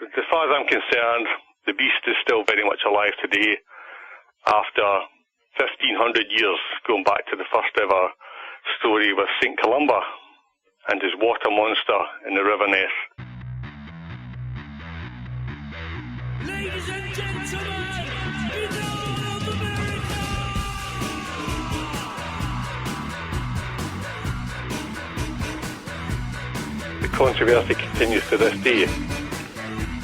As far as I'm concerned, the beast is still very much alive today after 1,500 years, going back to the first ever story with St. Columba and his water monster in the River Ness. Ladies and gentlemen, beloved America! The controversy continues to this day.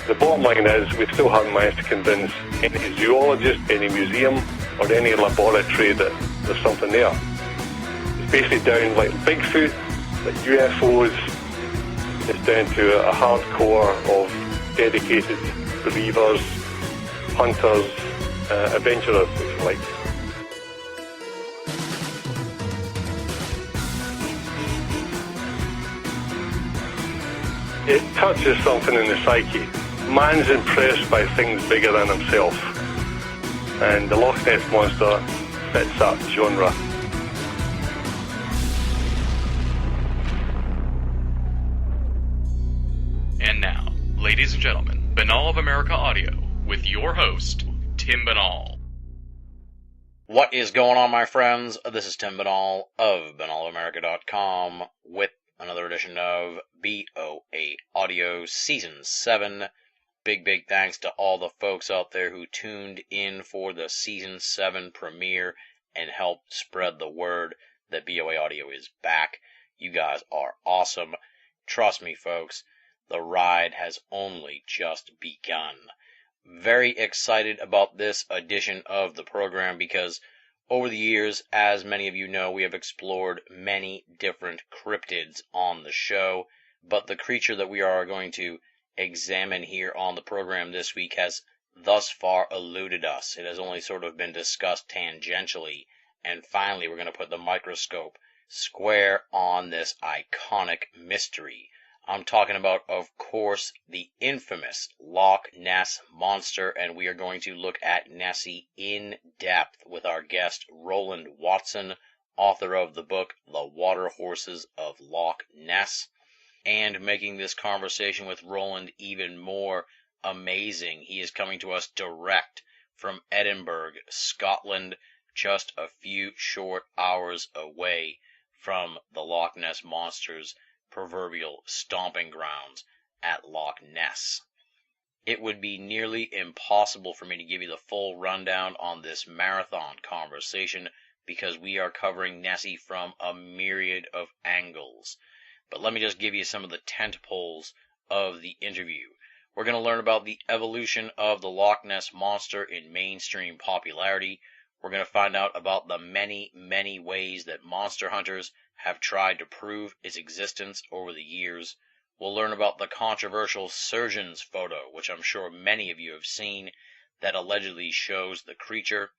The bottom line is we still haven't managed to convince any zoologist, any museum, or any laboratory that there's something there. It's basically down like Bigfoot, like UFOs. It's down to a hardcore of dedicated believers, hunters, adventurers, if you like. It touches something in the psyche. Man's impressed by things bigger than himself. And the Loch Ness Monster fits that genre. And now, ladies and gentlemen, Banal of America Audio, with your host, Tim Banal. What is going on, my friends? This is Tim Banal of BanalofAmerica.com with another edition of BOAA Audio Season 7. Big thanks to all the folks out there who tuned in for the Season 7 premiere and helped spread the word that BOA Audio is back. You guys are awesome. Trust me, folks, the ride has only just begun. Very excited about this edition of the program because over the years, as many of you know, we have explored many different cryptids on the show, but the creature that we are going to examine here on the program this week has thus far eluded us. It has only sort of been discussed tangentially, and finally we're going to put the microscope square on this iconic mystery. I'm talking about, of course, the infamous Loch Ness Monster, and we are going to look at Nessie in depth with our guest Roland Watson, author of the book The Water Horses of Loch Ness. And making this conversation with Roland even more amazing, he is coming to us direct from Edinburgh, Scotland, just a few short hours away from the Loch Ness Monster's proverbial stomping grounds at Loch Ness. It would be nearly impossible for me to give you the full rundown on this marathon conversation because we are covering Nessie from a myriad of angles. But let me just give you some of the tentpoles of the interview. We're going to learn about the evolution of the Loch Ness Monster in mainstream popularity. We're going to find out about the many ways that monster hunters have tried to prove its existence over the years. We'll learn about the controversial surgeon's photo, which I'm sure many of you have seen, that allegedly shows the creature.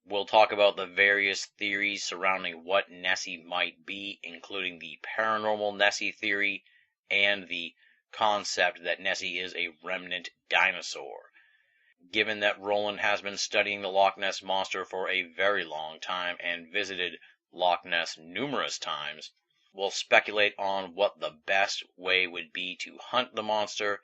We'll talk about the various theories surrounding what Nessie might be, including the paranormal Nessie theory and the concept that Nessie is a remnant dinosaur. Given that Roland has been studying the Loch Ness Monster for a very long time and visited Loch Ness numerous times, we'll speculate on what the best way would be to hunt the monster,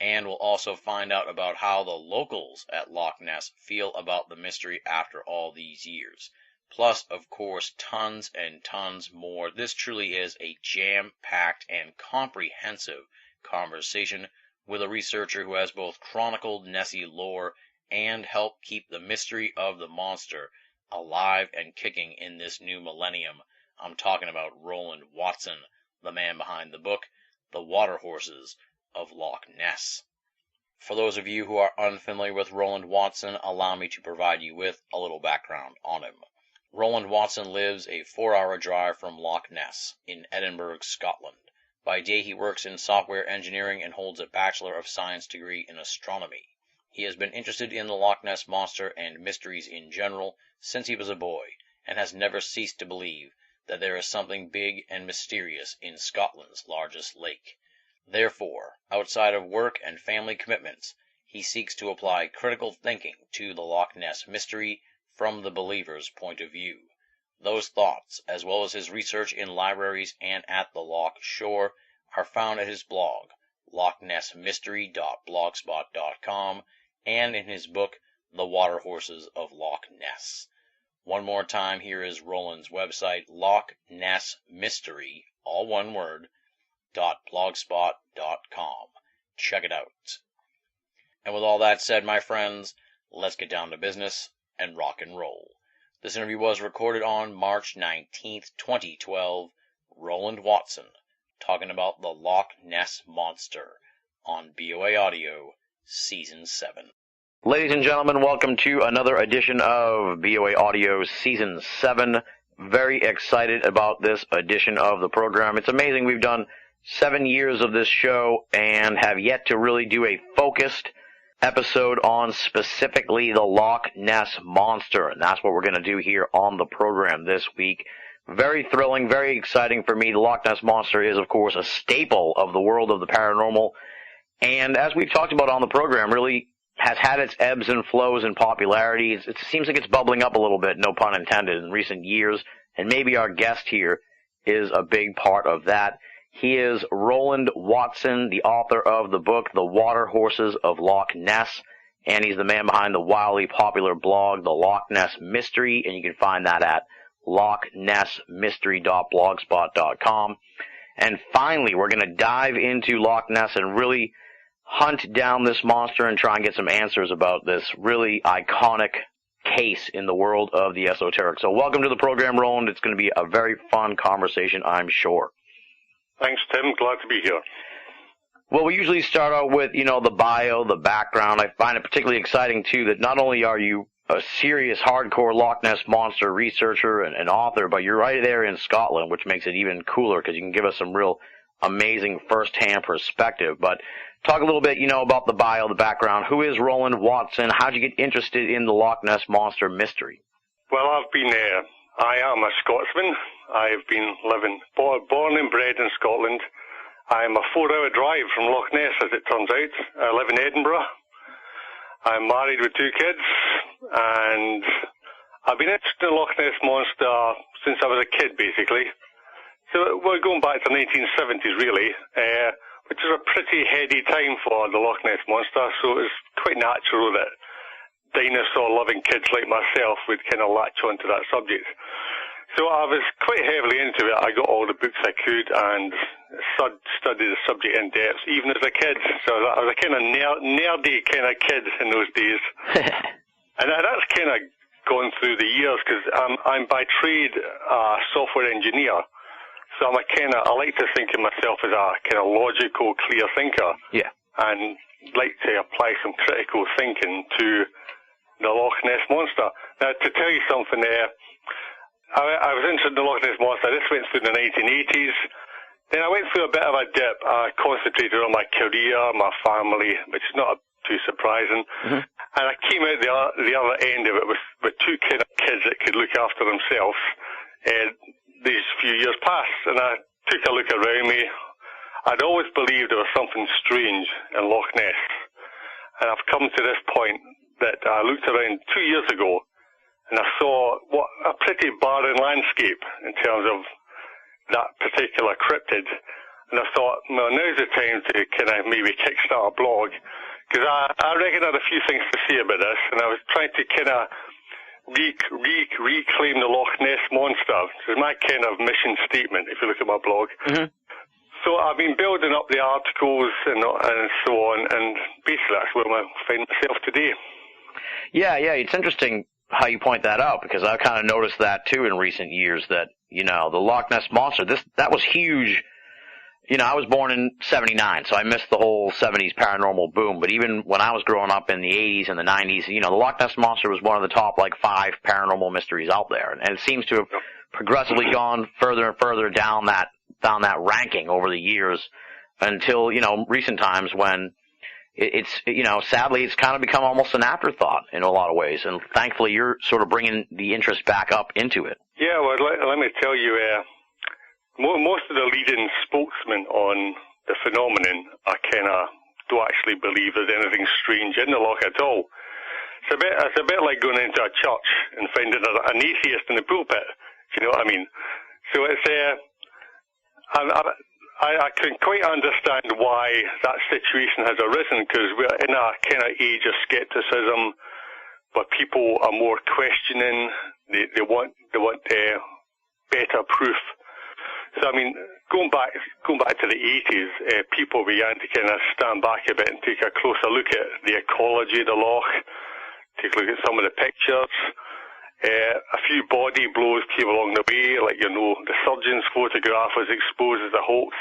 and we'll also find out about how the locals at Loch Ness feel about the mystery after all these years. Plus, of course, tons and tons more. This truly is a jam-packed and comprehensive conversation with a researcher who has both chronicled Nessie lore and helped keep the mystery of the monster alive and kicking in this new millennium. I'm talking about Roland Watson, the man behind the book, The Water Horses of Loch Ness. For those of you who are unfamiliar with Roland Watson, allow me to provide you with a little background on him. Roland Watson lives a 4-hour drive from Loch Ness in Edinburgh, Scotland. By day he works in software engineering and holds a Bachelor of Science degree in astronomy. He has been interested in the Loch Ness Monster and mysteries in general since he was a boy, and has never ceased to believe that there is something big and mysterious in Scotland's largest lake. Therefore, outside of work and family commitments, he seeks to apply critical thinking to the Loch Ness mystery from the believer's point of view. Those thoughts, as well as his research in libraries and at the Loch shore, are found at his blog, lochnessmystery.blogspot.com, and in his book, The Water Horses of Loch Ness. One more time, here is Roland's website, lochnessmystery, all one word, .blogspot.com. Check it out. And with all that said, my friends, let's get down to business and rock and roll. This interview was recorded on March 19th, 2012. Roland Watson, talking about the Loch Ness Monster on BOA Audio, Season 7. Ladies and gentlemen, welcome to another edition of BOA Audio Season 7. Very excited about this edition of the program. It's amazing we've done 7 years of this show and have yet to really do a focused episode on specifically the Loch Ness Monster, and that's what we're going to do here on the program this week. Very thrilling, very exciting for me. The Loch Ness Monster is, of course, a staple of the world of the paranormal, and as we've talked about on the program, really has had its ebbs and flows in popularity. It seems like it's bubbling up a little bit, no pun intended, in recent years, and maybe our guest here is a big part of that. He is Roland Watson, the author of the book, The Water Horses of Loch Ness, and he's the man behind the wildly popular blog, The Loch Ness Mystery, and you can find that at lochnessmystery.blogspot.com. And finally, we're going to dive into Loch Ness and really hunt down this monster and try and get some answers about this really iconic case in the world of the esoteric. So welcome to the program, Roland. It's going to be a very fun conversation, I'm sure. Thanks, Tim. Glad to be here. Well, we usually start out with, the bio, the background. I find it particularly exciting, too, that not only are you a serious, hardcore Loch Ness Monster researcher and author, but you're right there in Scotland, which makes it even cooler because you can give us some real amazing first-hand perspective. But talk a little bit, about the bio, the background. Who is Roland Watson? How'd you get interested in the Loch Ness Monster mystery? Well, I am a Scotsman. I've been born and bred in Scotland. I'm a 4-hour drive from Loch Ness, as it turns out. I live in Edinburgh. I'm married with 2 kids, and I've been interested in the Loch Ness Monster since I was a kid, basically. So we're going back to the 1970s, really, which is a pretty heady time for the Loch Ness Monster, so it's quite natural that dinosaur-loving kids like myself would kind of latch onto that subject. So I was quite heavily into it. I got all the books I could and studied the subject in depth, even as a kid. So I was a kind of nerdy kind of kid in those days. And that's kind of gone through the years because I'm by trade a software engineer. So I like to think of myself as a kind of logical, clear thinker. Yeah. And like to apply some critical thinking to the Loch Ness Monster. Now, to tell you something there, I was interested in the Loch Ness Monster. This went through the 1980s. Then I went through a bit of a dip. I concentrated on my career, my family, which is not too surprising. Mm-hmm. And I came out the other end of it with 2 kids that could look after themselves. These few years passed, and I took a look around me. I'd always believed there was something strange in Loch Ness. And I've come to this point that I looked around 2 years ago, and I saw what a pretty barren landscape in terms of that particular cryptid. And I thought, well, now's the time to kind of maybe kickstart a blog, because I reckon I had a few things to say about this, and I was trying to kind of reclaim the Loch Ness Monster. This is my kind of mission statement, if you look at my blog. Mm-hmm. So I've been building up the articles and so on, and basically that's where I find myself today. Yeah, it's interesting how you point that out, because I've kind of noticed that too in recent years, that, the Loch Ness Monster, that was huge. I was born in 79, so I missed the whole 70s paranormal boom, but even when I was growing up in the 80s and the 90s, the Loch Ness Monster was one of the top, 5 paranormal mysteries out there, and it seems to have progressively gone further and further down that ranking over the years until, recent times when it's sadly, it's kind of become almost an afterthought in a lot of ways. And thankfully, you're sort of bringing the interest back up into it. Yeah, well, let me tell you, most of the leading spokesmen on the phenomenon don't actually believe there's anything strange in the loch at all. It's a bit like going into a church and finding an atheist in the pulpit, if you know what I mean. So it's I can quite understand why that situation has arisen, because we're in a kind of age of skepticism where people are more questioning. They want better proof. So, I mean, going back to the 80s, people began to kind of stand back a bit and take a closer look at the ecology of the loch, take a look at some of the pictures. A few body blows came along the way, like, the surgeon's photograph was exposed as a hoax.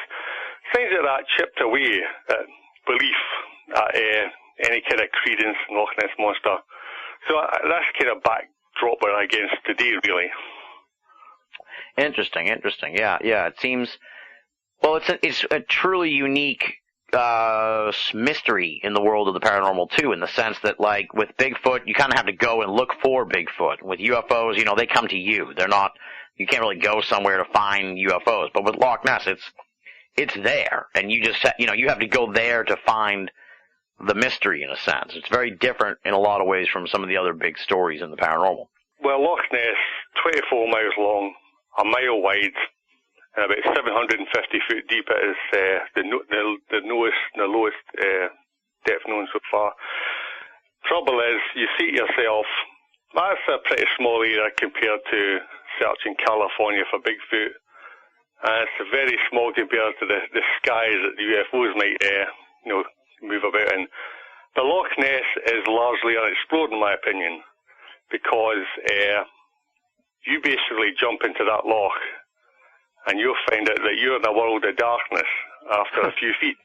Things like that chipped away at belief, at any kind of credence in Loch Ness Monster. So that's kind of backdrop we're against today, really. Interesting. Yeah. It seems, well, it's a truly unique mystery in the world of the paranormal too, in the sense that, like, with Bigfoot, you kind of have to go and look for Bigfoot. With UFOs, they come to you. You can't really go somewhere to find UFOs. But with Loch Ness, it's there, and you just, you have to go there to find the mystery, in a sense. It's very different in a lot of ways from some of the other big stories in the paranormal. Well, Loch Ness, 24 miles long, a mile wide, and about 750 feet deep. It is the lowest depth known so far. Trouble is, you see to yourself, that's a pretty small area compared to searching California for Bigfoot. And it's very small compared to the skies that the UFOs might, move about in. The Loch Ness is largely unexplored, in my opinion, because you basically jump into that loch and you'll find out that you're in a world of darkness after a few feet.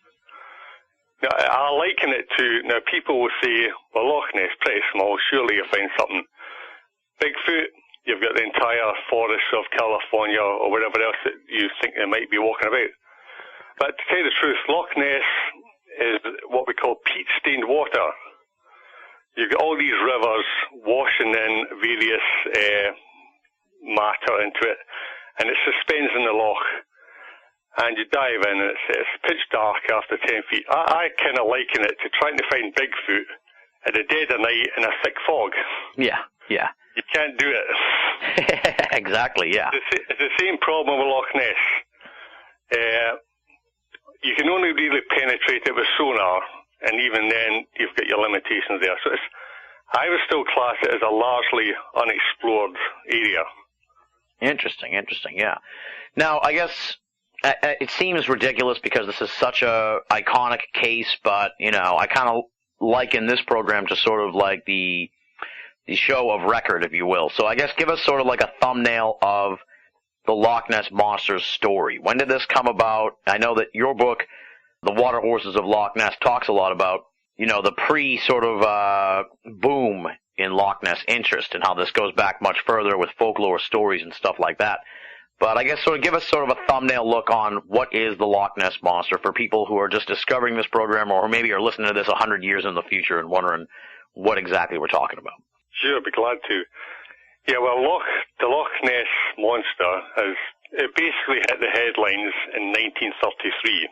Now, I liken it to, people will say, well, Loch Ness, pretty small, surely you'll find something. Bigfoot, you've got the entire forests of California or wherever else that you think they might be walking about. But to tell you the truth, Loch Ness is what we call peat-stained water. You've got all these rivers washing in various matter into it, and it suspends in the loch. And you dive in, and it's pitch dark after 10 feet. I kind of liken it to trying to find Bigfoot at the dead of night in a thick fog. Yeah. You can't do it. Exactly, yeah. It's the same problem with Loch Ness. You can only really penetrate it with sonar, and even then, you've got your limitations there. So I would still class it as a largely unexplored area. Interesting, yeah. Now, I guess it seems ridiculous because this is such a iconic case, but, I kind of liken this program to sort of like the show of record, if you will. So I guess give us sort of like a thumbnail of the Loch Ness Monster's story. When did this come about? I know that your book, The Water Horses of Loch Ness, talks a lot about, the pre-sort of boom in Loch Ness interest and how this goes back much further with folklore stories and stuff like that. But I guess sort of give us sort of a thumbnail look on what is the Loch Ness Monster for people who are just discovering this program or maybe are listening to this 100 years in the future and wondering what exactly we're talking about. Sure, I'd be glad to. Yeah, well, the Loch Ness Monster it basically hit the headlines in 1933.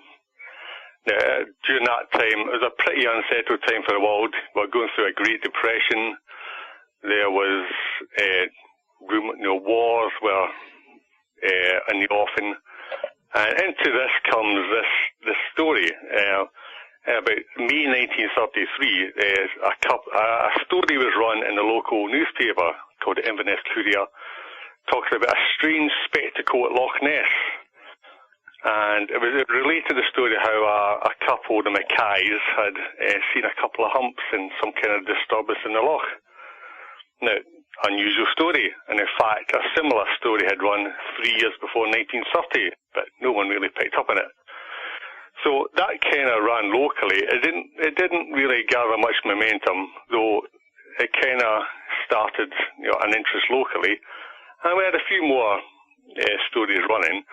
During that time, it was a pretty unsettled time for the world. We were going through a Great Depression. There was wars were in the offing, and into this comes this story. About May 1933, a story was run in the local newspaper called the Inverness Courier, talking about a strange spectacle at Loch Ness. And it related the story how a couple, the Mackays, had seen a couple of humps and some kind of disturbance in the loch. Now, unusual story, and in fact, a similar story had run 3 years before 1930, but no one really picked up on it. So that kind of ran locally. It didn't really gather much momentum, though it kind of started an interest locally. And we had a few more stories running,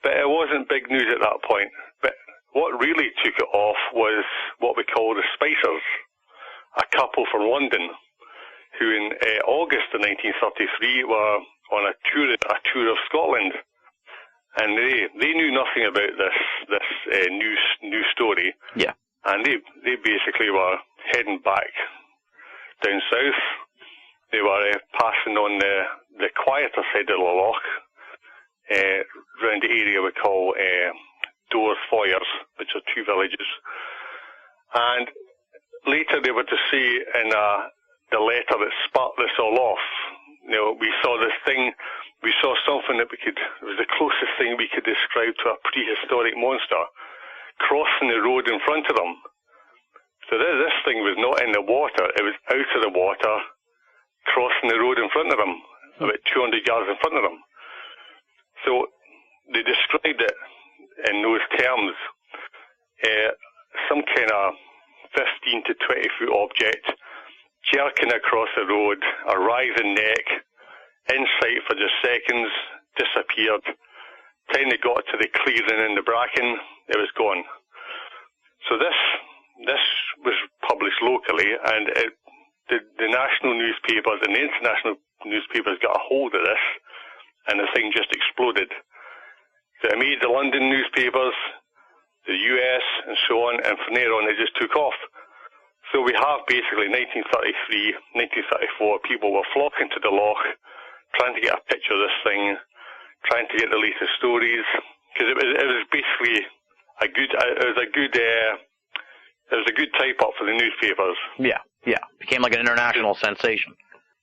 but it wasn't big news at that point. But what really took it off was what we call the Spicers, a couple from London, who in August of 1933 were on a tour of Scotland. And they knew nothing about this new story. Yeah. And they basically were heading back down south. They were passing on the quieter side of the loch, around the area we call Doors Foyers, which are two villages. And later they were to say in the letter that sparked this all off, we saw this thing, we saw something that it was the closest thing we could describe to a prehistoric monster, crossing the road in front of them. So this thing was not in the water, it was out of the water, crossing the road in front of them, about 200 yards in front of them. So they described it in those terms, some kind of 15 to 20 foot object, jerking across the road, a rising neck, in sight for just seconds, disappeared. Time they got to the clearing in the bracken, it was gone. So this was published locally, and the national newspapers and the international newspapers got a hold of this, and the thing just exploded. So it made the London newspapers, the US, and so on, and from there on it just took off. So we have basically 1933, 1934, people were flocking to the loch, trying to get a picture of this thing, trying to get the latest stories, because it was basically a good type up for the newspapers. Yeah. Became like an international sensation.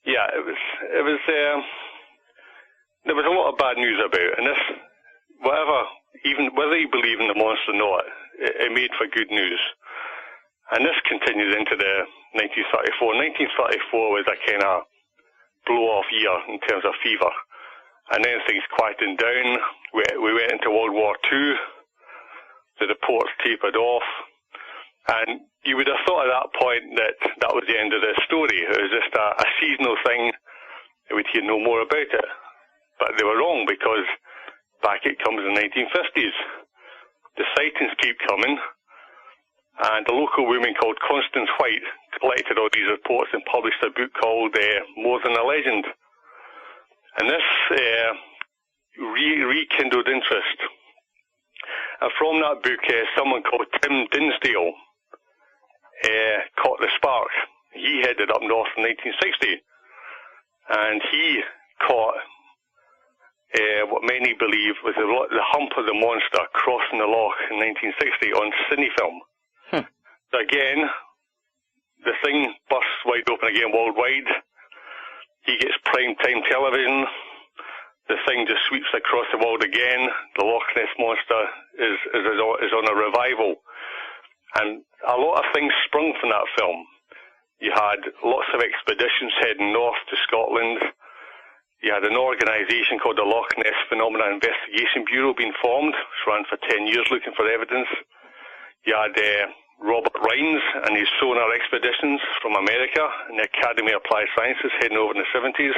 Yeah, it was. There was a lot of bad news about it, and this, even whether you believe in the monster or not, it made for good news. And this continued into the 1934. 1934 was a kind of blow-off year in terms of fever. And then things quieted down. We went into World War II. The reports tapered off. And you would have thought at that point that was the end of the story. It was just a seasonal thing. We'd hear no more about it. But they were wrong, because back it comes in the 1950s. The sightings keep coming. And a local woman called Constance White collected all these reports and published a book called More Than a Legend. And this rekindled interest. And from that book, someone called Tim Dinsdale caught the spark. He headed up north in 1960, and he caught what many believe was the hump of the monster crossing the loch in 1960 on cine film. So again, the thing bursts wide open again worldwide. He gets prime time television. The thing just sweeps across the world again. The Loch Ness Monster is on a revival. And a lot of things sprung from that film. You had lots of expeditions heading north to Scotland. You had an organisation called the Loch Ness Phenomena Investigation Bureau being formed, which ran for 10 years looking for evidence. You had Robert Rines and his sonar expeditions from America and the Academy of Applied Sciences heading over in the 70s.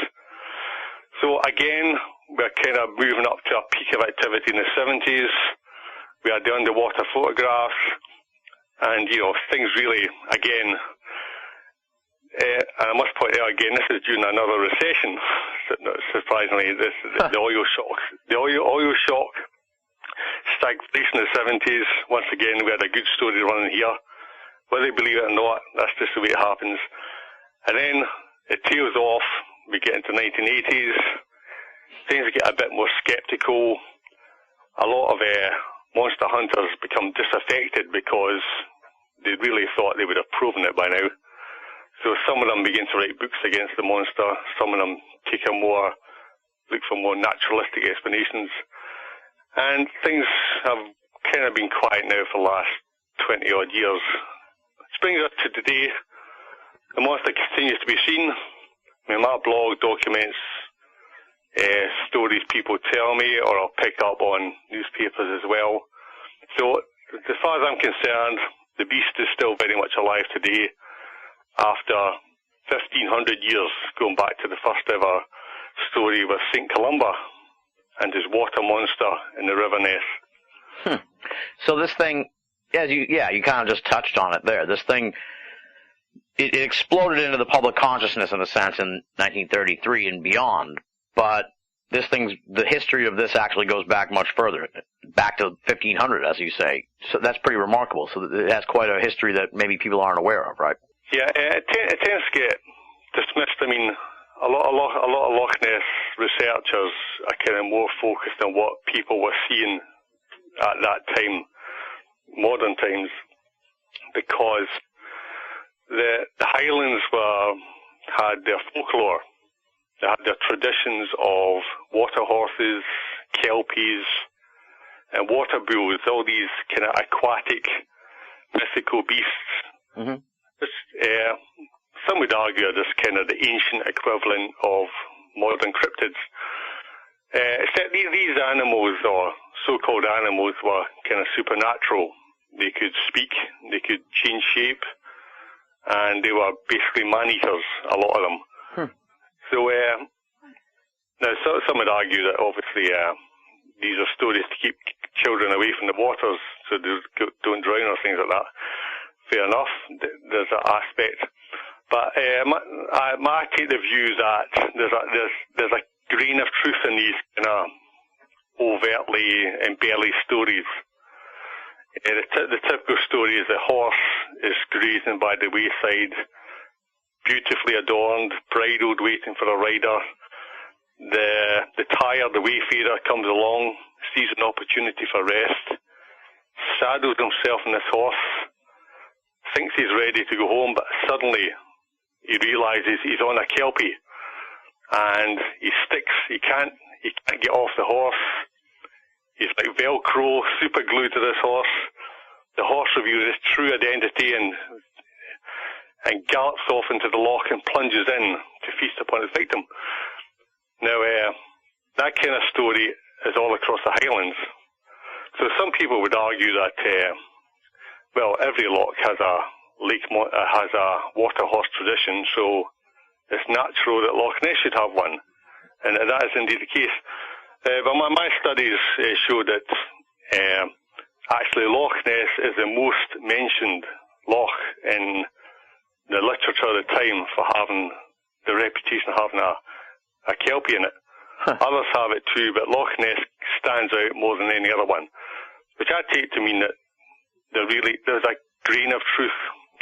So again, we're kind of moving up to a peak of activity in the 70s. We had the underwater photographs, and things really, again, and I must point out again, this is during another recession. Surprisingly, the oil shock. The oil shock stagflation in the 70s. Once again, we had a good story running here. Whether you believe it or not, that's just the way it happens. And then it tails off. We get into 1980s. Things get a bit more skeptical. A lot of monster hunters become disaffected because they really thought they would have proven it by now. So some of them begin to write books against the monster. Some of them look for more naturalistic explanations. And things have kind of been quiet now for the last 20 odd years. Which brings us to today. The monster continues to be seen. I mean, my blog documents stories people tell me, or I'll pick up on newspapers as well. So, as far as I'm concerned, the beast is still very much alive today, after 1,500 years, going back to the first ever story with St. Columba and his water monster in the River Ness. So this thing, you kind of just touched on it there. This thing, it exploded into the public consciousness in a sense in 1933 and beyond, but the history of this actually goes back much further, back to 1500, as you say. So that's pretty remarkable. So it has quite a history that maybe people aren't aware of, right? Yeah, it tends to get dismissed. I mean, a lot of Loch Ness researchers are kind of more focused on what people were seeing at that time, modern times, because the Highlands had their folklore. They had their traditions of water horses, kelpies, and water bulls, all these kind of aquatic, mythical beasts. Mm-hmm. Some would argue this kind of the ancient equivalent of modern cryptids. Except these animals, or so-called animals, were kind of supernatural. They could speak, they could change shape, and they were basically man-eaters, a lot of them. So, now some would argue that obviously these are stories to keep children away from the waters so they don't drown or things like that. Fair enough, there's that aspect. But I take the view that there's a grain of truth in these kind of overtly embellished stories. The typical story is the horse is grazing by the wayside, beautifully adorned, bridled, waiting for a rider. The tired, the wayfarer comes along, sees an opportunity for rest, saddles himself on this horse, thinks he's ready to go home, but suddenly he realizes he's on a kelpie, and he sticks. He can't get off the horse. He's like Velcro, super glued to this horse. The horse reveals his true identity and gallops off into the loch and plunges in to feast upon his victim. Now, that kind of story is all across the Highlands. So some people would argue that, every loch has a water horse tradition, so it's natural that Loch Ness should have one, and that is indeed the case. But my studies show that actually Loch Ness is the most mentioned loch in the literature at the time for having the reputation of having a kelpie in it. Others have it too, but Loch Ness stands out more than any other one, which I take to mean that there's a grain of truth.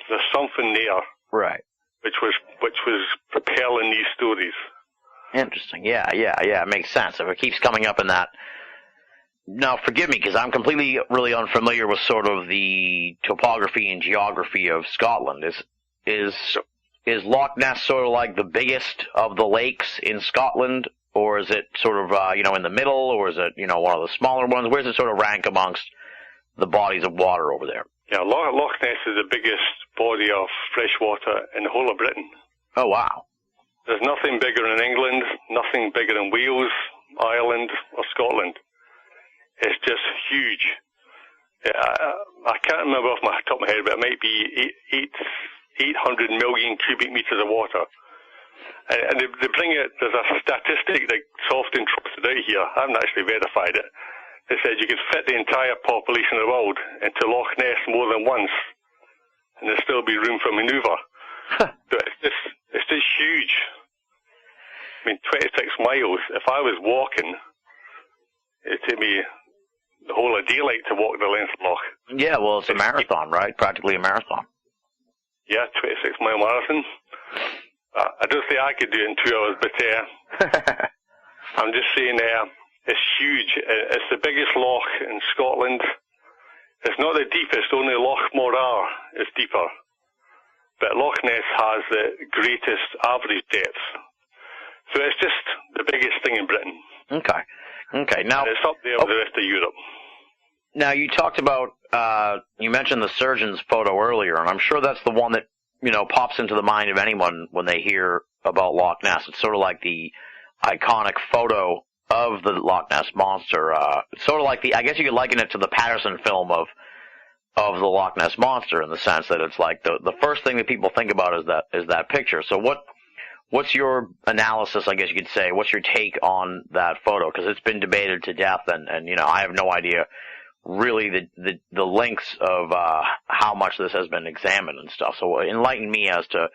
There's something there, right? Which was propelling these stories. Interesting. Yeah. It makes sense. If it keeps coming up in that. Now, forgive me, because I'm really unfamiliar with sort of the topography and geography of Scotland. Is Loch Ness sort of like the biggest of the lakes in Scotland, or is it sort of in the middle, or is it one of the smaller ones? Where does it sort of rank amongst the bodies of water over there? Yeah, Loch Ness is the biggest body of fresh water in the whole of Britain. Oh, wow. There's nothing bigger in England, nothing bigger in Wales, Ireland, or Scotland. It's just huge. I can't remember off my top of my head, but it might be 800 million cubic meters of water. And they bring it, there's a statistic that's often trotted out here. I haven't actually verified it. It says you could fit the entire population of the world into Loch Ness more than once, and there'd still be room for manoeuvre. So it's just huge. I mean, 26 miles. If I was walking, it'd take me the whole of daylight to walk the length of the loch. Yeah, well, it's a marathon, right? Practically a marathon. Yeah, 26-mile marathon. I don't think I could do it in 2 hours, but I'm just saying it's huge. It's the biggest loch in Scotland. It's not the deepest, only Loch Morar is deeper. But Loch Ness has the greatest average depth. So it's just the biggest thing in Britain. Okay. Now, and it's up there with the rest of Europe. Now, you talked about, you mentioned the surgeon's photo earlier, and I'm sure that's the one that, pops into the mind of anyone when they hear about Loch Ness. It's sort of like the iconic photo of the Loch Ness Monster. It's sort of like I guess you could liken it to the Patterson film of the Loch Ness Monster, in the sense that it's like the first thing that people think about is that picture. So what's your analysis, I guess you could say? What's your take on that photo? Because it's been debated to death, and I have no idea really the lengths of how much this has been examined and stuff. So enlighten me as to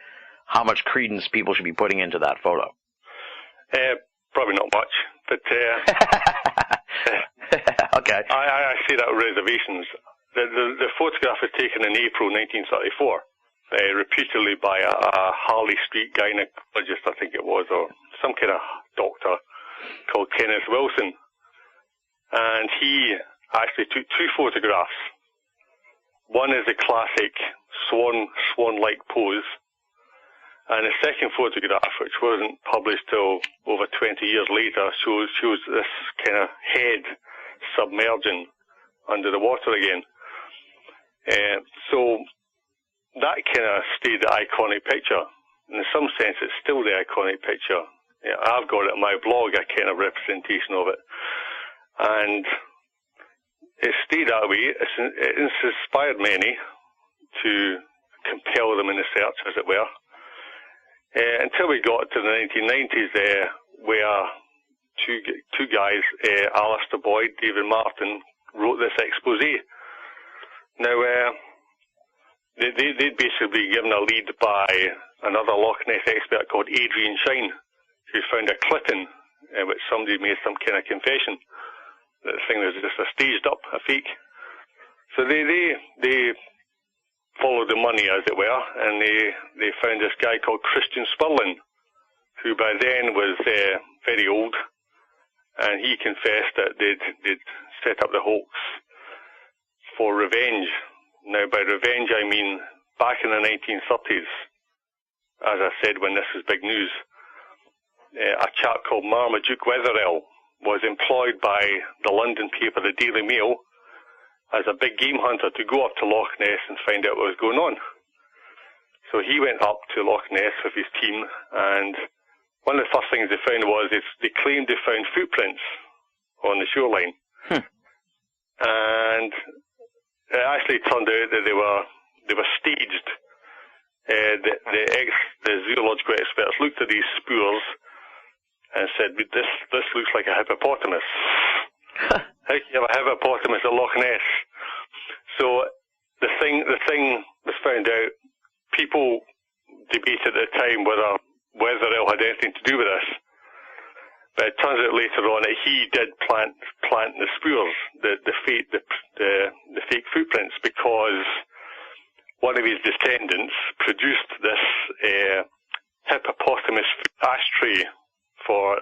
how much credence people should be putting into that photo. Probably not much, but okay. I see that with reservations. The photograph was taken in April 1934, repeatedly by a Harley Street gynecologist, I think it was, or some kind of doctor called Kenneth Wilson. And he actually took 2 photographs. One is the classic swan-like pose, and the second photograph, which wasn't published till over 20 years later, shows this kind of head submerging under the water again. So that kind of stayed the iconic picture. In some sense, it's still the iconic picture. Yeah, I've got it in my blog, a kind of representation of it. And it stayed that way. It's inspired many to compel them in the search, as it were. Until we got to the 1990s, where two guys, Alistair Boyd, David Martin, wrote this expose. Now, they'd basically been given a lead by another Loch Ness expert called Adrian Shine, who found a clipping in which somebody made some kind of confession that the thing was just a staged up, a fake. So they followed the money, as it were, and they found this guy called Christian Spurlin, who by then was very old, and he confessed that they'd set up the hoax for revenge. Now, by revenge, I mean back in the 1930s, as I said, when this was big news, a chap called Marmaduke Wetherell was employed by the London paper, the Daily Mail, as a big game hunter to go up to Loch Ness and find out what was going on. So he went up to Loch Ness with his team, and one of the first things they found was they claimed they found footprints on the shoreline. And it actually turned out that they were staged. The zoological experts looked at these spoors and said, this looks like a hippopotamus. How can you have a hippopotamus at Loch Ness? So the thing was found out. People debated at the time whether Wetherell had anything to do with this. But it turns out later on that he did plant the spoors, the fake footprints, because one of his descendants produced this hippopotamus ashtray for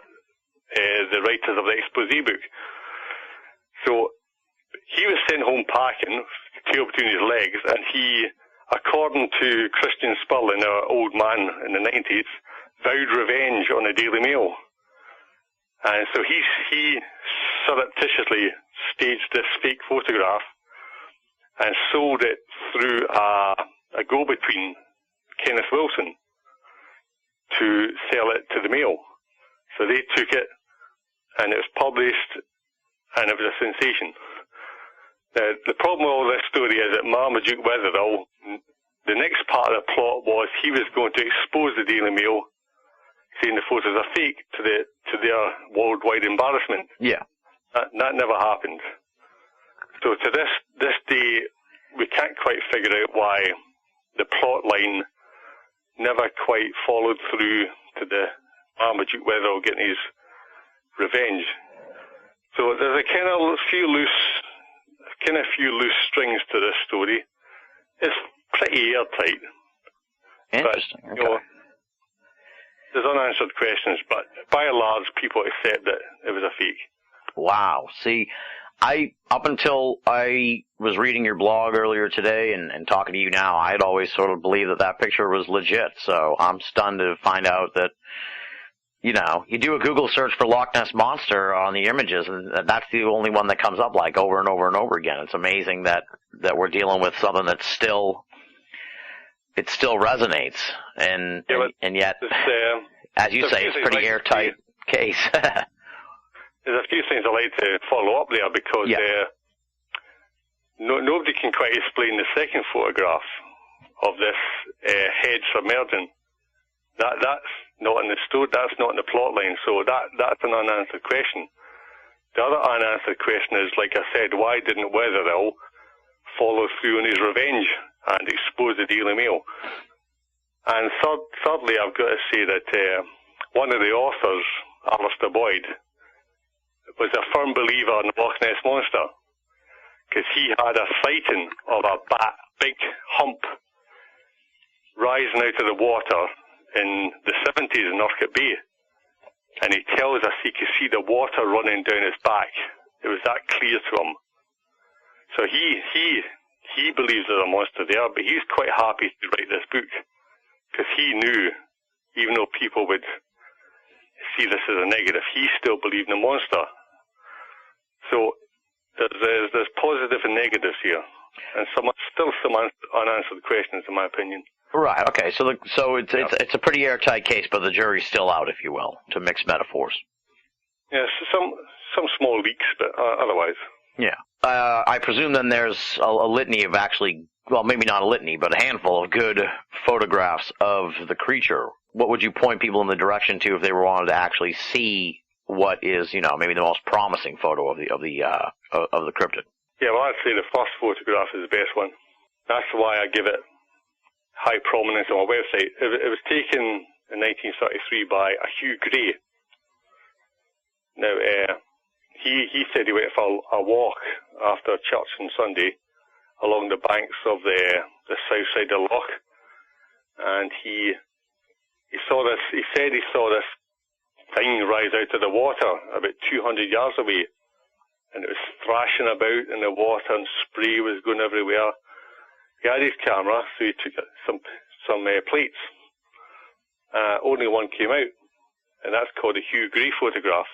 the writers of the expose book. So he was sent home packing, tail between his legs, and he, according to Christian Spurlin, our old man in the 90s, vowed revenge on the Daily Mail. And so he surreptitiously staged this fake photograph and sold it through a go-between, Kenneth Wilson, to sell it to the Mail. So they took it, and it was published, and it was a sensation. Now, the problem with all this story is that Marmaduke Wetherell, the next part of the plot was he was going to expose the Daily Mail, saying the photos are fake, to their worldwide embarrassment. Yeah. That never happened. So to this day, we can't quite figure out why the plot line never quite followed through to the Marmaduke Wetherell getting his revenge. So there's a kind of few loose strings to this story. It's pretty airtight. Interesting. But, you know, there's unanswered questions, but by and large, people accept that it was a fake. Wow. See, up until I was reading your blog earlier today and talking to you now, I had always sort of believed that picture was legit. So I'm stunned to find out that, you know, you do a Google search for Loch Ness Monster on the images, and that's the only one that comes up like over and over and over again. It's amazing that we're dealing with something that's still resonates, and yet, as you say, it's a pretty airtight case. There's a few things I'd like to follow up there, because nobody can quite explain the second photograph of this head submerging. That's not in the story, that's not in the plot line, so that's an unanswered question. The other unanswered question is, like I said, why didn't Wetherell follow through on his revenge and expose the Daily Mail? And thirdly, I've got to say that one of the authors, Alistair Boyd, was a firm believer in the Loch Ness Monster, because he had a sighting of a big hump rising out of the water in the 70s in Norfolk Bay. And he tells us he could see the water running down his back. It was that clear to him. So he believes there's a monster there, but he's quite happy to write this book because he knew, even though people would see this as a negative, he still believed in the monster. So there's positive and negatives here, and still some unanswered questions, in my opinion. Right. Okay. So it's a pretty airtight case, but the jury's still out, if you will, to mix metaphors. Yes, some small leaks, but otherwise. Yeah. I presume then there's a litany of actually, well, maybe not a litany, but a handful of good photographs of the creature. What would you point people in the direction to if they wanted to actually see what is, maybe the most promising photo of the cryptid? Yeah, well, I'd say the first photograph is the best one. That's why I give it high prominence on my website. It was taken in 1933 by a Hugh Gray. Now, he said he went for a walk after church on Sunday along the banks of the south side of the loch, and he saw this. He said he saw this thing rise out of the water about 200 yards away, and it was thrashing about in the water, and spray was going everywhere. He had his camera, so he took some plates. Only one came out, and that's called a Hugh Gray photograph.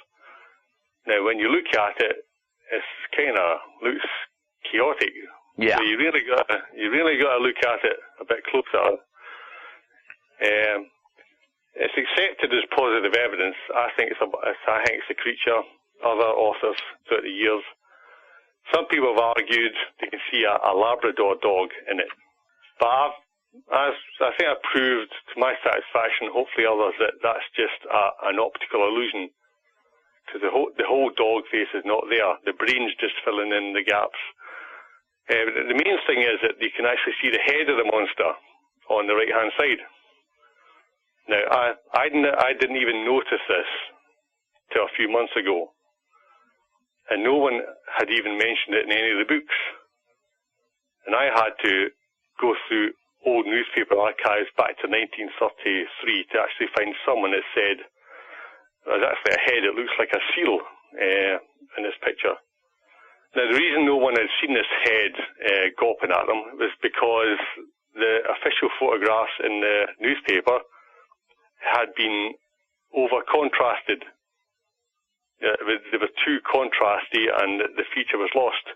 Now, when you look at it, it's kind of looks chaotic. Yeah. So you really got to look at it a bit closer. It's accepted as positive evidence. I think it's a creature. Other authors throughout the years, some people have argued they can see a Labrador dog in it, but I think I've proved to my satisfaction, hopefully others, that that's just an optical illusion. Because the whole dog face is not there. The brain's just filling in the gaps. The main thing is that you can actually see the head of the monster on the right-hand side. Now, I didn't even notice this till a few months ago. And no one had even mentioned it in any of the books. And I had to go through old newspaper archives back to 1933 to actually find someone that said, there's actually a head, it looks like a seal in this picture. Now, the reason no one had seen this head gawping at them was because the official photographs in the newspaper had been over-contrasted. They were too contrasty and the feature was lost.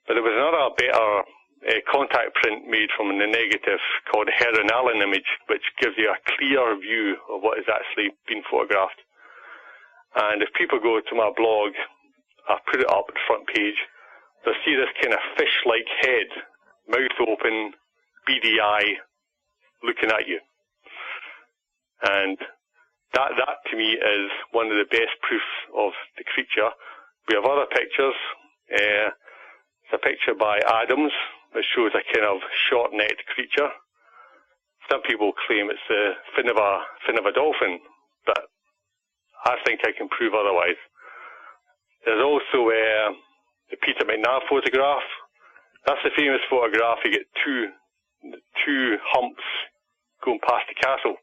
But there was another better contact print made from the negative called a Heron Allen image, which gives you a clear view of what is actually being photographed. And if people go to my blog, I've put it up at the front page, they'll see this kind of fish-like head, mouth open, beady eye, looking at you. And that to me is one of the best proofs of the creature. We have other pictures. It's a picture by Adams, which shows a kind of short-necked creature. Some people claim it's the fin of a dolphin, but I think I can prove otherwise. There's also the Peter McNabb photograph. That's the famous photograph. You get two humps going past the castle.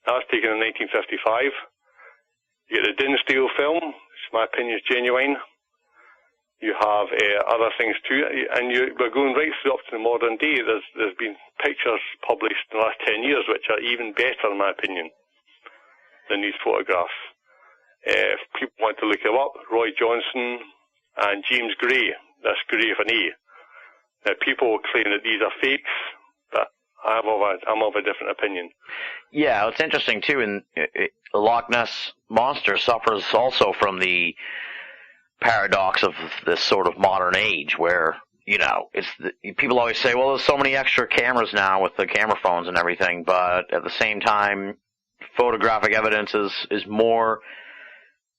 That was taken in 1955. You get the Dinsdale film, which in my opinion is genuine. You have other things too, and we're going right through up to the modern day. There's been pictures published in the last 10 years which are even better, in my opinion, than these photographs. If people want to look them up, Roy Johnson and James Gray, that's Gray with an A. Now, people claim that these are fakes, but I'm of a different opinion. Yeah, it's interesting too. In the Loch Ness Monster suffers also from the paradox of this sort of modern age where, people always say, well, there's so many extra cameras now with the camera phones and everything, but at the same time, photographic evidence is more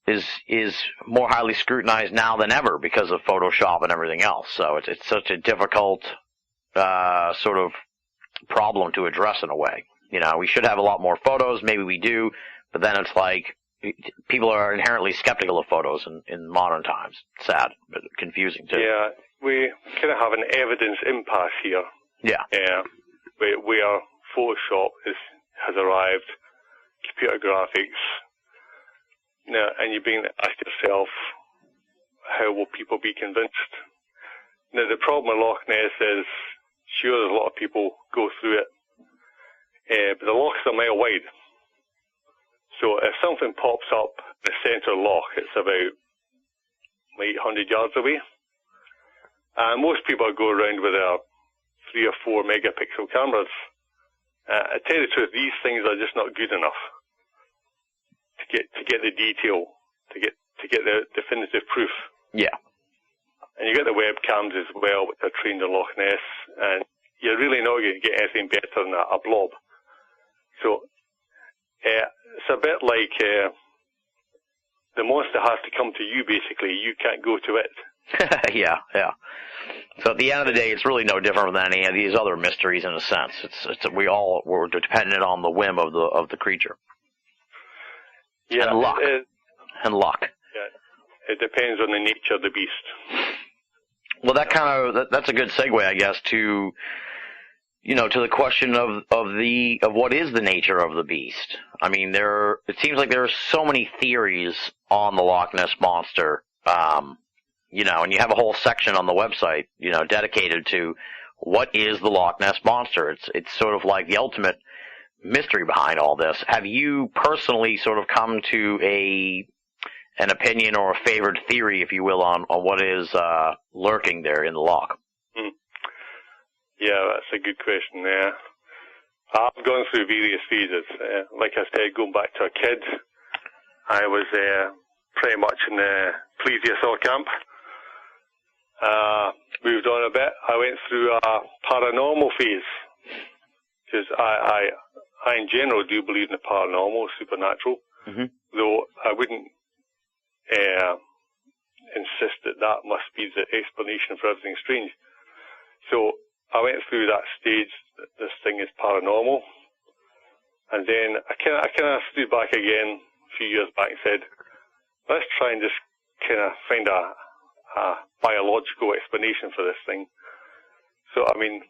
highly scrutinized now than ever because of Photoshop and everything else. So it's such a difficult sort of problem to address in a way. We should have a lot more photos, maybe we do, but then it's like people are inherently skeptical of photos in modern times. Sad, but confusing too. Yeah, we kind of have an evidence impasse here. Yeah. Where Photoshop has arrived, computer graphics. And you ask yourself, how will people be convinced? Now, the problem with Loch Ness is, sure, there's a lot of people go through it, but the loch's a mile wide. So if something pops up in the centre of the loch, it's about 800 yards away. And most people go around with their 3 or 4 megapixel cameras. I tell you the truth, these things are just not good enough to get the detail, to get the definitive proof. Yeah. And you get the webcams as well, which are trained in Loch Ness, and you're really not going to get anything better than a blob. So it's a bit like the monster has to come to you, basically. You can't go to it. Yeah. So at the end of the day, it's really no different than any of these other mysteries in a sense. We're dependent on the whim of the creature. Yeah, and luck. And luck. Yeah, it depends on the nature of the beast. Well, that's a good segue, I guess, to to the question of what is the nature of the beast. I mean, it seems like there are so many theories on the Loch Ness Monster. And you have a whole section on the website, dedicated to what is the Loch Ness Monster. It's sort of like the ultimate mystery behind all this. Have you personally sort of come to an opinion or a favored theory, if you will, on what is lurking there in the loch? Yeah, that's a good question. I've gone through various phases. Like I said, going back to a kid, I was pretty much in the plesiosaur camp. Moved on a bit. I went through a paranormal phase, because I in general do believe in the paranormal, supernatural, though I wouldn't insist that must be the explanation for everything strange. So I went through that stage that this thing is paranormal, and then I kind of stood back again a few years back and said, let's try and just kind of find a biological explanation for this thing. So, I mean,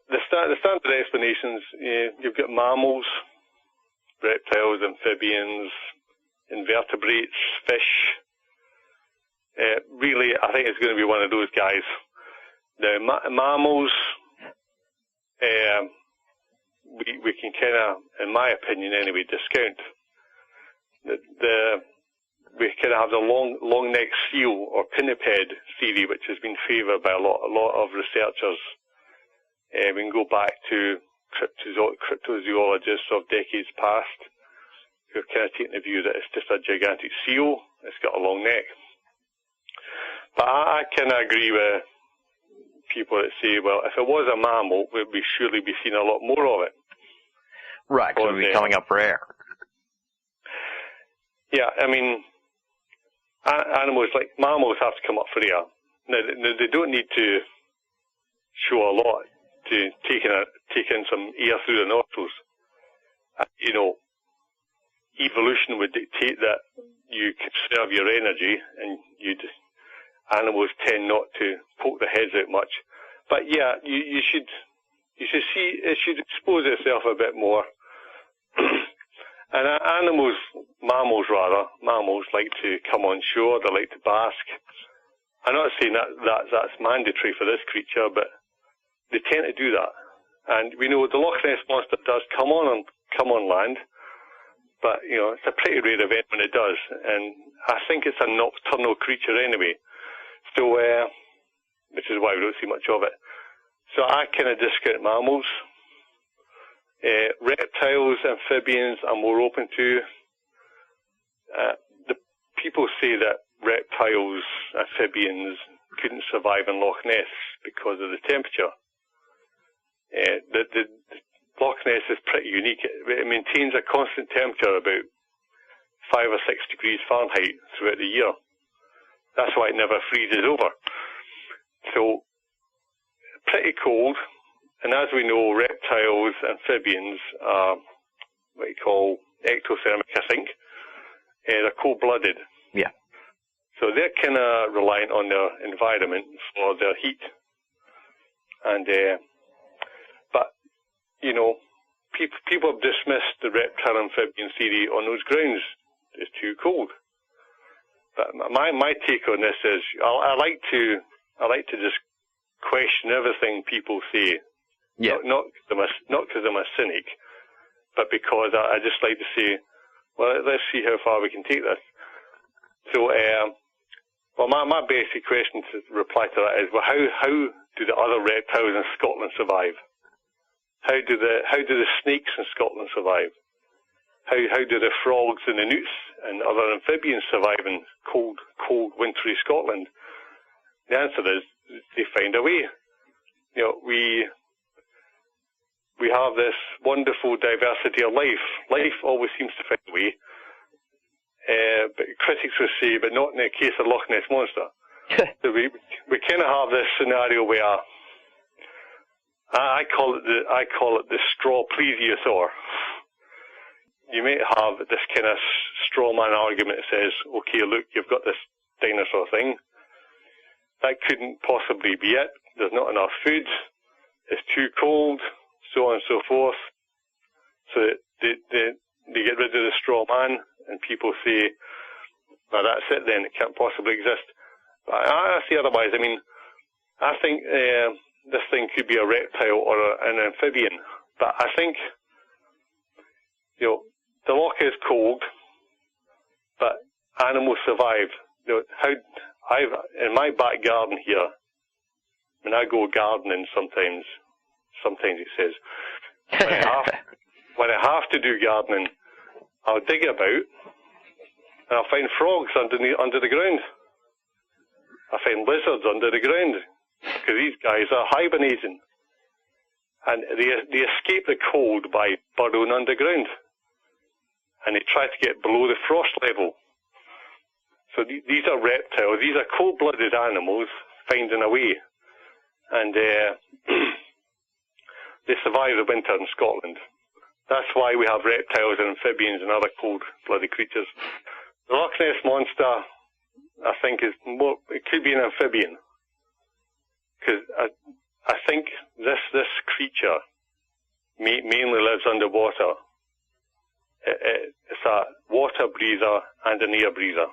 the standard explanations, you've got mammals, reptiles, amphibians, invertebrates, fish. Really, I think it's going to be one of those guys. The mammals, we can kind of, in my opinion anyway, discount. We kind of have the long-necked seal or pinniped theory, which has been favoured by a lot of researchers. We can go back to cryptozoologists of decades past who have kind of taken the view that it's just a gigantic seal. It's got a long neck. But I kind of agree with people that say, well, if it was a mammal, we'd surely be seeing a lot more of it. Right, so we'd be coming up for air. Yeah, I mean, animals like mammals have to come up for air. Now, they don't need to show a lot to take in some air through the nostrils. Evolution would dictate that you conserve your energy, and animals tend not to poke their heads out much. But yeah, you should see it should expose itself a bit more. And mammals like to come on shore. They like to bask. I'm not saying that's mandatory for this creature, but they tend to do that. And we know the Loch Ness Monster does come on land, but it's a pretty rare event when it does. And I think it's a nocturnal creature anyway. So, which is why we don't see much of it. So I kind of discount mammals. Reptiles, amphibians, I'm more open to. The people say that reptiles, amphibians couldn't survive in Loch Ness because of the temperature. The Loch Ness is pretty unique. It maintains a constant temperature about 5 or 6 degrees Fahrenheit throughout the year. That's why it never freezes over. So, pretty cold. And as we know, reptiles, amphibians are what you call ectothermic, I think. They're cold-blooded. Yeah. So they're kind of reliant on their environment for their heat. And, but, people have dismissed the reptile amphibian theory on those grounds. It's too cold. But my take on this is, I like to I like to just question everything people say. Yeah. Not because I'm a cynic, but because I just like to say, well, let's see how far we can take this. So, well, my basic question to reply to that is, well, how do the other reptiles in Scotland survive? How do the snakes in Scotland survive? How do the frogs and the newts and other amphibians survive in cold, wintry Scotland? The answer is they find a way. You know, we have this wonderful diversity of life. Life always seems to find a way. But critics will say, but not in the case of Loch Ness Monster. So we kind of have this scenario where I call it the straw plesiosaur. You may have this kind of straw man argument that says, okay, look, you've got this dinosaur thing. That couldn't possibly be it. There's not enough food. It's too cold, so on and so forth. So they get rid of the straw man, and people say, well, that's it then. It can't possibly exist. But I say otherwise. I mean, I think this thing could be a reptile or an amphibian. But I think, you know, the loch is cold, but animals survive. You know, in my back garden here, when I go gardening sometimes it says, when I have to do gardening, I'll dig about and I'll find frogs under the ground. I find lizards under the ground because these guys are hibernating, and they escape the cold by burrowing underground, and they try to get below the frost level. So these are reptiles. These are cold-blooded animals finding a way, and they survive the winter in Scotland. That's why we have reptiles and amphibians and other cold-blooded creatures. The Loch Ness Monster, I think, it could be an amphibian, because I think this creature mainly lives underwater. It's a water breather and an air breather.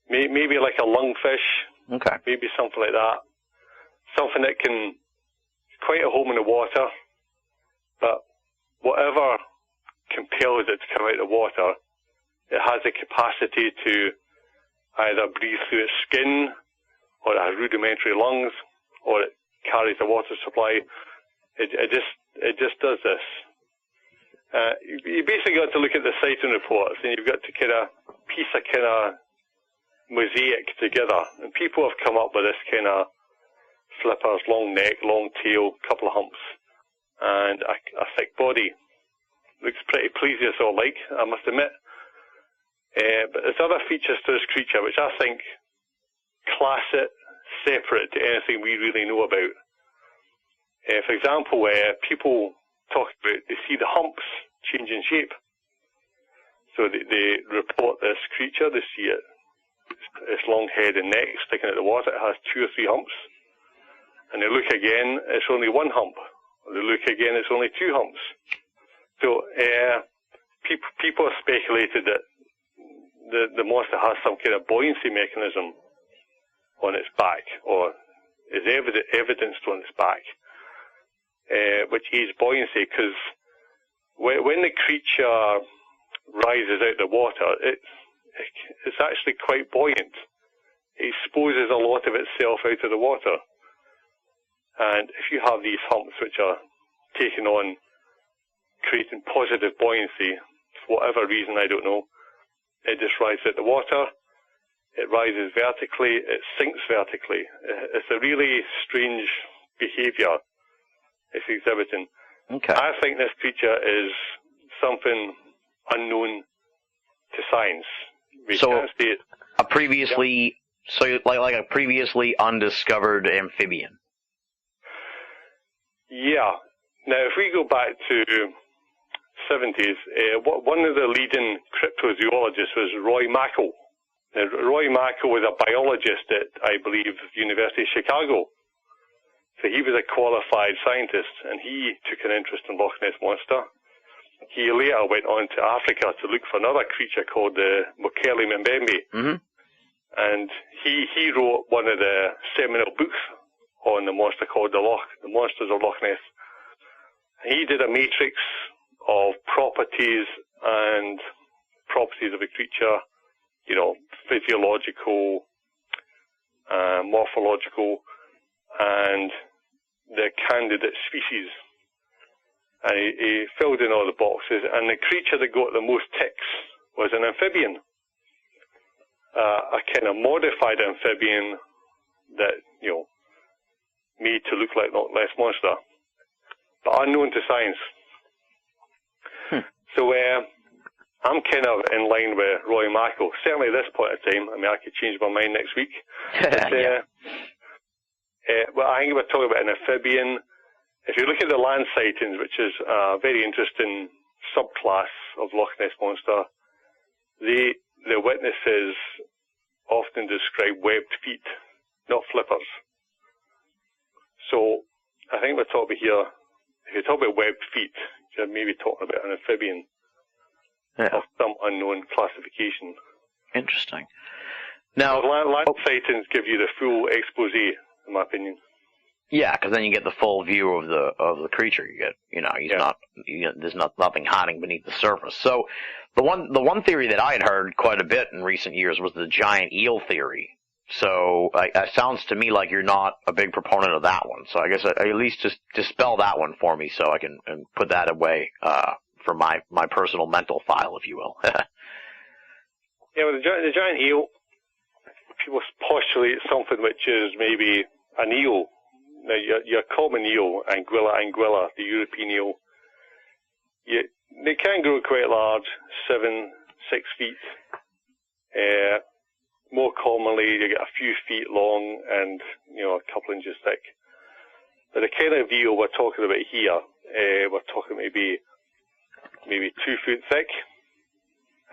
Maybe like a lungfish. Okay. Maybe something like that. Something that can quite a home in the water, but whatever compels it to come out of the water, it has the capacity to either breathe through its skin, or it has rudimentary lungs, or it carries a water supply. It just does this. You basically got to look at the sighting reports, and you've got to kind of piece a kind of mosaic together. And people have come up with this kind of flippers, long neck, long tail, couple of humps, and a thick body. Looks pretty plesiosaur-like, I must admit. But there's other features to this creature which I think class it separate to anything we really know about. For example, people talk about, they see the humps change in shape. So they report this creature, they see it, its long head and neck sticking out the water, it has 2 or 3 humps. And they look again, it's only 1 hump. They look again, it's only 2 humps. So people have speculated that the monster has some kind of buoyancy mechanism on its back, or is evidenced on its back, which aids buoyancy, because when the creature rises out of the water, it's actually quite buoyant. It exposes a lot of itself out of the water. And if you have these humps which are taking on, creating positive buoyancy, for whatever reason, I don't know, it just rises out the water, it rises vertically, it sinks vertically. It's a really strange behavior it's exhibiting. Okay. I think this creature is something unknown to science. We can't see it. A previously, like a previously undiscovered amphibian. Yeah. Now, if we go back to 70s, one of the leading cryptozoologists was Roy Mackal. Now, Roy Mackal was a biologist at, I believe, the University of Chicago. So he was a qualified scientist, and he took an interest in Loch Ness Monster. He later went on to Africa to look for another creature called the Mokele Mbembe. Mm-hmm. And he wrote one of the seminal books on the monster called The Monsters of Loch Ness. He did a matrix of properties of a creature, physiological, morphological, and the candidate species. And he filled in all the boxes, and the creature that got the most ticks was an amphibian. A kind of modified amphibian that, made to look like Loch Ness Monster, but unknown to science. So I'm kind of in line with Roy Mako, certainly at this point in time. I mean, I could change my mind next week. But, well, I think we're talking about an amphibian. If you look at the land sightings, which is a very interesting subclass of Loch Ness Monster, the witnesses often describe webbed feet, not flippers. So I think we're talking here, if you talk about webbed feet, you're maybe talking about an amphibian of some unknown classification. Interesting. Now, land sightings give you the full expose, in my opinion. Yeah, because then you get the full view of the creature. You get, there's nothing hiding beneath the surface. So the one theory that I had heard quite a bit in recent years was the giant eel theory. So it sounds to me like you're not a big proponent of that one. So I guess at least just dispel that one for me, so I can put that away for my personal mental file, if you will. Yeah, well, the giant eel, people postulate something which is maybe an eel. Now, your common eel, anguilla, the European eel, they can grow quite large, 6 feet. More commonly, you get a few feet long and, a couple inches thick. But the kind of eel we're talking about here, we're talking maybe 2 foot thick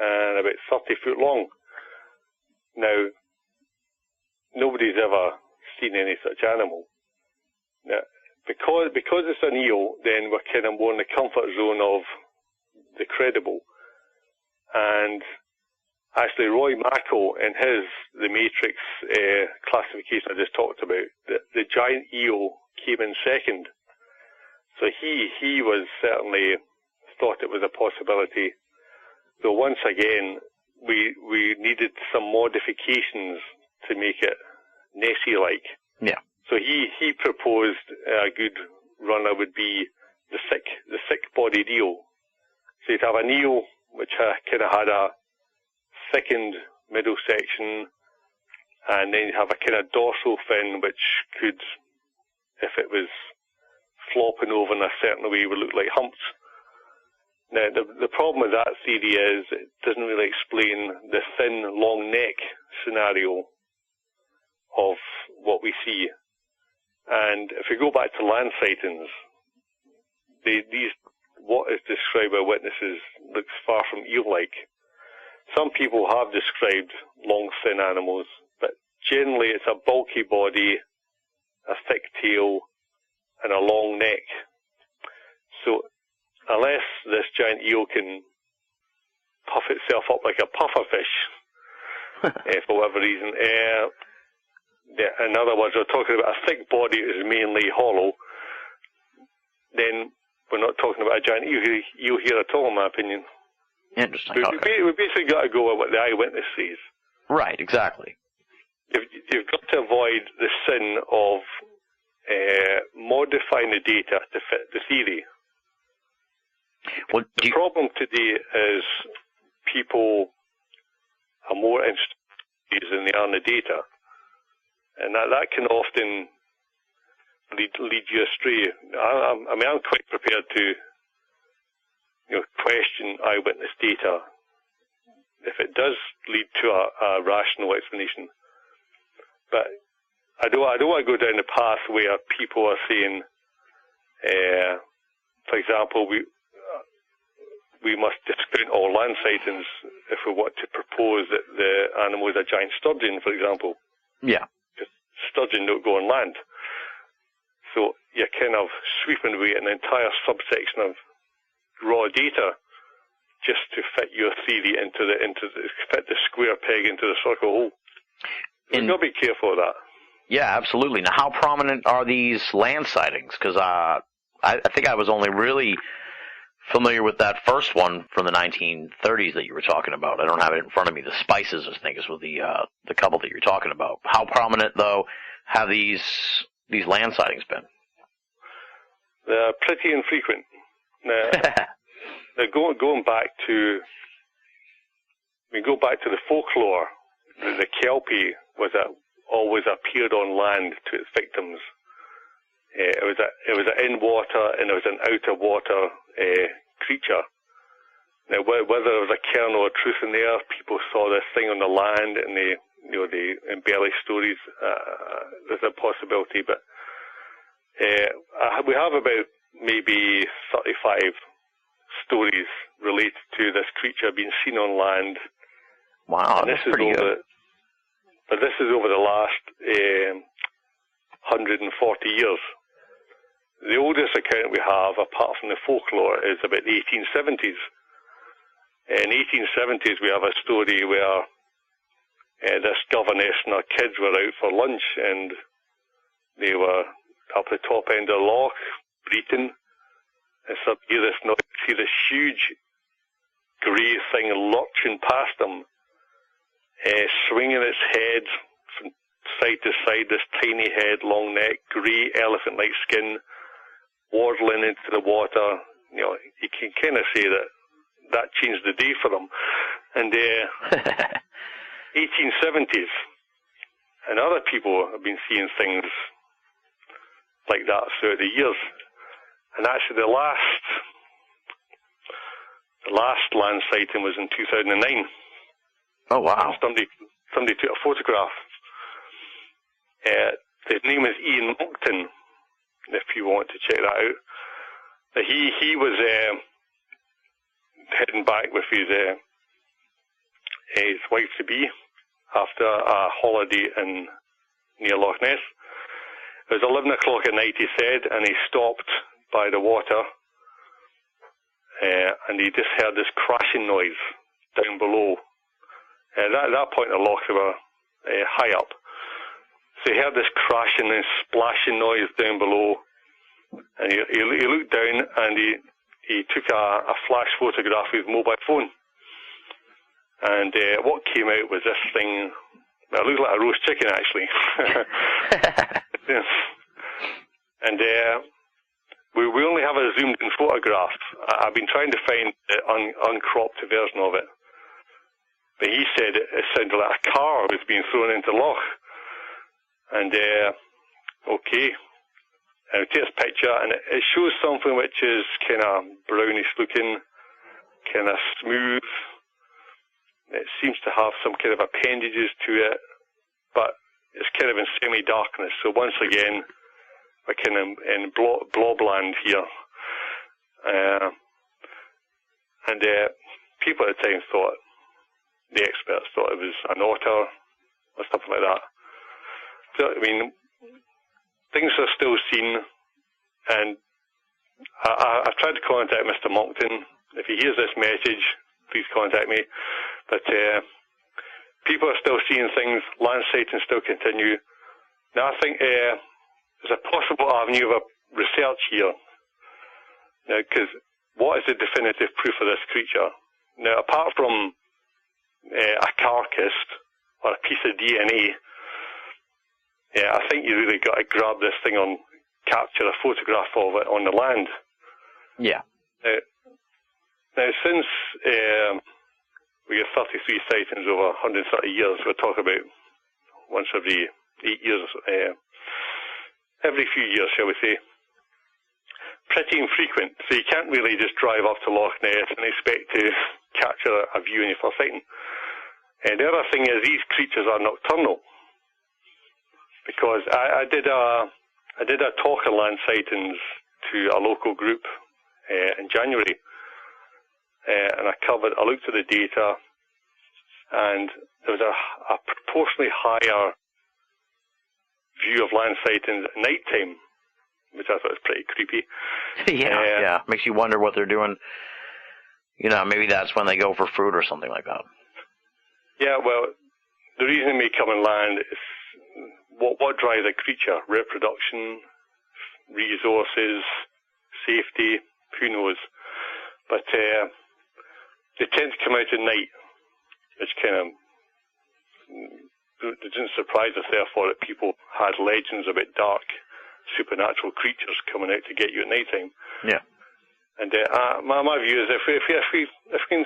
and about 30 foot long. Now, nobody's ever seen any such animal. Now, because it's an eel, then we're kind of more in the comfort zone of the credible. And actually, Roy Mako, in the Matrix classification I just talked about, the giant eel came in second. So he was certainly thought it was a possibility. So once again, we needed some modifications to make it Nessie-like. Yeah. So he proposed a good runner would be the thick-bodied eel. So you'd have an eel which kind of had a thickened middle section, and then you'd have a kind of dorsal fin which could, if it was flopping over in a certain way, would look like humps. Now, the problem with that theory is it doesn't really explain the thin, long neck scenario of what we see. And if we go back to land sightings, what is described by witnesses looks far from eel-like. Some people have described long, thin animals, but generally it's a bulky body, a thick tail, and a long neck. So unless this giant eel can puff itself up like a pufferfish, for whatever reason, in other words, we're talking about a thick body that is mainly hollow, then we're not talking about a giant eel here at all, in my opinion. Interesting. We basically got to go with what the eyewitness sees. Right, exactly. You've got to avoid the sin of modifying the data to fit the theory. Well, the problem today is people are more interested than they are in the data. And that can often lead you astray. I'm quite prepared to question eyewitness data if it does lead to a rational explanation. But I don't want to go down the path where people are saying, for example, we must discount all land sightings if we want to propose that the animal is a giant sturgeon, for example. Yeah. Sturgeon don't go on land. So you're kind of sweeping away an entire subsection of raw data just to fit your theory fit the square peg into the circle hole. We've got to be careful of that. Yeah, absolutely. Now, how prominent are these land sightings? Because I think I was only really familiar with that first one from the 1930s that you were talking about. I don't have it in front of me. The Spices, I think, is with the couple that you're talking about. How prominent, though, have these land sightings been? They're pretty infrequent. They're going back to. We go back to the folklore. The Kelpie always appeared on land to its victims. It was an in water and it was an out of water creature. Now, whether there was a kernel of truth in there, people saw this thing on the land and they embellish stories. There's a possibility, but we have about maybe 35 stories related to this creature being seen on land. Wow, that's pretty good. But this is over the last 140 years. The oldest account we have, apart from the folklore, is about the 1870s. In the 1870s, we have a story where this governess and her kids were out for lunch, and they were up the top end of the loch, breathing, and so you hear this noise, see this huge grey thing lurching past them, swinging its head from side to side, this tiny head, long neck, grey elephant-like skin, waddling into the water. You know, you can kind of say that changed the day for them. And 1870s, and other people have been seeing things like that throughout the years. And actually, the last land sighting was in 2009. Oh wow! Somebody took a photograph. His name is Ian Monckton, if you want to check that out. He was heading back with his wife-to-be after a holiday near Loch Ness. It was 11 o'clock at night, he said, and he stopped by the water, and he just heard this crashing noise down below. At that point in the loch, they were high up. So he heard this crashing and splashing noise down below, and he looked down and he took a flash photograph with his mobile phone. And what came out was this thing. Well, it looked like a roast chicken, actually. And we only have a zoomed-in photograph. I've been trying to find an uncropped version of it. But he said it sounded like a car was being thrown into the loch. And, okay. And we take this picture, and it shows something which is kind of brownish looking, kind of smooth. It seems to have some kind of appendages to it, but it's kind of in semi-darkness. So once again, we're kind of in blobland here. And people at the time thought, the experts thought it was an otter or something like that. So, I mean, things are still seen, and I've tried to contact Mr. Monckton. If he hears this message, please contact me. But people are still seeing things. Land sightings still continue. Now, I think there's a possible avenue of research here. Now, because what is the definitive proof of this creature? Now, apart from a carcass or a piece of DNA, I think you really got to grab this thing on, capture a photograph of it on the land. Yeah. Now since we get 33 sightings over 130 years, we're talking about once every 8 years, every few years, shall we say. Pretty infrequent, so you can't really just drive up to Loch Ness and expect to capture a view in your first sighting. And the other thing is these creatures are nocturnal, because I did a talk on land sightings to a local group in January, and I looked at the data, and there was a proportionally higher view of land sightings at night time, which I thought was pretty creepy. Yeah. Makes you wonder what they're doing. You know, maybe that's when they go for food or something like that. Yeah, well, the reason it may come on land is what drives a creature? Reproduction, resources, safety, who knows? But they tend to come out at night, which kind of it didn't surprise us, therefore, that people had legends about dark, supernatural creatures coming out to get you at night time. Yeah. And my view is if we can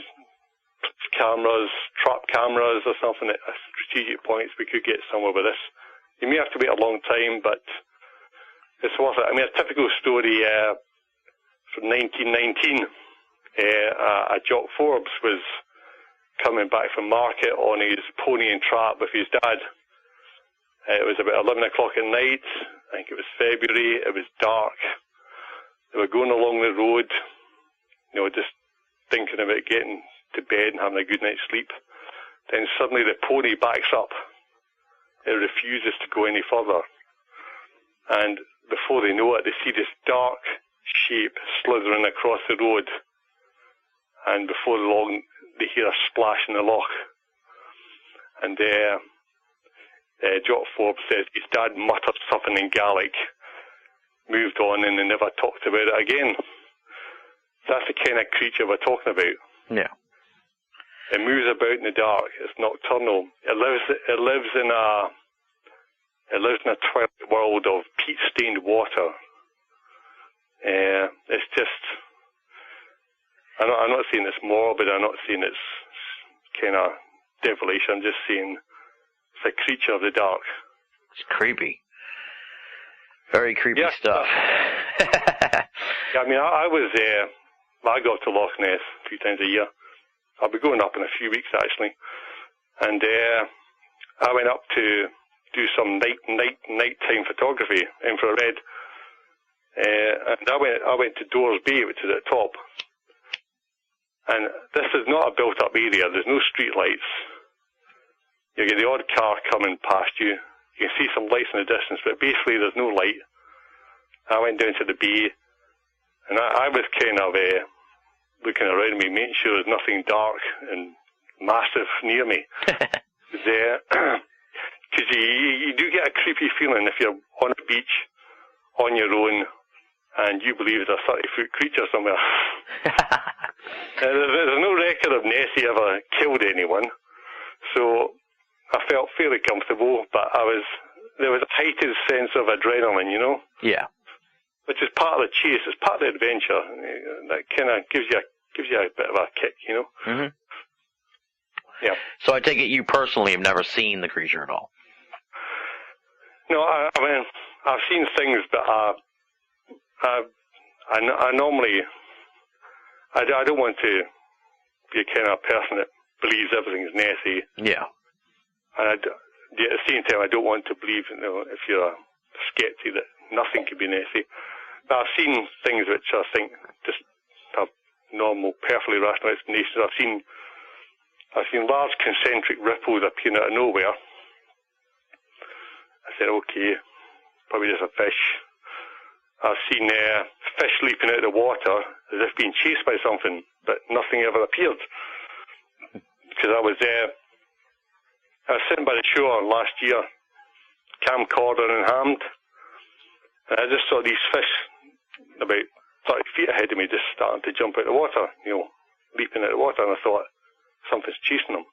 cameras, trap cameras or something at strategic points, we could get somewhere with this. You may have to wait a long time, but it's worth it. I mean, a typical story from 1919, a Jock Forbes was coming back from market on his pony and trap with his dad. It was about 11 o'clock at night. I think it was February. It was dark. They were going along the road, just thinking about getting to bed and having a good night's sleep. Then suddenly the pony backs up. It refuses to go any further. And before they know it, they see this dark shape slithering across the road. And before long, they hear a splash in the loch. And Jock Forbes says his dad muttered something in Gaelic, moved on, and they never talked about it again. That's the kind of creature we're talking about. Yeah. It moves about in the dark. It's nocturnal. It lives in a twilight world of peat-stained water. It's just. I'm not saying it's morbid. I'm not saying it's kind of devilish. I'm just saying it's a creature of the dark. It's creepy. Very creepy stuff. Yeah, I mean, I go up to Loch Ness a few times a year. I'll be going up in a few weeks, actually. And I went up to do some nighttime photography, infrared. And I went to Doors Bay, which is at the top. And this is not a built-up area. There's no street lights. You get the odd car coming past you. You can see some lights in the distance, but basically there's no light. I went down to the bay, and I was kind of looking around me, making sure there's nothing dark and massive near me. Because you do get a creepy feeling if you're on a beach on your own and you believe there's a 30-foot creature somewhere. There's no record of Nessie ever killed anyone, so I felt fairly comfortable, but there was a heightened sense of adrenaline, Yeah. Which is part of the chase. It's part of the adventure. That kind of gives you a bit of a kick, Mm-hmm. Yeah. So I take it you personally have never seen the creature at all? No, I mean, I've seen things, but I normally, I don't want to be a kind of person that believes everything is Nessie. Yeah. And at the same time, I don't want to believe, if you're a skeptic, that nothing could be Nessie. But I've seen things which I think just have normal, perfectly rational explanations. I've seen large concentric ripples appearing out of nowhere. I said, okay, probably just a fish. I've seen fish leaping out of the water as if being chased by something, but nothing ever appeared. Because I was sitting by the shore last year, camcorder in hand, and I just saw these fish about 30 feet ahead of me just starting to jump out of the water, leaping out of the water, and I thought, something's chasing them.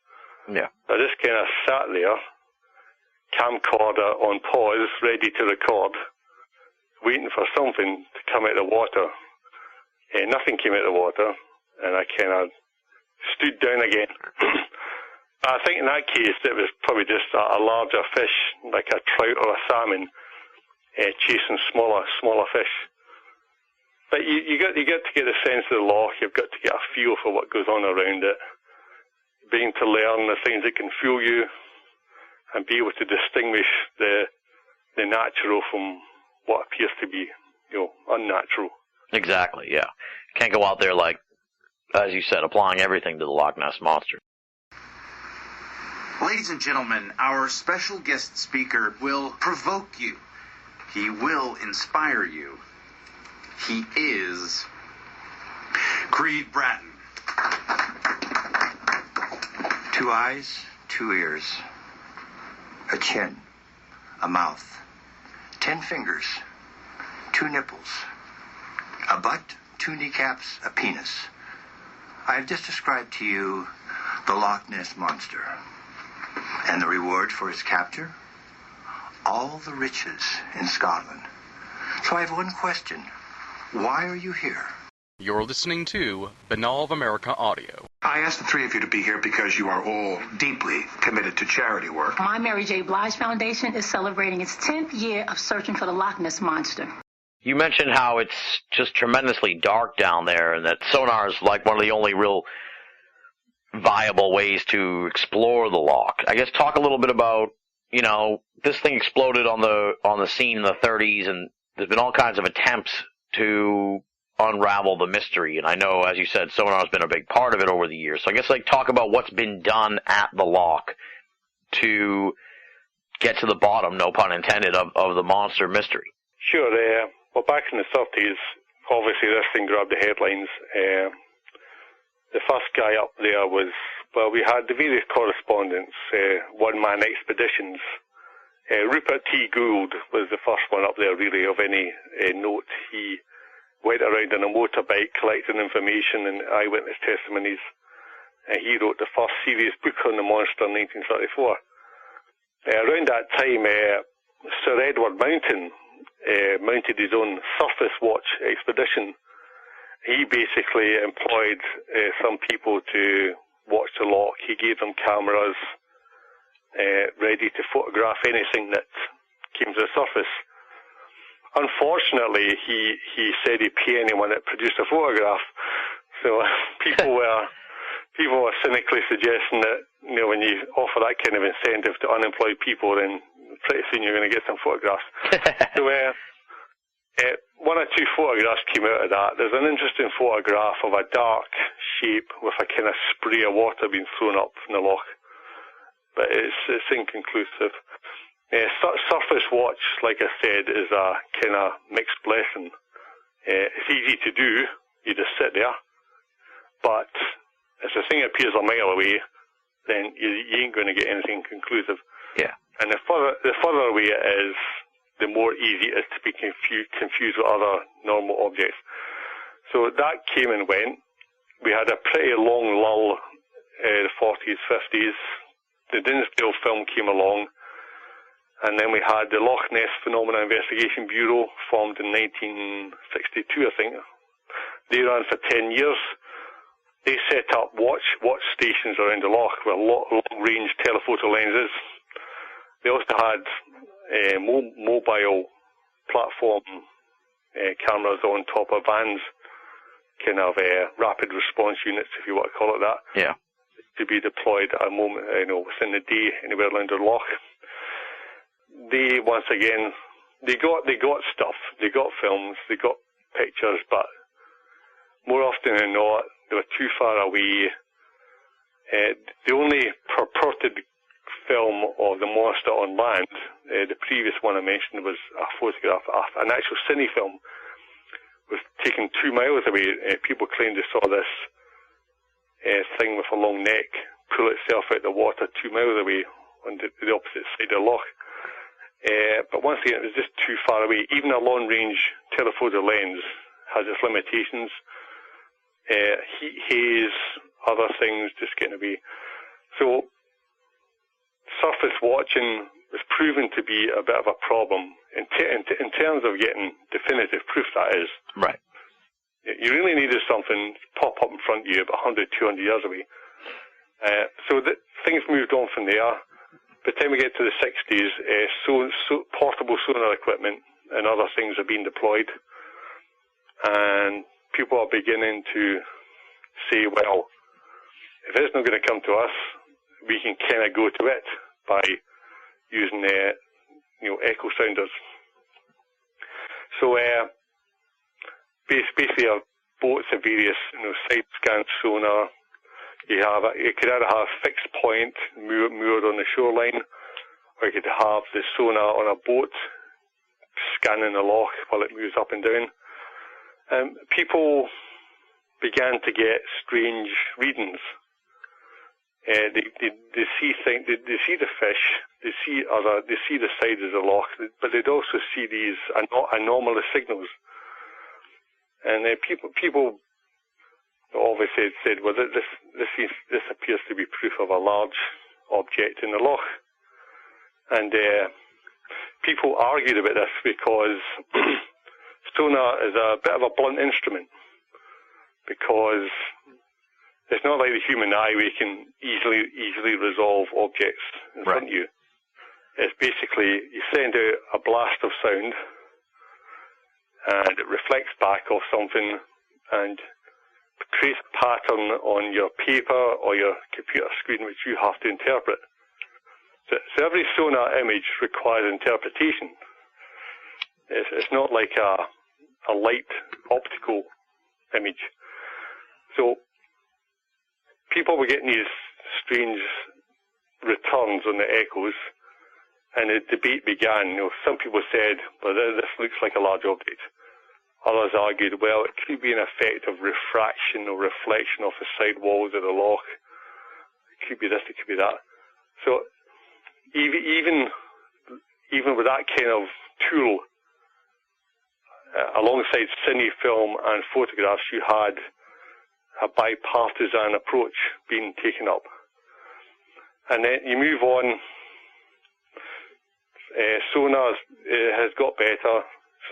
Yeah. I just kind of sat there, camcorder on pause, ready to record, waiting for something to come out of the water. Nothing came out of the water, and I kind of stood down again. I think in that case it was probably just a larger fish, like a trout or a salmon, chasing smaller fish. But you got to get the sense of the loch. You've got to get a feel for what goes on around it, being to learn the things that can fool you, and be able to distinguish the natural from what appears to be, unnatural. Exactly, yeah. Can't go out there like, as you said, applying everything to the Loch Ness Monster. Ladies and gentlemen, our special guest speaker will provoke you. He will inspire you. He is Creed Bratton. 2 eyes, 2 ears, a chin, a mouth, 10 fingers, 2 nipples, a butt, 2 kneecaps, a penis. I have just described to you the Loch Ness Monster. And the reward for its capture? All the riches in Scotland. So I have one question. Why are you here? You're listening to Banal of America Audio. I asked the three of you to be here because you are all deeply committed to charity work. My Mary J. Blige Foundation is celebrating its 10th year of searching for the Loch Ness Monster. You mentioned how it's just tremendously dark down there, and that sonar is like one of the only real viable ways to explore the loch. I guess talk a little bit about, you know, this thing exploded on the scene in the 30s, and there's been all kinds of attempts to unravel the mystery. And I know, as you said, sonar has been a big part of it over the years. So I guess talk about what's been done at the loch to get to the bottom, no pun intended, of the monster mystery. Sure. Well, back in the 30s, obviously this thing grabbed the headlines. The first guy up there was, well, we had the various correspondents, one-man expeditions. Rupert T. Gould was the first one up there, really, of any note. He went around on a motorbike collecting information and eyewitness testimonies. He wrote the first serious book on the monster in 1934. Around that time, Sir Edward Mountain mounted his own surface watch expedition. He basically employed some people to watch the loch. He gave them cameras ready to photograph anything that came to the surface. Unfortunately, he said he'd pay anyone that produced a photograph. So people were cynically suggesting that, you know, when you offer that kind of incentive to unemployed people, then pretty soon you're going to get some photographs. So one or two photographs came out of that. There's an interesting photograph of a dark shape with a kind of spray of water being thrown up from the loch, but it's inconclusive. Surface watch, like I said, is a kind of mixed blessing. It's easy to do. You just sit there. But if the thing appears a mile away, then you ain't going to get anything conclusive. Yeah. And the further away it is, the more easy it is to be confused with other normal objects. So that came and went. We had a pretty long lull, the 40s, 50s. The Dinsdale film came along. And then we had the Loch Ness Phenomena Investigation Bureau, formed in 1962, I think. They ran for 10 years. They set up watch stations around the loch with long-range telephoto lenses. They also had mobile platform cameras on top of vans, kind of rapid response units, if you want to call it that. Yeah. To be deployed at a moment, within the day, anywhere around the loch. They, once again, they got stuff. They got films, they got pictures, but more often than not, they were too far away. The only purported film of the monster on land, the previous one I mentioned, was a photograph, an actual cine film, was taken 2 miles away. People claimed they saw this thing with a long neck pull itself out of the water 2 miles away on the opposite side of the loch. But once again, it was just too far away. Even a long-range telephoto lens has its limitations. Heat haze, other things just getting away. So surface watching was proven to be a bit of a problem in terms of getting definitive proof, that is. Right. You really needed something to pop up in front of you about 100, 200 years away. So things moved on from there. By the time we get to the 60s, portable sonar equipment and other things are being deployed. And people are beginning to say, well, if it's not going to come to us, we can kind of go to it by using echo sounders. So basically, boats of various side scan sonar. You could either have fixed point moored on the shoreline, or you could have the sonar on a boat scanning the loch while it moves up and down. People began to get strange readings. they see they see the fish, they see the sides of the loch, but they'd also see these anomalous signals. And people obviously said, well, this appears to be proof of a large object in the loch. And people argued about this because sonar is a bit of a blunt instrument, because it's not like the human eye where you can easily resolve objects in front of you. It's basically, you send out a blast of sound and it reflects back off something and creates a pattern on your paper or your computer screen which you have to interpret. So every sonar image requires interpretation. It's not like a light optical image. So people were getting these strange returns on the echoes, and a debate began. Some people said, well, this looks like a large object. Others argued, well, it could be an effect of refraction or reflection off the side walls of the loch. It could be this, it could be that. So even with that kind of tool, alongside cine film and photographs, you had a bipartisan approach being taken up. And then you move on, sonar has got better,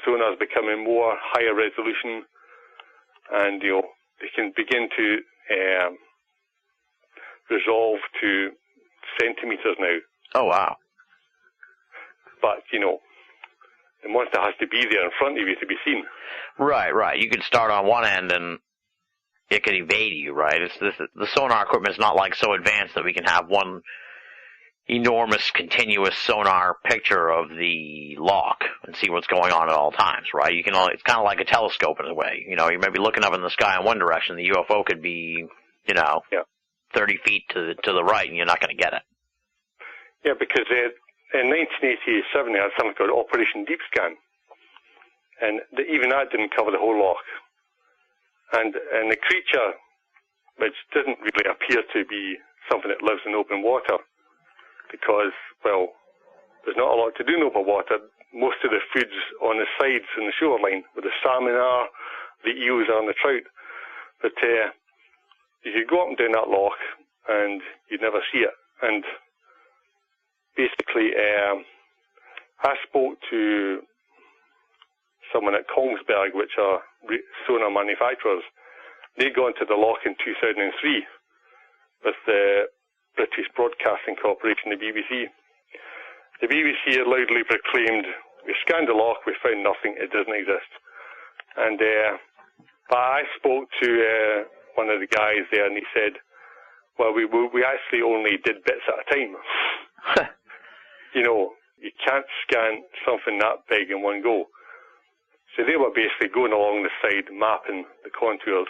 sonar is becoming more higher resolution, and they can begin to resolve to centimeters now. Oh, wow. But, the monster has to be there in front of you to be seen. Right. You could start on one end and it could evade you, right? The sonar equipment is not like so advanced that we can have one enormous continuous sonar picture of the loch and see what's going on at all times, right? It's kind of like a telescope in a way. You may be looking up in the sky in one direction, the UFO could be, 30 feet to the right, and you're not going to get it. Yeah, because in 1987 they had something called Operation Deep Scan, and even that didn't cover the whole loch. And the creature, which didn't really appear to be something that lives in open water, because, well, there's not a lot to do in open water. Most of the food's on the sides and the shoreline, where the salmon are, the eels are, and the trout. But you could go up and down that loch, and you'd never see it. And basically, I spoke to someone at Kongsberg, which are sonar manufacturers. They'd gone to the loch in 2003 with the British Broadcasting Corporation, the BBC. The BBC loudly proclaimed, we scanned the loch, we found nothing, it doesn't exist. And but I spoke to one of the guys there, and he said, well, we actually only did bits at a time. You can't scan something that big in one go. So they were basically going along the side, mapping the contours.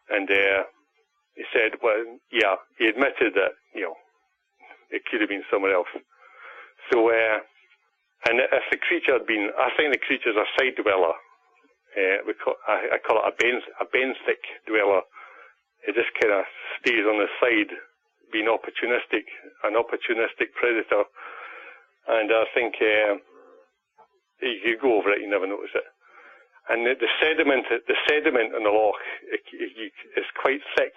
And he said, well, yeah, he admitted that, it could have been someone else. So, and if the creature had been, I think the creature's a side dweller. I call it a benthic dweller. It just kind of stays on the side, being an opportunistic predator. And I think you go over it, you never notice it. And the sediment in the loch is quite thick.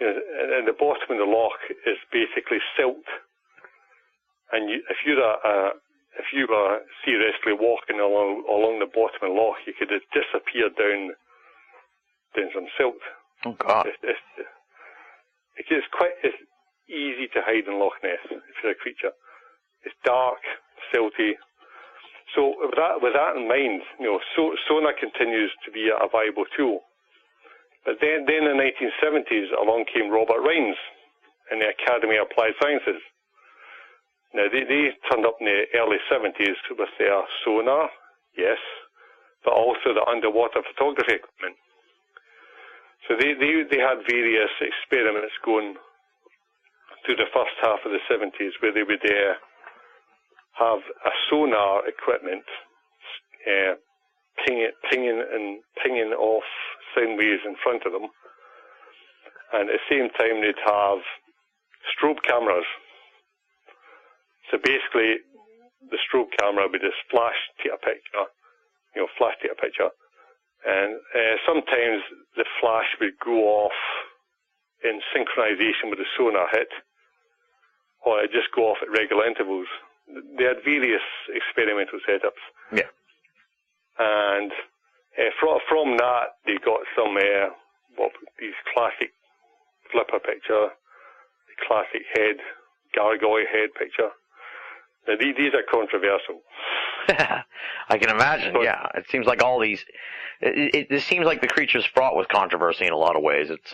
And the bottom of the loch is basically silt. And if you were seriously walking along the bottom of the loch, you could just disappear down some silt. Oh God! It's easy to hide in Loch Ness if you're a creature. It's dark, silty. So with that in mind, sonar continues to be a viable tool. But then in the 1970s, along came Robert Rines in the Academy of Applied Sciences. Now, they turned up in the early 70s with their sonar, yes, but also the underwater photography equipment. So they had various experiments going through the first half of the 70s where they would have a sonar equipment pinging off sound waves in front of them, and at the same time they'd have strobe cameras. So basically, the strobe camera would just flash take a picture, and sometimes the flash would go off in synchronization with the sonar hit, or it'd just go off at regular intervals. They had various experimental setups. Yeah. And from that, they got some these classic flipper picture, the classic head, gargoyle head picture. Now, these are controversial. I can imagine, yeah. It seems like all these... It seems like the creature's fraught with controversy in a lot of ways. It's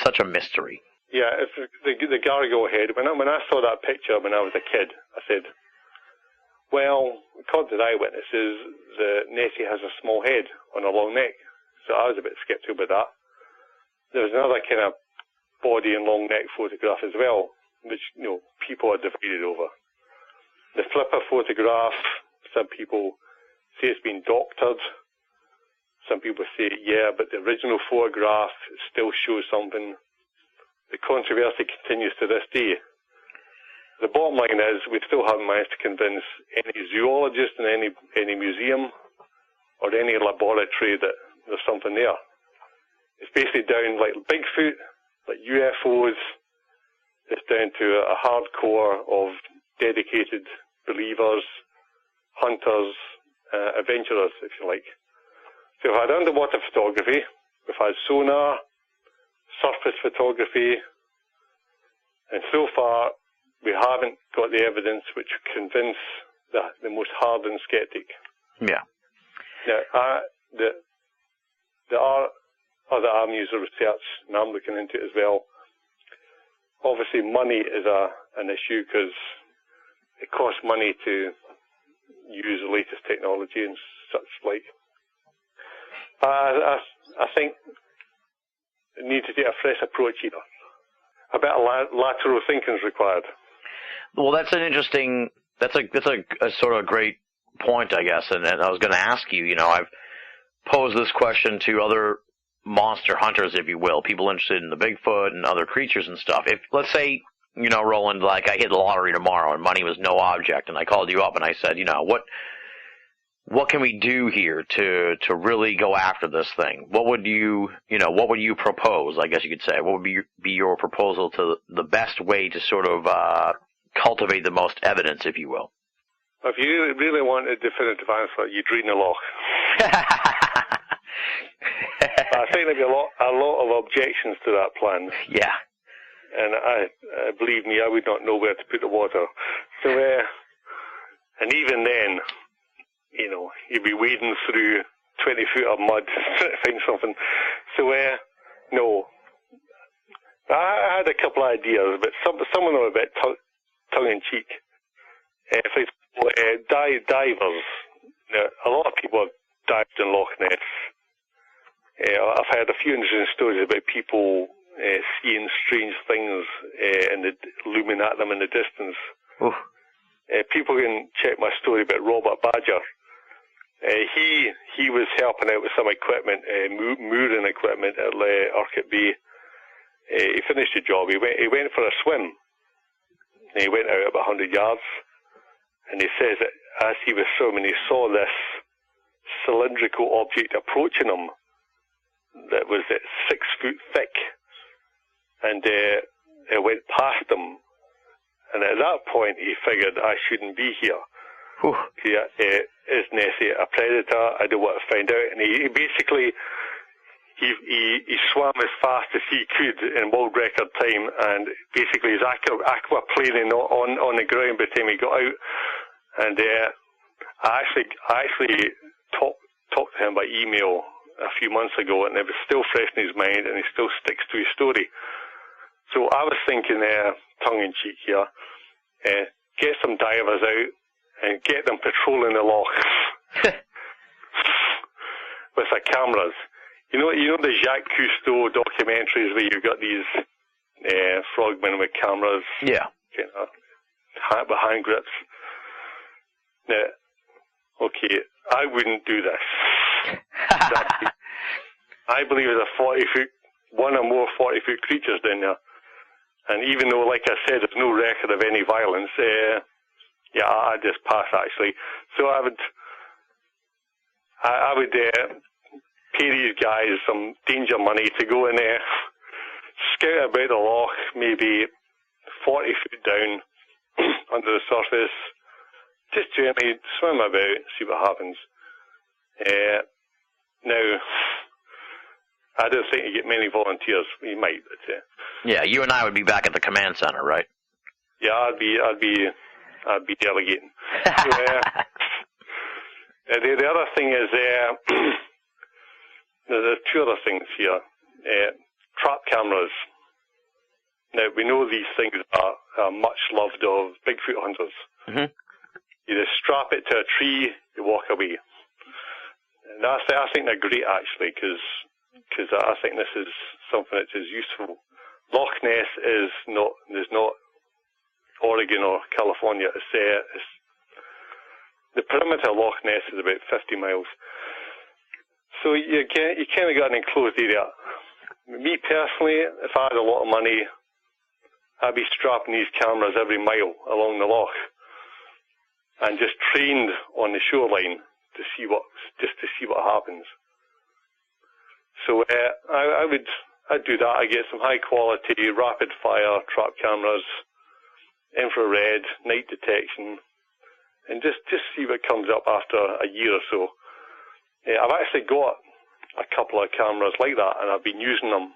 such a mystery. Yeah, it's the gargoyle head. When I saw that picture when I was a kid, I said, well, according to the eyewitnesses, the Nessie has a small head on a long neck. So I was a bit sceptical about that. There was another kind of body and long neck photograph as well, which, people are divided over. The flipper photograph, some people say it's been doctored. Some people say, yeah, but the original photograph still shows something. The controversy continues to this day. The bottom line is we still haven't managed to convince any zoologist in any museum or any laboratory that there's something there. It's basically down like Bigfoot, like UFOs. It's down to a hardcore of dedicated believers, hunters, adventurers, if you like. So we've had underwater photography, we've had sonar, surface photography, and so far we haven't got the evidence which convince the most hardened skeptic. Yeah. Now, there are other avenues of research, and I'm looking into it as well. Obviously, money is an issue because it costs money to use the latest technology and such like. I think we need to take a fresh approach here. A bit of lateral thinking is required. Well, that's an interesting. That's a sort of great point, I guess. And I was going to ask you. I've posed this question to other monster hunters, if you will, people interested in the Bigfoot and other creatures and stuff. If, let's say, Roland, like I hit the lottery tomorrow and money was no object, and I called you up and I said, what can we do here to really go after this thing? What would you propose? I guess you could say. What would be your proposal to the best way to sort of cultivate the most evidence, if you will? If you really want a definitive answer, you'd read in the Loch. I think there'd be a lot of objections to that plan. Yeah. And believe me, I would not know where to put the water. So, and even then, you'd be wading through 20 feet of mud to find something. So, no. I had a couple of ideas, but some of them are a bit tongue-in-cheek. For example, divers. A lot of people have dived in Loch Ness. I've heard a few interesting stories about people seeing strange things looming at them in the distance. People can check my story about Robert Badger. He was helping out with some equipment, mooring equipment at Urquhart Bay. He finished the job. He went for a swim. And he went out about 100 yards. And he says that as he was swimming, he saw this cylindrical object approaching him that was 6 foot thick. And it went past him. And at that point, he figured, I shouldn't be here. Is Nessie a predator? I don't want to find out. And he basically, he swam as fast as he could in world record time, and basically he's aquaplaning on the ground by the time he got out. And I actually talked to him by email a few months ago, and it was still fresh in his mind, and he still sticks to his story. So I was thinking, tongue-in-cheek here, get some divers out and get them patrolling the loch with their cameras. You know the Jacques Cousteau documentaries where you've got these frogmen with cameras, with hand grips. Now, okay, I wouldn't do this. I believe it's a 40-foot one or more 40-foot creatures down there. And even though, like I said, there's no record of any violence, I just pass, actually. So I would pay these guys some danger money to go in there, scout about the loch, maybe 40 feet down under the surface, just gently swim about, see what happens. Now, I don't think you get many volunteers. You might, but yeah, you and I would be back at the command center, right? Yeah, I'd be delegating. So, the other thing is there's two other things here. Trap cameras. Now, we know these things are much loved of Bigfoot hunters. Mm-hmm. You just strap it to a tree, you walk away. And I think they're great, actually, because I think this is something that is useful. Loch Ness is not Oregon or California. It's the perimeter of Loch Ness is about 50 miles. So you kind of got an enclosed area. Me personally, if I had a lot of money, I'd be strapping these cameras every mile along the loch and just trained on the shoreline to see what happens. So I'd do that. I get some high quality rapid fire trap cameras, infrared, night detection, and just see what comes up after a year or so. I've actually got a couple of cameras like that, and I've been using them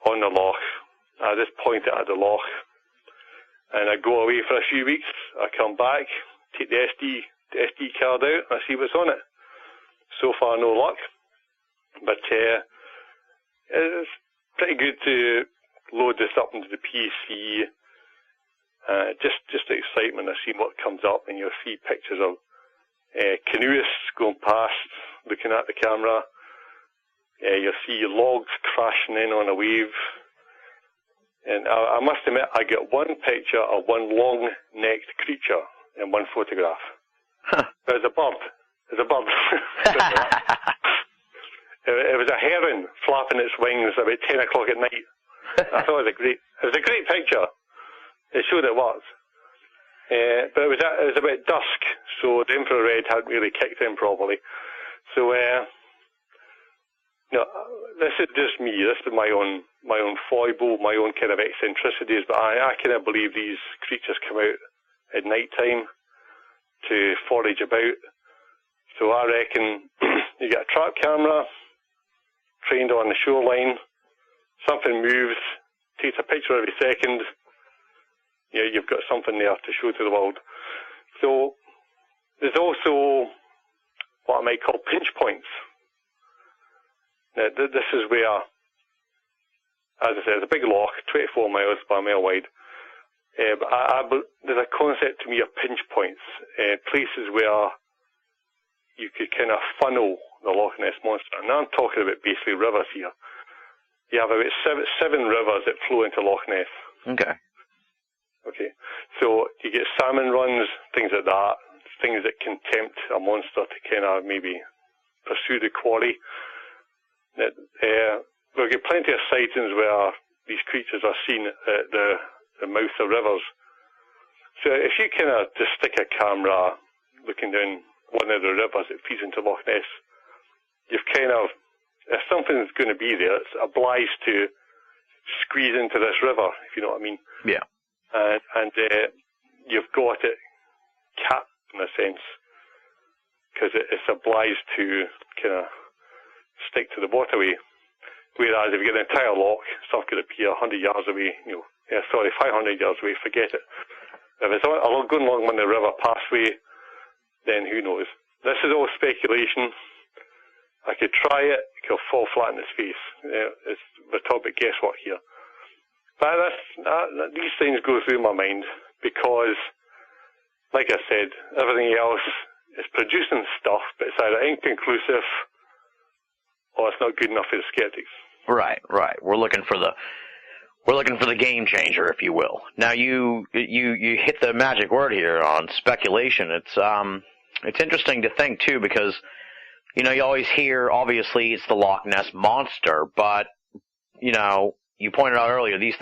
on the loch. I just point it at the loch, and I go away for a few weeks. I come back, take the SD card out, and I see what's on it. So far, no luck, but it's pretty good to load this up into the PC. Just the excitement of seeing what comes up, and you'll see pictures of canoeists going past, looking at the camera. You'll see logs crashing in on a wave. And I must admit, I get one picture of one long-necked creature in one photograph. Huh. There's a bird. There's a bird. It was a heron flapping its wings about 10 o'clock at night. I thought it was a great picture. It showed it was. But it was about dusk, so the infrared hadn't really kicked in properly. So, this is just me. This is my own foible, my own kind of eccentricities. But I kind of believe these creatures come out at night time to forage about. So I reckon you get a trap camera trained on the shoreline. Something moves, takes a picture every second. Yeah, you've got something there to show to the world. So there's also what I might call pinch points. Now, this is where, as I said, it's a big loch, 24 miles by a mile wide. But there's a concept to me of pinch points, places where you could kind of funnel the Loch Ness Monster. And I'm talking about basically rivers here. You have about seven rivers that flow into Loch Ness. Okay. So you get salmon runs, things like that, things that can tempt a monster to kind of maybe pursue the quarry. We'll get plenty of sightings where these creatures are seen at the mouth of rivers. So if you kind of just stick a camera looking down one of the rivers that feeds into Loch Ness, you've kind of, if something's going to be there, it's obliged to squeeze into this river, if you know what I mean. Yeah. And you've got it capped in a sense, because it's obliged to kind of stick to the waterway. Whereas if you get the entire loch, stuff could appear 100 yards away, 500 yards away, forget it. If it's going along one of the river pathway, then who knows. This is all speculation. I could try it, it could fall flat in its face. We're talking about guesswork here. But these things go through my mind because, like I said, everything else is producing stuff, but it's either inconclusive or it's not good enough for the skeptics. Right. We're looking for the game changer, if you will. Now you hit the magic word here on speculation. It's interesting to think too, because you always hear, obviously it's the Loch Ness Monster, but you pointed out earlier, these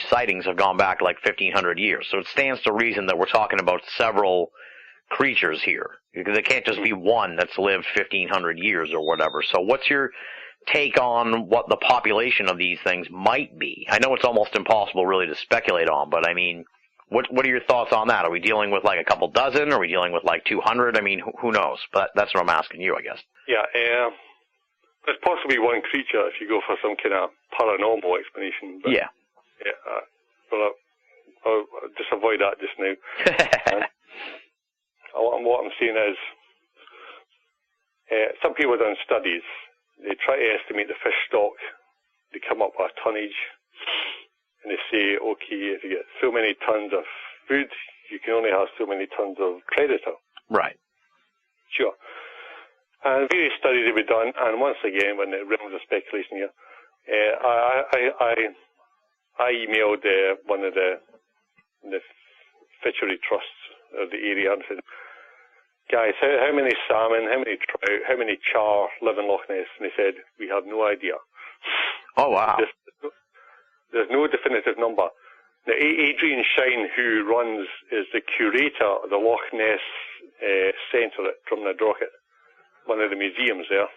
sightings have gone back like 1,500 years. So it stands to reason that we're talking about several creatures here. There can't just be one that's lived 1,500 years or whatever. So what's your take on what the population of these things might be? I know it's almost impossible really to speculate on, but I mean, what are your thoughts on that? Are we dealing with like a couple dozen? Are we dealing with like 200? I mean, who knows? But that's what I'm asking you, I guess. Yeah, there's possibly one creature if you go for some kind of paranormal explanation. But yeah. But I'll just avoid that just now. What I'm saying is, some people have done studies. They try to estimate the fish stock. They come up with a tonnage, and they say, okay, if you get so many tons of food, you can only have so many tons of predator. Right. Sure. And various studies have been done, and once again, when the realms of speculation here, I emailed one of the fishery trusts of the area and said, guys, how many salmon, how many trout, how many char live in Loch Ness? And they said, we have no idea. Oh, wow. There's no definitive number. Now, Adrian Shine, who is the curator of the Loch Ness Centre at Drumnadrochit, one of the museums there,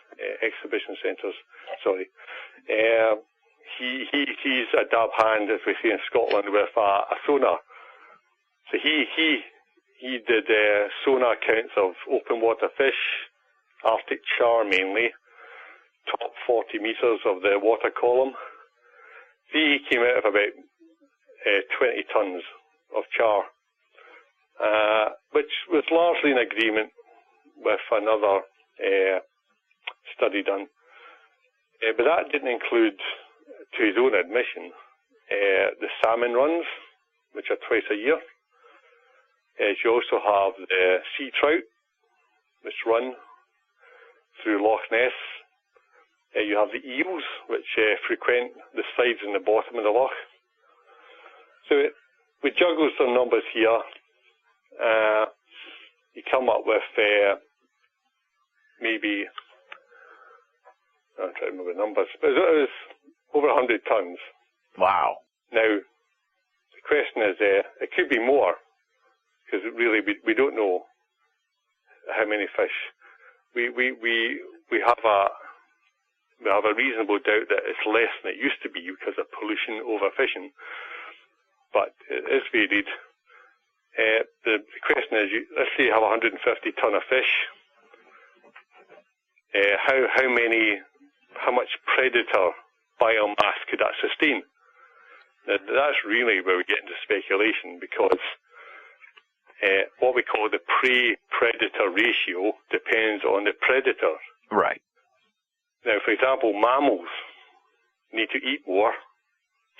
exhibition centres, sorry. He's a dab hand, as we say in Scotland, with a sonar. So he did sonar counts of open water fish, Arctic char mainly, top 40 metres of the water column. He came out of about 20 tonnes of char, which was largely in agreement with another study done. But that didn't include, to his own admission, the salmon runs, which are twice a year. You also have the sea trout, which run through Loch Ness. You have the eels, which frequent the sides and the bottom of the loch. So we juggle some numbers here. You come up with maybe, I'm trying to remember the numbers, but it was over 100 tons. Wow. Now, the question is, it could be more, because really we don't know how many fish. We have a reasonable doubt that it's less than it used to be because of pollution, overfishing, but it is varied. The question is, let's say you have 150 ton of fish. How much predator biomass could that sustain? Now, that's really where we get into speculation, because what we call the prey-predator ratio depends on the predator. Right. Now, for example, mammals need to eat more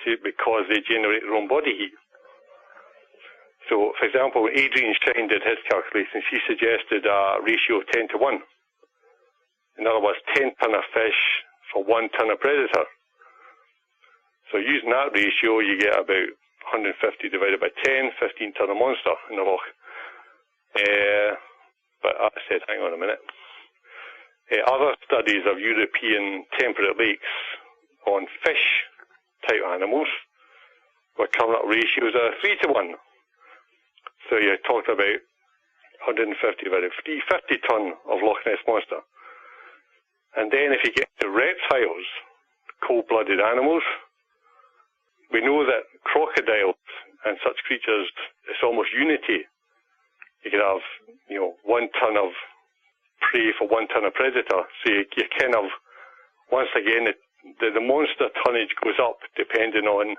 because they generate their own body heat. So, for example, when Adrian Shine did his calculations, she suggested a ratio of 10 to 1. In other words, 10 ton of fish for 1 ton of predator. So using that ratio, you get about 150 divided by 10, 15 ton of monster in the loch. But I said, hang on a minute. Other studies of European temperate lakes on fish-type animals were coming up ratios of 3 to 1. So you're talking about 150 divided by 50 ton of Loch Ness Monster. And then if you get to reptiles, cold-blooded animals, we know that crocodiles and such creatures, it's almost unity. You can have, 1 ton of prey for 1 ton of predator. So you kind of, once again, the monster tonnage goes up depending on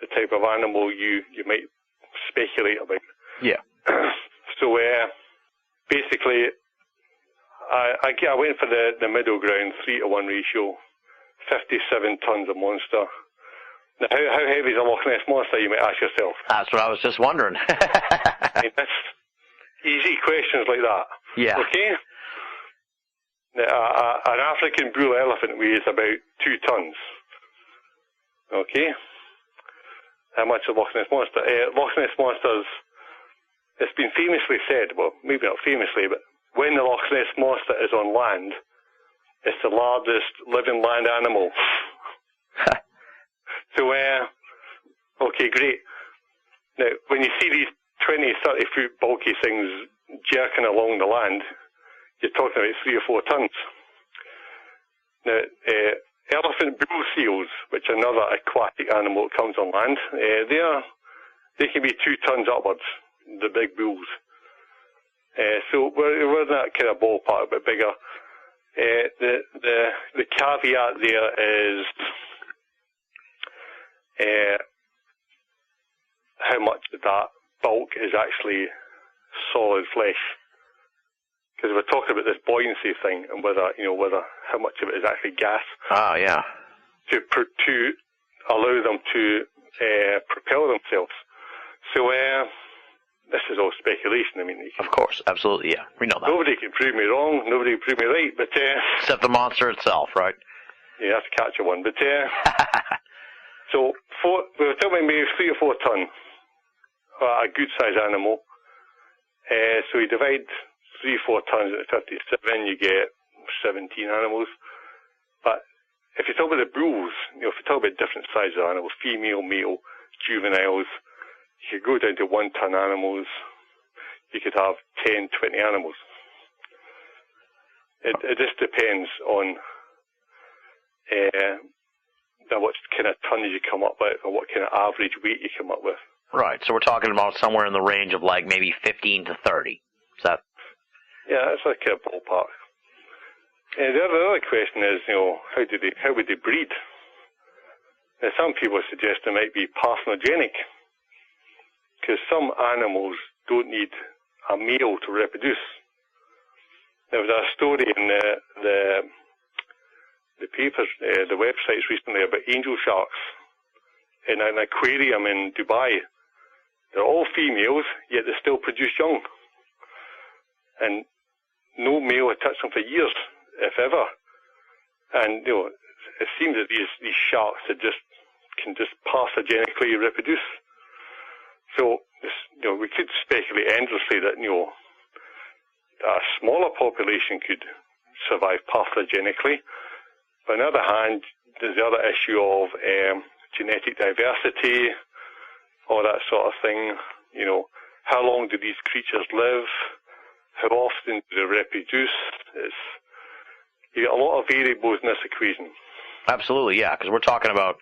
the type of animal you might speculate about. Yeah. So basically, I went for the middle ground, 3 to 1 ratio, 57 tons of monster. Now, how heavy is a Loch Ness Monster, you might ask yourself? That's what I was just wondering. I mean, that's easy questions like that. Yeah. Okay? Now, an African bull elephant weighs about 2 tons. Okay? How much is Loch Ness Monster? Loch Ness Monsters, it's been famously said, well, maybe not famously, but when the Loch Ness Monster is on land, it's the largest living land animal So, okay, great. Now, when you see these 20, 30 foot bulky things jerking along the land, you're talking about 3 or 4 tons. Now, elephant bull seals, which are another aquatic animal that comes on land, they can be 2 tons upwards, the big bulls. So we're in that kind of ballpark, but bigger. The caveat there is how much of that bulk is actually solid flesh. Because we're talking about this buoyancy thing and whether how much of it is actually gas. Ah, yeah. To allow them to propel themselves. So this is all speculation. I mean, of course, absolutely, yeah, we know that. Nobody can prove me wrong. Nobody can prove me right. But except the monster itself, right? Yeah, that's a catcher one. But so we were talking about maybe 3 or 4 ton, a good sized animal. So you divide 3, 4 tons into 57, you get 17 animals. But if you talk about the bulls, if you talk about different sizes of animals, female, male, juveniles, you could go down to 1 ton animals. You could have 10, 20 animals. It just depends on what kind of tonnage you come up with or what kind of average weight you come up with. Right, so we're talking about somewhere in the range of like maybe 15 to 30. Is that? Yeah, it's like a ballpark. The other question is, how would they breed? Now, some people suggest they might be parthenogenic, because some animals don't need a male to reproduce. There was a story in the papers, the websites recently about angel sharks in an aquarium in Dubai. They're all females, yet they still produce young. And no male had touched them for years, if ever. And it seems that these sharks can just parthenogenically reproduce. So we could speculate endlessly that a smaller population could survive parthenogenially. But on the other hand, there's the other issue of genetic diversity, all that sort of thing. How long do these creatures live? How often do they reproduce? You got a lot of variables in this equation. Absolutely, yeah, because we're talking about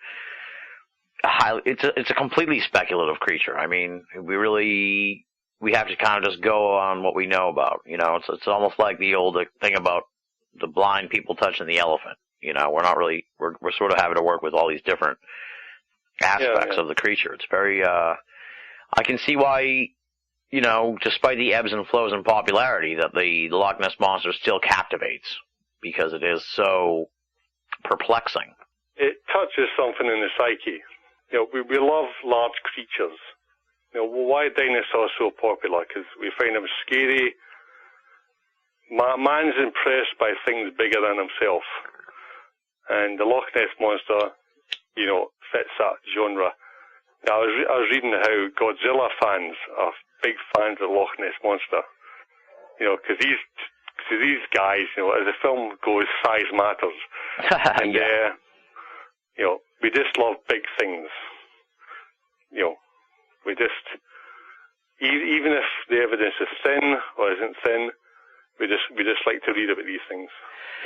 it's a completely speculative creature. I mean, we have to kind of just go on what we know about. It's almost like the old thing about the blind people touching the elephant. We're sort of having to work with all these different aspects of the creature. It's very I can see why, despite the ebbs and flows in popularity, that the Loch Ness Monster still captivates, because it is so perplexing. It touches something in the psyche. We love large creatures. Why are dinosaurs so popular? Because we find them scary. Man's impressed by things bigger than himself. And the Loch Ness Monster, fits that genre. Now, I was reading how Godzilla fans are big fans of Loch Ness Monster. Because these guys, as the film goes, size matters. And, we just love big things. We just, even if the evidence is thin or isn't thin, we just like to read about these things.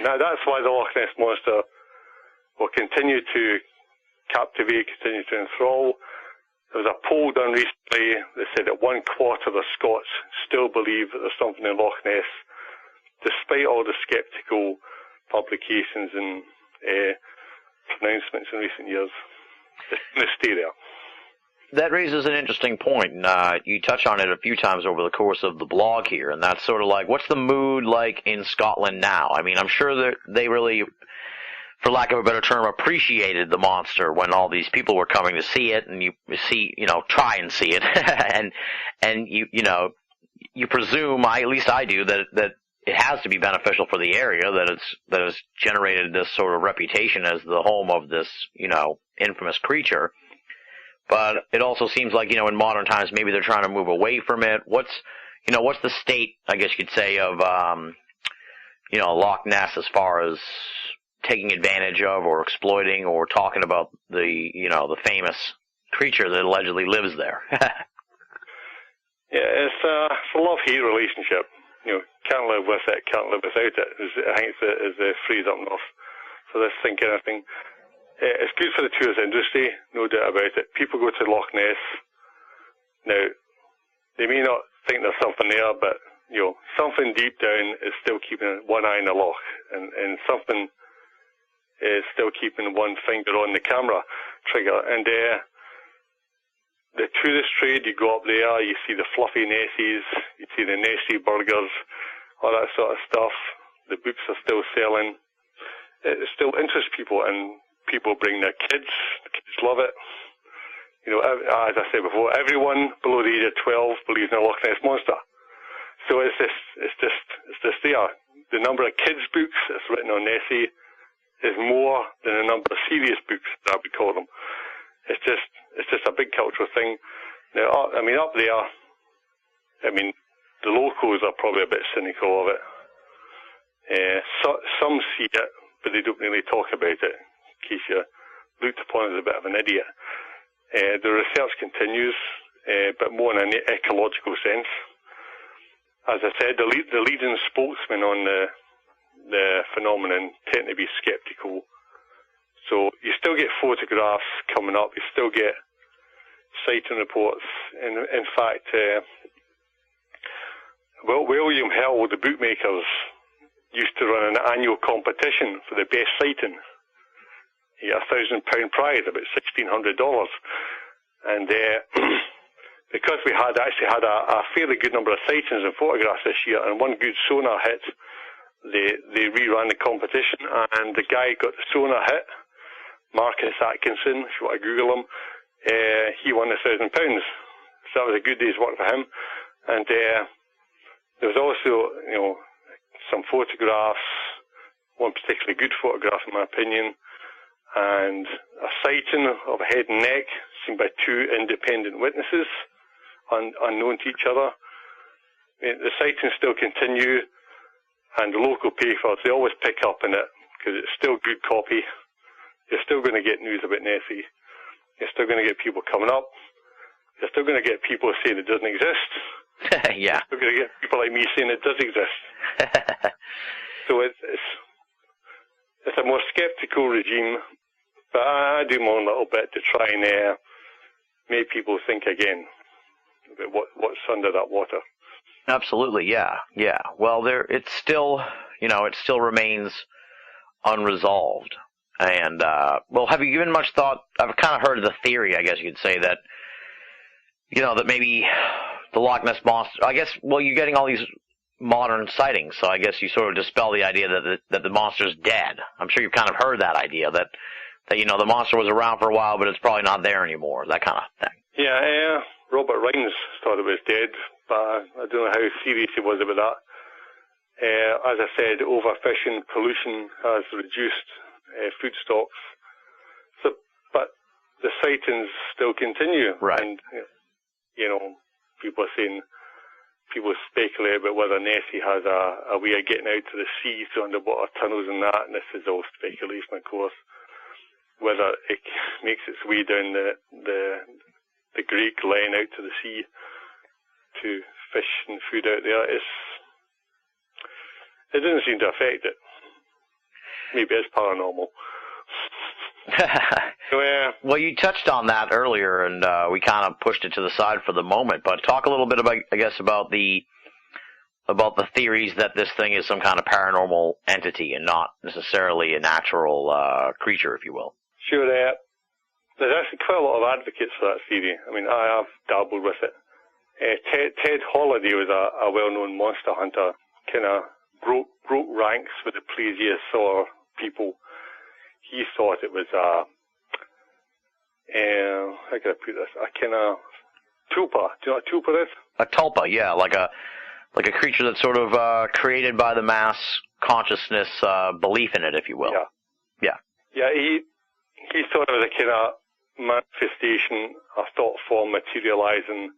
Now, that's why the Loch Ness Monster will continue to captivate, continue to enthrall. There was a poll done recently that said that 1/4 of the Scots still believe that there's something in Loch Ness, despite all the sceptical publications and pronouncements in recent years. It's going to stay there. That raises an interesting point, and you touch on it a few times over the course of the blog here, and that's sort of like, what's the mood like in Scotland now? I mean, I'm sure that they really, for lack of a better term, appreciated the monster when all these people were coming to see it, and try and see it, and you presume, at least I do, that it has to be beneficial for the area, that it's generated this sort of reputation as the home of this, infamous creature. But it also seems like, in modern times, maybe they're trying to move away from it. What's the state, I guess you could say, of, Loch Ness as far as taking advantage of or exploiting or talking about the famous creature that allegedly lives there. Yeah, it's a love-hate relationship. Can't live with it, can't live without it. I think is the phrase up north for this kind of thing. It's good for the tourist industry, no doubt about it. People go to Loch Ness. Now, they may not think there's something there, but something deep down is still keeping one eye on the loch, and something is still keeping one finger on the camera trigger. And the tourist trade, you go up there, you see the fluffy Nessies, you see the Nessie burgers, all that sort of stuff. The books are still selling. It still interests people, and people bring their kids. The kids love it. As I said before, everyone below the age of 12 believes in the Loch Ness Monster. So it's just there. The number of kids' books that's written on Nessie is more than the number of serious books, that we call them. It's just a big cultural thing. Now, up there, the locals are probably a bit cynical of it. Some see it, but they don't really talk about it, in case you're looked upon as a bit of an idiot. The research continues, but more in an ecological sense. As I said, the leading spokesmen on the phenomenon tend to be skeptical. So you still get photographs coming up, you still get sighting reports. In fact, William Hill, the bookmakers, used to run an annual competition for the best sighting. He got £1,000 prize, about $1,600. And because we actually had a fairly good number of sightings and photographs this year, and one good sonar hit, they reran the competition, and the guy got the sonar hit, Marcus Atkinson, if you want to Google him, he won £1,000. So that was a good day's work for him. And there was also, some photographs, one particularly good photograph in my opinion, and a sighting of a head and neck seen by two independent witnesses, unknown to each other. The sightings still continue, and the local papers, they always pick up on it, because it's still good copy. You're still going to get news about Nessie. You're still going to get people coming up. You're still going to get people saying it doesn't exist. Yeah. You're still going to get people like me saying it does exist. So it's a more skeptical regime, but I do my own little bit to try and make people think again about what's under that water. Absolutely, yeah. Well, it still remains unresolved. And have you given much thought? I've kind of heard of the theory, I guess you could say, that that maybe the Loch Ness Monster. I guess you're getting all these modern sightings, so I guess you sort of dispel the idea that the monster's dead. I'm sure you've kind of heard that idea that the monster was around for a while, but it's probably not there anymore. That kind of thing. Yeah, Robert Rhines thought it was dead, but I don't know how serious he was about that. As I said, overfishing, pollution has reduced food stocks. So, but the sightings still continue. Right. And, people speculate about whether Nessie has a way of getting out to the sea through underwater tunnels and that, and this is all speculation, of course. Whether it makes its way down the Great Glen out to the sea to fish and food out there, it doesn't seem to affect it. Maybe it's paranormal. So, you touched on that earlier, and we kind of pushed it to the side for the moment. But talk a little bit about the theories that this thing is some kind of paranormal entity and not necessarily a natural creature, if you will. Sure. There's actually quite a lot of advocates for that theory. I mean, I have dabbled with it. Ted Holliday was a well-known monster hunter, kind of broke ranks with the plesiosaur people. He thought it was how can I put this? A kind of tulpa. Do you know what a tulpa is? A tulpa, yeah, like a creature that's sort of created by the mass consciousness belief in it, if you will. Yeah. He thought it was a kind of manifestation, a thought form materializing.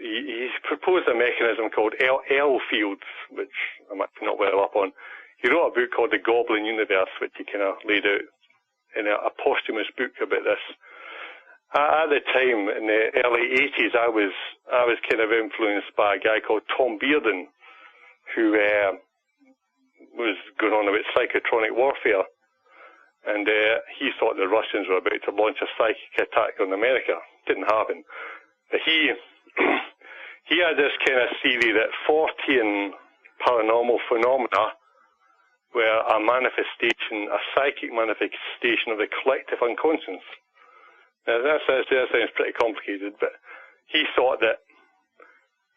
He's proposed a mechanism called L fields, which I'm actually not well up on. he wrote a book called The Goblin Universe, which he kind of laid out in a posthumous book about this. At the time, in the early 80s, I was kind of influenced by a guy called Tom Bearden, who was going on about psychotronic warfare. And he thought the Russians were about to launch a psychic attack on America. Didn't happen. But he had this kind of theory that 14 paranormal phenomena were a manifestation, a psychic manifestation of the collective unconscious. Now that sounds pretty complicated, but he thought that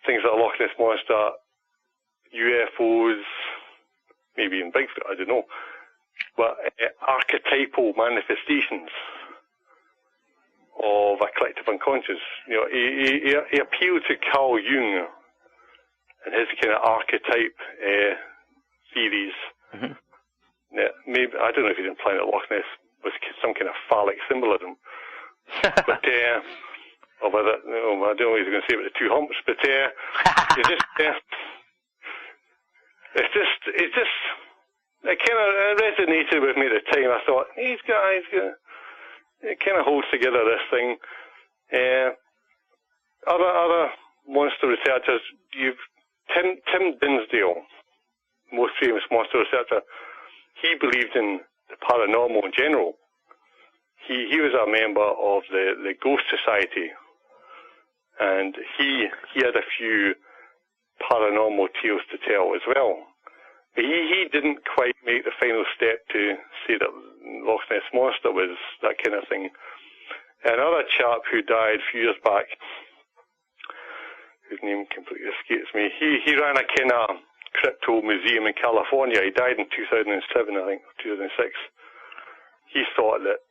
things like Loch Ness Monster, UFOs, maybe even Bigfoot, I don't know, were archetypal manifestations of a collective unconscious. You know, he appealed to Carl Jung and his kind of archetype theories. Mm-hmm. Yeah, maybe, I don't know if he's implying that Loch Ness was some kind of phallic symbolism. But, or whether, no, I don't know what he's going to say about the two humps, but it kind of resonated with me at the time. I thought, it kind of holds together this thing. Other monster researchers, Tim Dinsdale, most famous monster researcher, he believed in the paranormal in general. He was a member of the Ghost Society, and he had a few paranormal tales to tell as well. But he didn't quite make the final step to say that Loch Ness Monster was that kind of thing. Another chap who died a few years back, whose name completely escapes me, he ran a kind of crypto museum in California. He died in 2007, I think, 2006. He thought that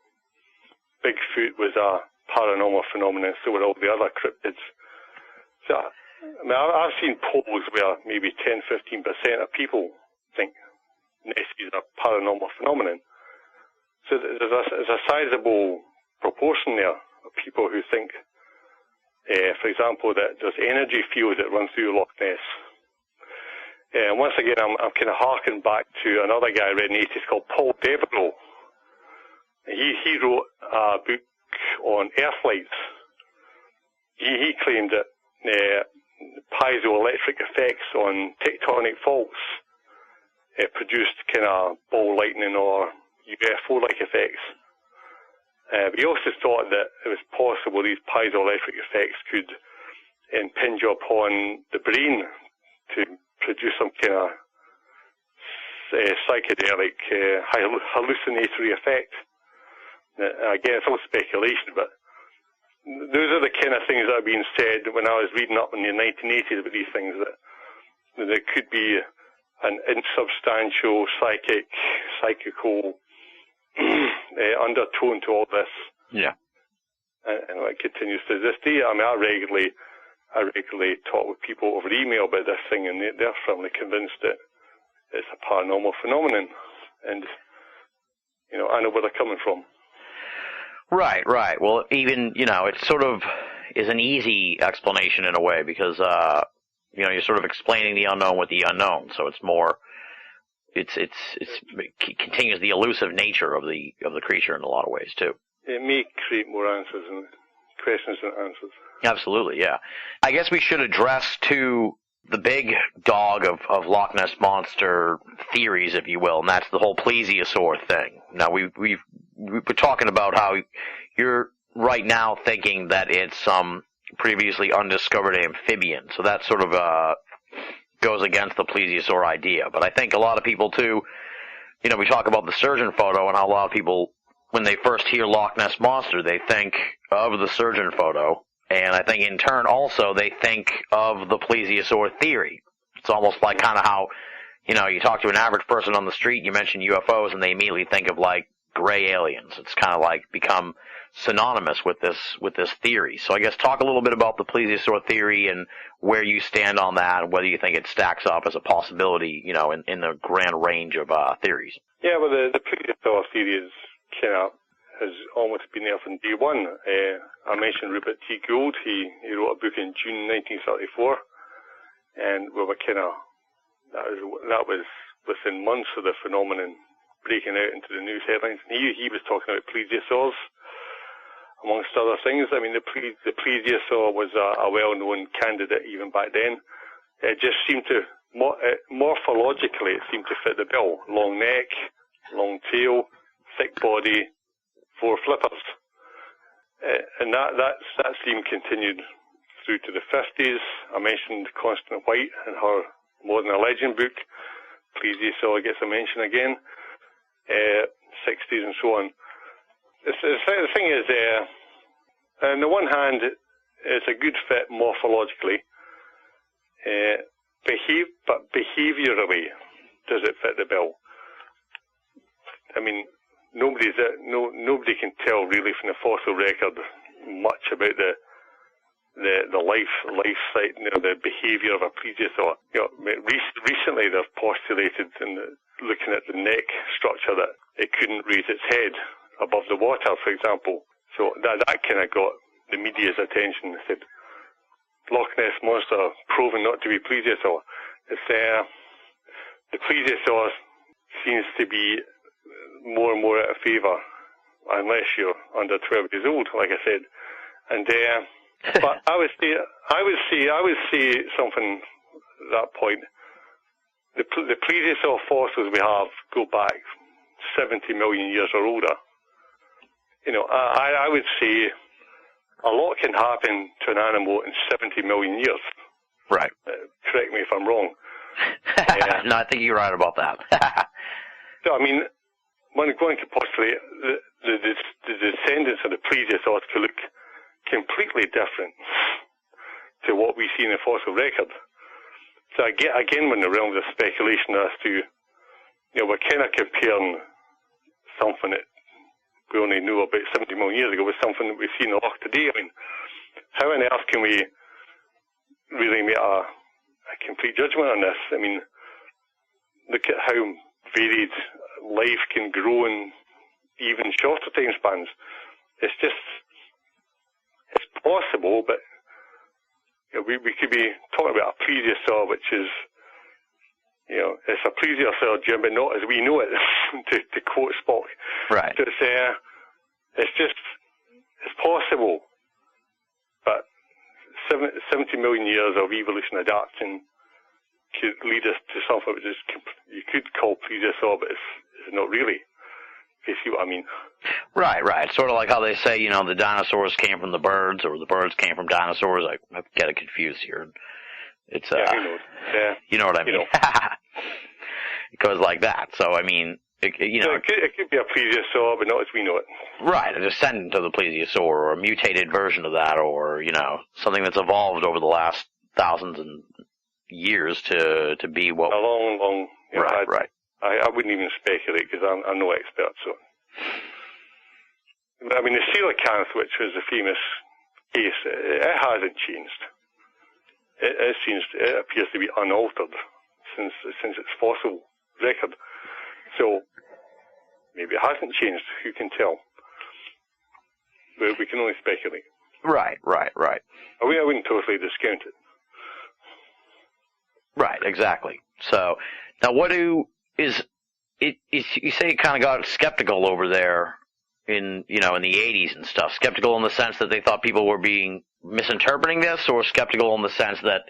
Bigfoot was a paranormal phenomenon, so were all the other cryptids. So, I mean, I've seen polls where maybe 10-15% of people think Nessie is a paranormal phenomenon. So there's a sizable proportion there of people who think, for example, that there's energy fields that run through Loch Ness. Once again, I'm kind of harking back to another guy I read in the 80s called Paul Devereux. He wrote a book on earthlights. He claimed that piezoelectric effects on tectonic faults produced kind of ball lightning or UFO-like effects. But he also thought that it was possible these piezoelectric effects could impinge upon the brain to produce some kind of psychedelic hallucinatory effect. Again, it's all speculation, but those are the kind of things that have been said when I was reading up in the 1980s about these things, that there could be an insubstantial psychical undertone to all this. Yeah. And it continues to this day. I mean, I regularly talk with people over email about this thing, and they're firmly convinced that it's a paranormal phenomenon. And, you know, I know where they're coming from. Right. Well, even, you know, it sort of is an easy explanation in a way because, you know, you're sort of explaining the unknown with the unknown. So it's more, it continues the elusive nature of the creature in a lot of ways too. It may create more answers and questions than answers. Absolutely, yeah. I guess we should address to the big dog of Loch Ness Monster theories, if you will, and that's the whole plesiosaur thing. Now, we've been talking about how you're right now thinking that it's some previously undiscovered amphibian, so that sort of goes against the plesiosaur idea. But I think a lot of people, too, you know, we talk about the surgeon photo and how a lot of people, when they first hear Loch Ness Monster, they think of the surgeon photo. And I think in turn also they think of the plesiosaur theory. It's almost like kind of how, you know, you talk to an average person on the street, you mention UFOs, and they immediately think of like gray aliens. It's kind of like become synonymous with this theory. So I guess talk a little bit about the plesiosaur theory and where you stand on that, and whether you think it stacks up as a possibility, you know, in the grand range of theories. Yeah, well, the plesiosaur theory is kind of has almost been there from day one. I mentioned Rupert T. Gould. He wrote a book in June 1934, and we were kind of that was within months of the phenomenon breaking out into the news headlines. And he was talking about plesiosaurs, amongst other things. I mean, the plesiosaur was a well-known candidate even back then. It just seemed to, morphologically, it seemed to fit the bill. Long neck, long tail, thick body, 4 flippers. And that theme continued through to the 50s. I mentioned Constance White in her More Than a Legend book. Plesiosaur gets a mention again. 60s and so on. The thing is, on the one hand, it's a good fit morphologically, but behaviourally, does it fit the bill? I mean, nobody can tell really from the fossil record much about the life site, the behaviour of a plesiosaur. Recently they've postulated, looking at the neck structure, that it couldn't raise its head above the water, for example. So that kind of got the media's attention. They said, Loch Ness Monster proven not to be plesiosaur. The plesiosaur seems to be more and more out of favour, unless you're under 12 years old, like I said. And but I would say something at that point. The plesiosaur fossils we have go back 70 million years or older. I would say a lot can happen to an animal in 70 million years. Right. Correct me if I'm wrong. No, I think you're right about that. So, I mean, one could postulate the descendants of the plesiosaurs could look completely different to what we see in the fossil record. So again, we're in the realms of speculation as to, we're kind of comparing something that we only knew about 70 million years ago with something that we see in the Loch today. I mean, how on earth can we really make a complete judgment on this? I mean, look at how varied life can grow in even shorter time spans. It's possible, but we could be talking about a plesiosaur, which is, it's a plesiosaur, Jim, but not as we know it, to quote Spock. Right. So it's possible, but 70 million years of evolution adapting could lead us to something which is, you could call plesiosaur, but it's not really. You see what I mean? Right. Sort of like how they say, the dinosaurs came from the birds, or the birds came from dinosaurs. I get it confused here. It's who knows? Yeah. You know what I mean? It goes like that. So I mean, it could be a plesiosaur, but not as we know it. Right, a descendant of the plesiosaur, or a mutated version of that, or something that's evolved over the last thousands and years to be what. A long. Right. I wouldn't even speculate because I'm no expert. So, I mean, the coelacanth, which was a famous case, it hasn't changed. It appears to be unaltered since its fossil record. So maybe it hasn't changed. Who can tell? But we can only speculate. Right. I wouldn't totally discount it. Right, exactly. So now, you say you kind of got skeptical over there in the 80s and stuff. Skeptical in the sense that they thought people were misinterpreting this, or skeptical in the sense that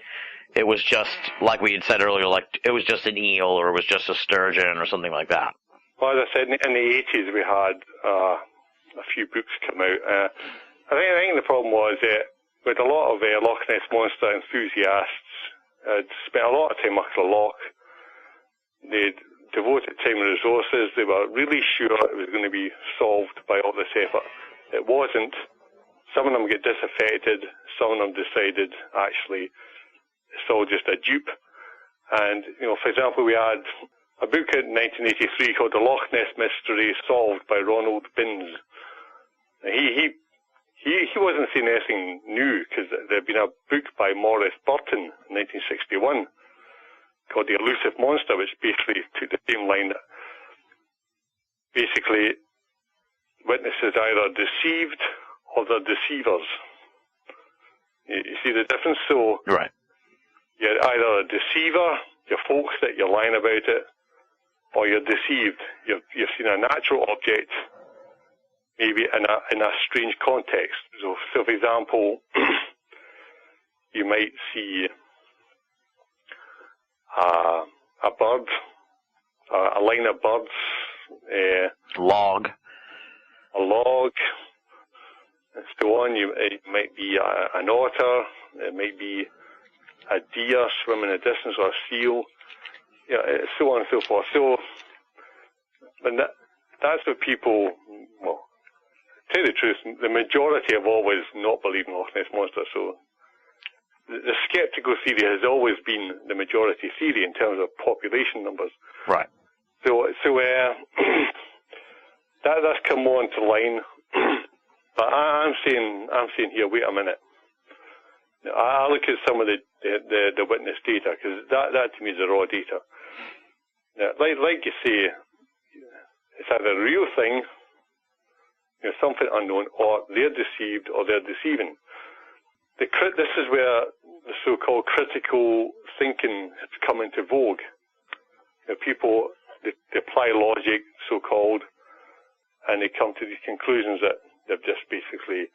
it was just, like we had said earlier, like it was just an eel, or it was just a sturgeon, or something like that? Well, as I said, in the 80s we had a few books come out. I think the problem was that with a lot of Loch Ness Monster enthusiasts had spent a lot of time up the loch. They'd devoted time and resources. They were really sure it was going to be solved by all this effort. It wasn't. Some of them get disaffected. Some of them decided, actually, it's all just a dupe. And, for example, we had a book in 1983 called The Loch Ness Mystery Solved by Ronald Binns. He wasn't saying anything new, because there had been a book by Maurice Burton in 1961 called The Elusive Monster, which basically took the same line that basically witnesses either deceived or they're deceivers. You see the difference? So right. You're either a deceiver, your folks that you're lying about it, or you're deceived. You've seen a natural object, maybe in a strange context. So for example, you might see a bird, a line of birds, a log, and so on. It might be an otter, it might be a deer swimming in the distance, or a seal, so on and so forth. So, and that's what people, well, to tell you the truth, the majority have always not believed in Loch Ness Monster. So the skeptical theory has always been the majority theory in terms of population numbers. Right. So that's come more into line. But I'm saying here, wait a minute. I look at some of the witness data, because that to me is the raw data. Now, like you say, it's either a real thing, something unknown, or they're deceived, or they're deceiving. This is where the so-called critical thinking has come into vogue. People, they apply logic, so-called, and they come to these conclusions that they're just basically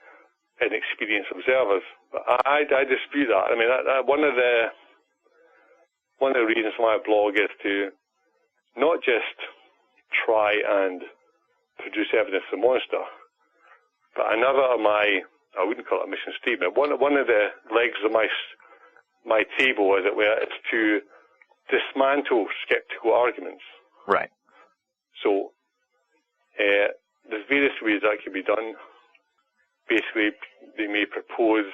inexperienced observers. But I dispute that. I mean, one of the reasons for my blog is to not just try and produce evidence of the monster, but another of my, I wouldn't call it a mission statement, one of the legs of my table, as it were, is to dismantle skeptical arguments. Right. So there's various ways that can be done. Basically, they may propose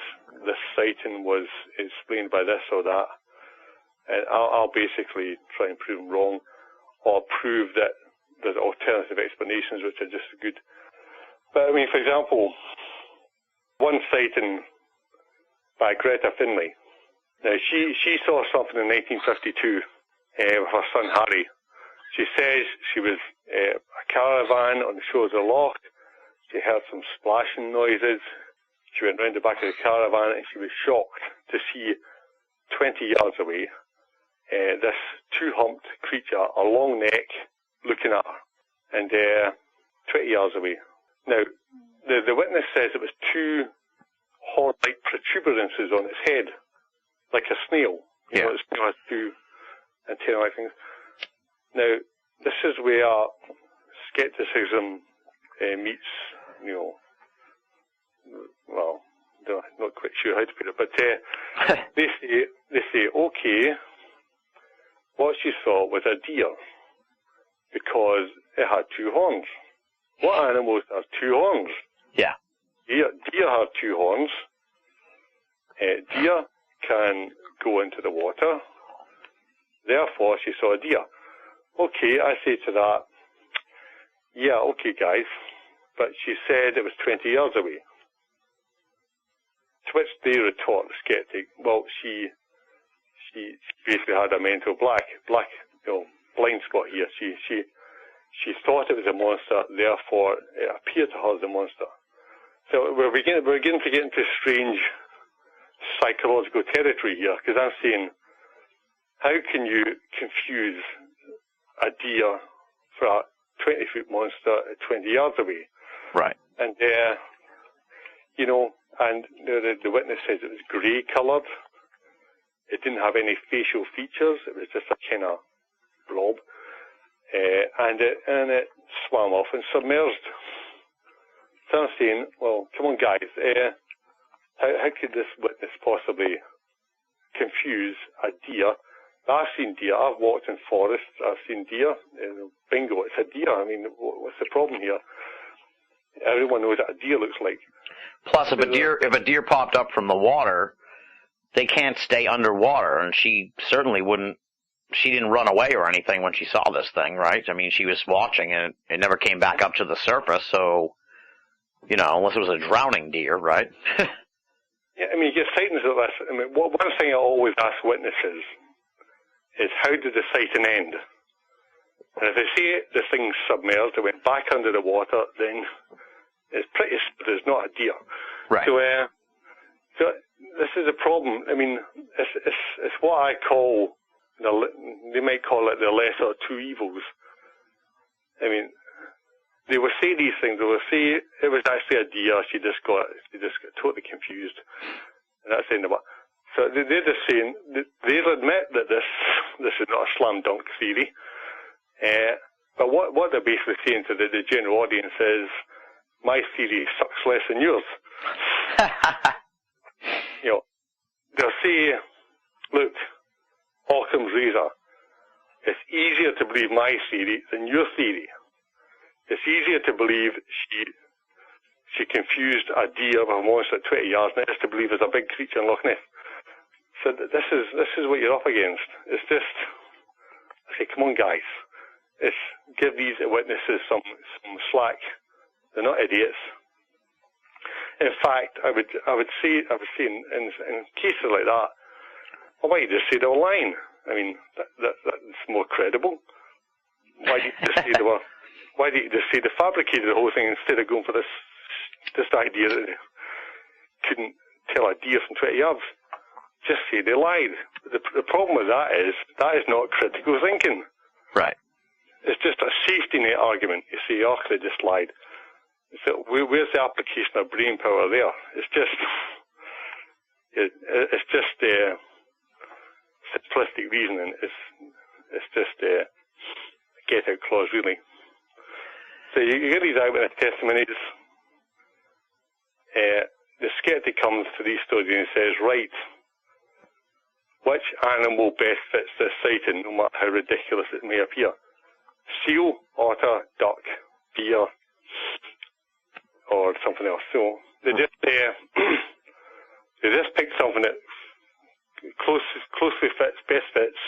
this sighting was explained by this or that, and I'll basically try and prove them wrong, or prove that there's alternative explanations which are just as good. But I mean, for example, one sighting by Greta Finlay. Now, she saw something in 1952 with her son Harry. She says she was a caravan on the shores of the loch. She heard some splashing noises. She went round the back of the caravan and she was shocked to see 20 yards away this two-humped creature, a long neck, looking at her, and 20 yards away. Now, the witness says it was two horn-like protuberances on its head, like a snail. You know, the snail has two antenna-like things. Now, this is where skepticism meets, well, not quite sure how to put it, but they say, okay, what she saw was a deer because it had two horns. What animals have two horns? Yeah. Deer have two horns. Deer can go into the water. Therefore, she saw a deer. Okay, I say to that, yeah, okay, guys, but she said it was 20 yards away. To which they retort, the skeptic, well, she basically had a mental blind spot here. She thought it was a monster, therefore it appeared to her as a monster. So we're beginning to get into strange psychological territory here, because I'm saying, how can you confuse a deer for a 20-foot monster at 20 yards away? Right. And, the witness says it was grey-coloured. It didn't have any facial features. It was just a kind of blob. And it swam off and submerged. So I'm saying, well, come on, guys. How could this witness possibly confuse a deer? I've seen deer. I've walked in forests. I've seen deer. Bingo, it's a deer. I mean, what's the problem here? Everyone knows what a deer looks like. Plus, if a deer popped up from the water, they can't stay underwater, and she certainly wouldn't. She didn't run away or anything when she saw this thing, right? I mean, she was watching, and it never came back up to the surface. So, unless it was a drowning deer, right? Yeah, I mean, you get sightings of this. I mean, one thing I always ask witnesses is, how did the sighting end? And if they say the thing submerged, it went back under the water, then it's pretty, it's not a deer. Right. So this is a problem. I mean, it's what I call, they might call it the lesser of two evils. I mean, they will say these things. They will say it was actually a deer. She just got totally confused, and that's the end of it. So they're just saying they'll admit that this is not a slam dunk theory. But what they're basically saying to the general audience is, my theory sucks less than yours. You know, they'll say, look, Occam's razor. It's easier to believe my theory than your theory. It's easier to believe she confused a deer with a monster at 20 yards than it is to believe there's a big creature in Loch Ness. So this is what you're up against. It's just, I say, come on, guys. It's give these witnesses some slack. They're not idiots. In fact, I would say in cases like that, well, why don't you just say they were lying? I mean, that's more credible. Why do you just say Why do you just say they fabricated the whole thing instead of going for this idea that they couldn't tell a deer from 20 yards? Just say they lied. The problem with that is not critical thinking. Right. It's just a safety net argument. You say, oh, they just lied. So where's the application of brain power there? It's just simplistic reasoning. It's just a get out clause, really. So you get these eyewitness testimonies. The skeptic comes to these stories and says, right, which animal best fits this sighting, no matter how ridiculous it may appear? Seal, otter, duck, deer, or something else. So they just pick something that closely fits, best fits,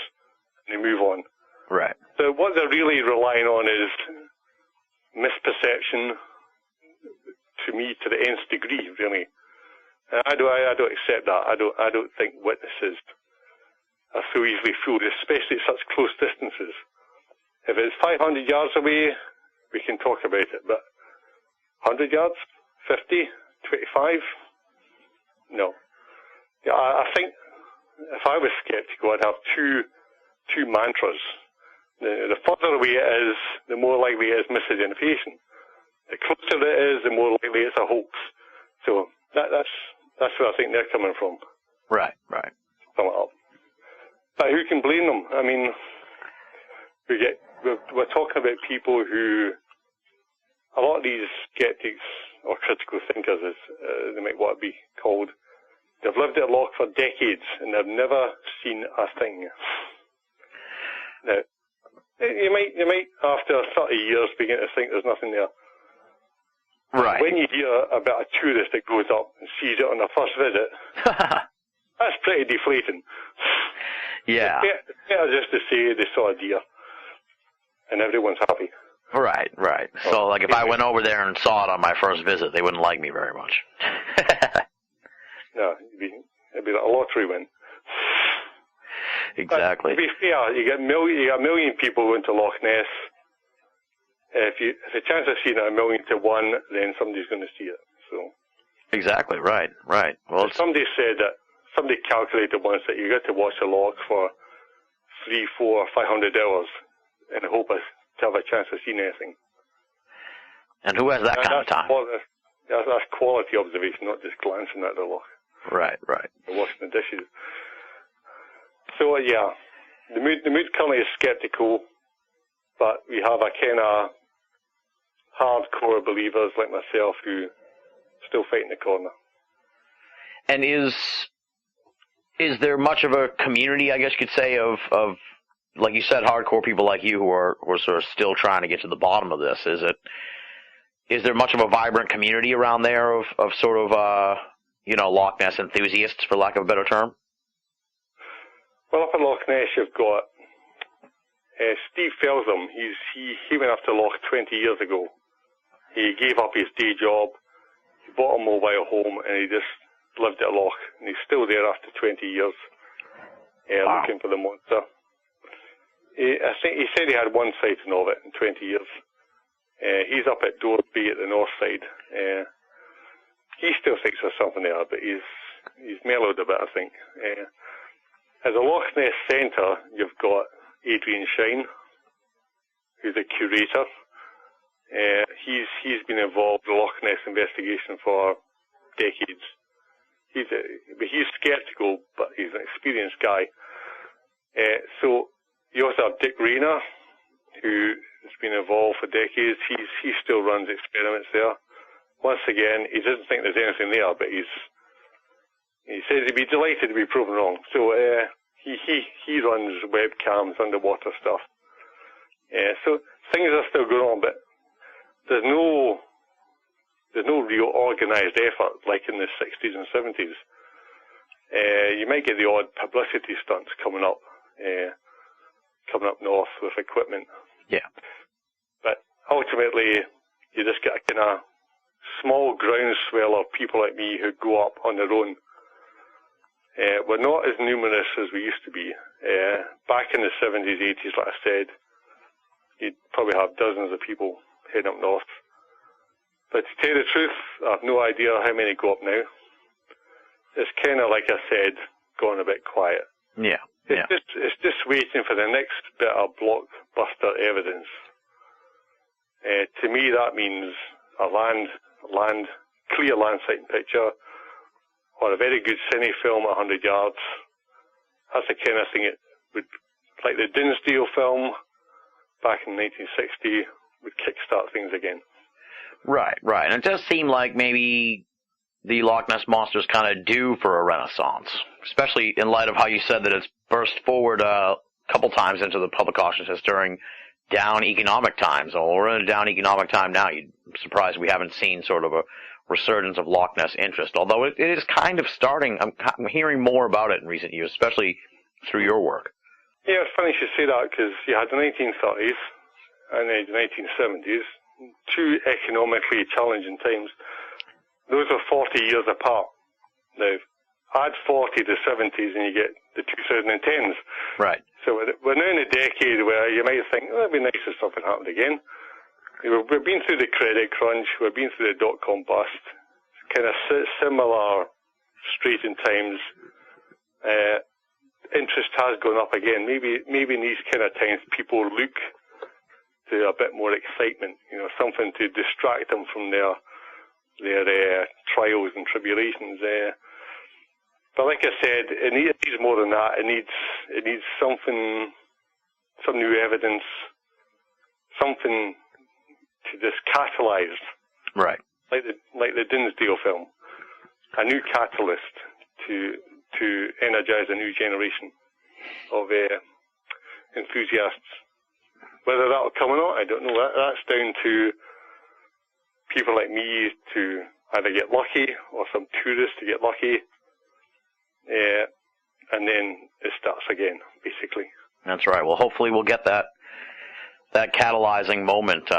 and they move on. Right. So what they're really relying on is misperception, to me, to the nth degree, really. And I don't accept that. I don't think witnesses are so easily fooled, especially at such close distances. If it's 500 yards away, we can talk about it, but 100 yards, 50, 25, no. Yeah, I think if I was skeptical, I'd have two mantras. The further away it is, the more likely it is misidentification. The closer it is, the more likely it's a hoax. So that's where I think they're coming from. Right. Sum it up. But who can blame them? I mean, we're talking about people who, a lot of these skeptics or critical thinkers, as they might want to be called, they've lived at Loch for decades and they've never seen a thing. Now, you might after 30 years begin to think there's nothing there. Right. When you hear about a tourist that goes up and sees it on their first visit, that's pretty deflating. Yeah. It's better just to say they saw a deer and everyone's happy. Right. So, like, if I went over there and saw it on my first visit, they wouldn't like me very much. No, it'd be like a lottery win. Exactly. But to be fair, you get a million people going to Loch Ness. If the chance of seeing it 1,000,000 to 1, then somebody's going to see it. So. Exactly. Right. Well, somebody calculated once that you get to watch a loch for 300, 400, 500 hours in the hope to have a chance of seeing anything. And who has that kind of time? That's quality observation, not just glancing at the loch. Right. Or washing the dishes. So yeah, the mood currently is skeptical, but we have a kind of hardcore believers like myself who still fight in the corner. And is there much of a community, I guess you could say, of like you said, hardcore people like you who are sort of still trying to get to the bottom of this? Is there much of a vibrant community around there of sort of Loch Ness enthusiasts, for lack of a better term? Well, up in Loch Ness, you've got Steve Felsham. He went up to Loch 20 years ago. He gave up his day job, he bought a mobile home, and he just lived at Loch. And he's still there after 20 years, Wow. Looking for the monster. I think he said he had one sighting of it in 20 years. He's up at Dore Bay at the north side. He still thinks there's something there, but he's mellowed a bit, I think. As a Loch Ness centre, you've got Adrian Shine, who's a curator. He's been involved in the Loch Ness investigation for decades. He's sceptical, but he's an experienced guy. So you also have Dick Rayner, who has been involved for decades. He still runs experiments there. Once again, he doesn't think there's anything there, but he says he'd be delighted to be proven wrong. So he runs webcams, underwater stuff. So things are still going on, but there's no real organised effort like in the 60s and 70s. You might get the odd publicity stunts coming up north with equipment. Yeah. But ultimately, you just get a kind of small groundswell of people like me who go up on their own. We're not as numerous as we used to be. Back in the 70s, 80s, like I said, you'd probably have dozens of people heading up north. But to tell you the truth, I've no idea how many go up now. It's kind of, like I said, gone a bit quiet. Yeah. It's just waiting for the next bit of blockbuster evidence. To me, that means a clear land sighting picture, or a very good cine film at 100 yards. That's the kind of thing it would, like the Dinsdale film back in 1960, would kickstart things again. Right. And it does seem like maybe the Loch Ness Monster is kind of due for a renaissance, especially in light of how you said that it's burst forward a couple times into the public consciousness during down economic times. Well, we're in a down economic time now. I'm surprised we haven't seen sort of a resurgence of Loch Ness interest, although it is kind of starting. I'm hearing more about it in recent years, especially through your work. Yeah, it's funny you should say that, because you had the 1930s and the 1970s, two economically challenging times. Those are 40 years apart. Now, add 40 to 70s and you get the 2010s. Right. So we're now in a decade where you might think, it'd be nice if something happened again. We've been through the credit crunch, we've been through the dot-com bust, kind of similar straitened times. Interest has gone up again. Maybe in these kind of times people look to a bit more excitement, something to distract them from their trials and tribulations. But like I said, it needs more than that. It needs something, some new evidence, something to just catalyze. Right. Like the Dinsdale film, a new catalyst to energize a new generation of enthusiasts. Whether that'll come or not, I don't know. That's down to people like me to either get lucky or some tourists to get lucky. And then it starts again, basically. That's right. Well, hopefully we'll get that catalyzing moment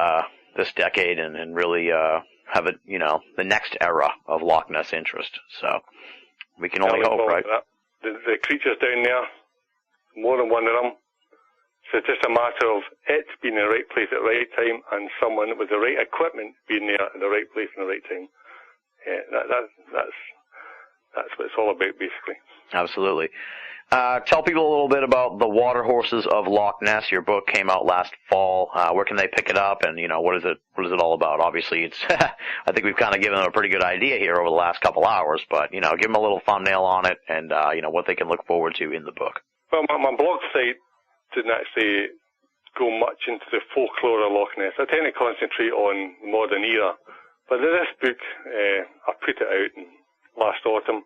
this decade and really have it, the next era of Loch Ness interest. So we can only hope, right? The creatures down there, more than one of them. So it's just a matter of it being in the right place at the right time and someone with the right equipment being there at the right place in the right time. That's what it's all about, basically. Absolutely. Tell people a little bit about the Water Horses of Loch Ness. Your book came out last fall. Where can they pick it up, and what is it all about? Obviously, it's I think we've kind of given them a pretty good idea here over the last couple hours, but give them a little thumbnail on it, and what they can look forward to in the book. Well, my blog site didn't actually go much into the folklore of Loch Ness. I tend to concentrate on the modern era, but this book I put it out last autumn.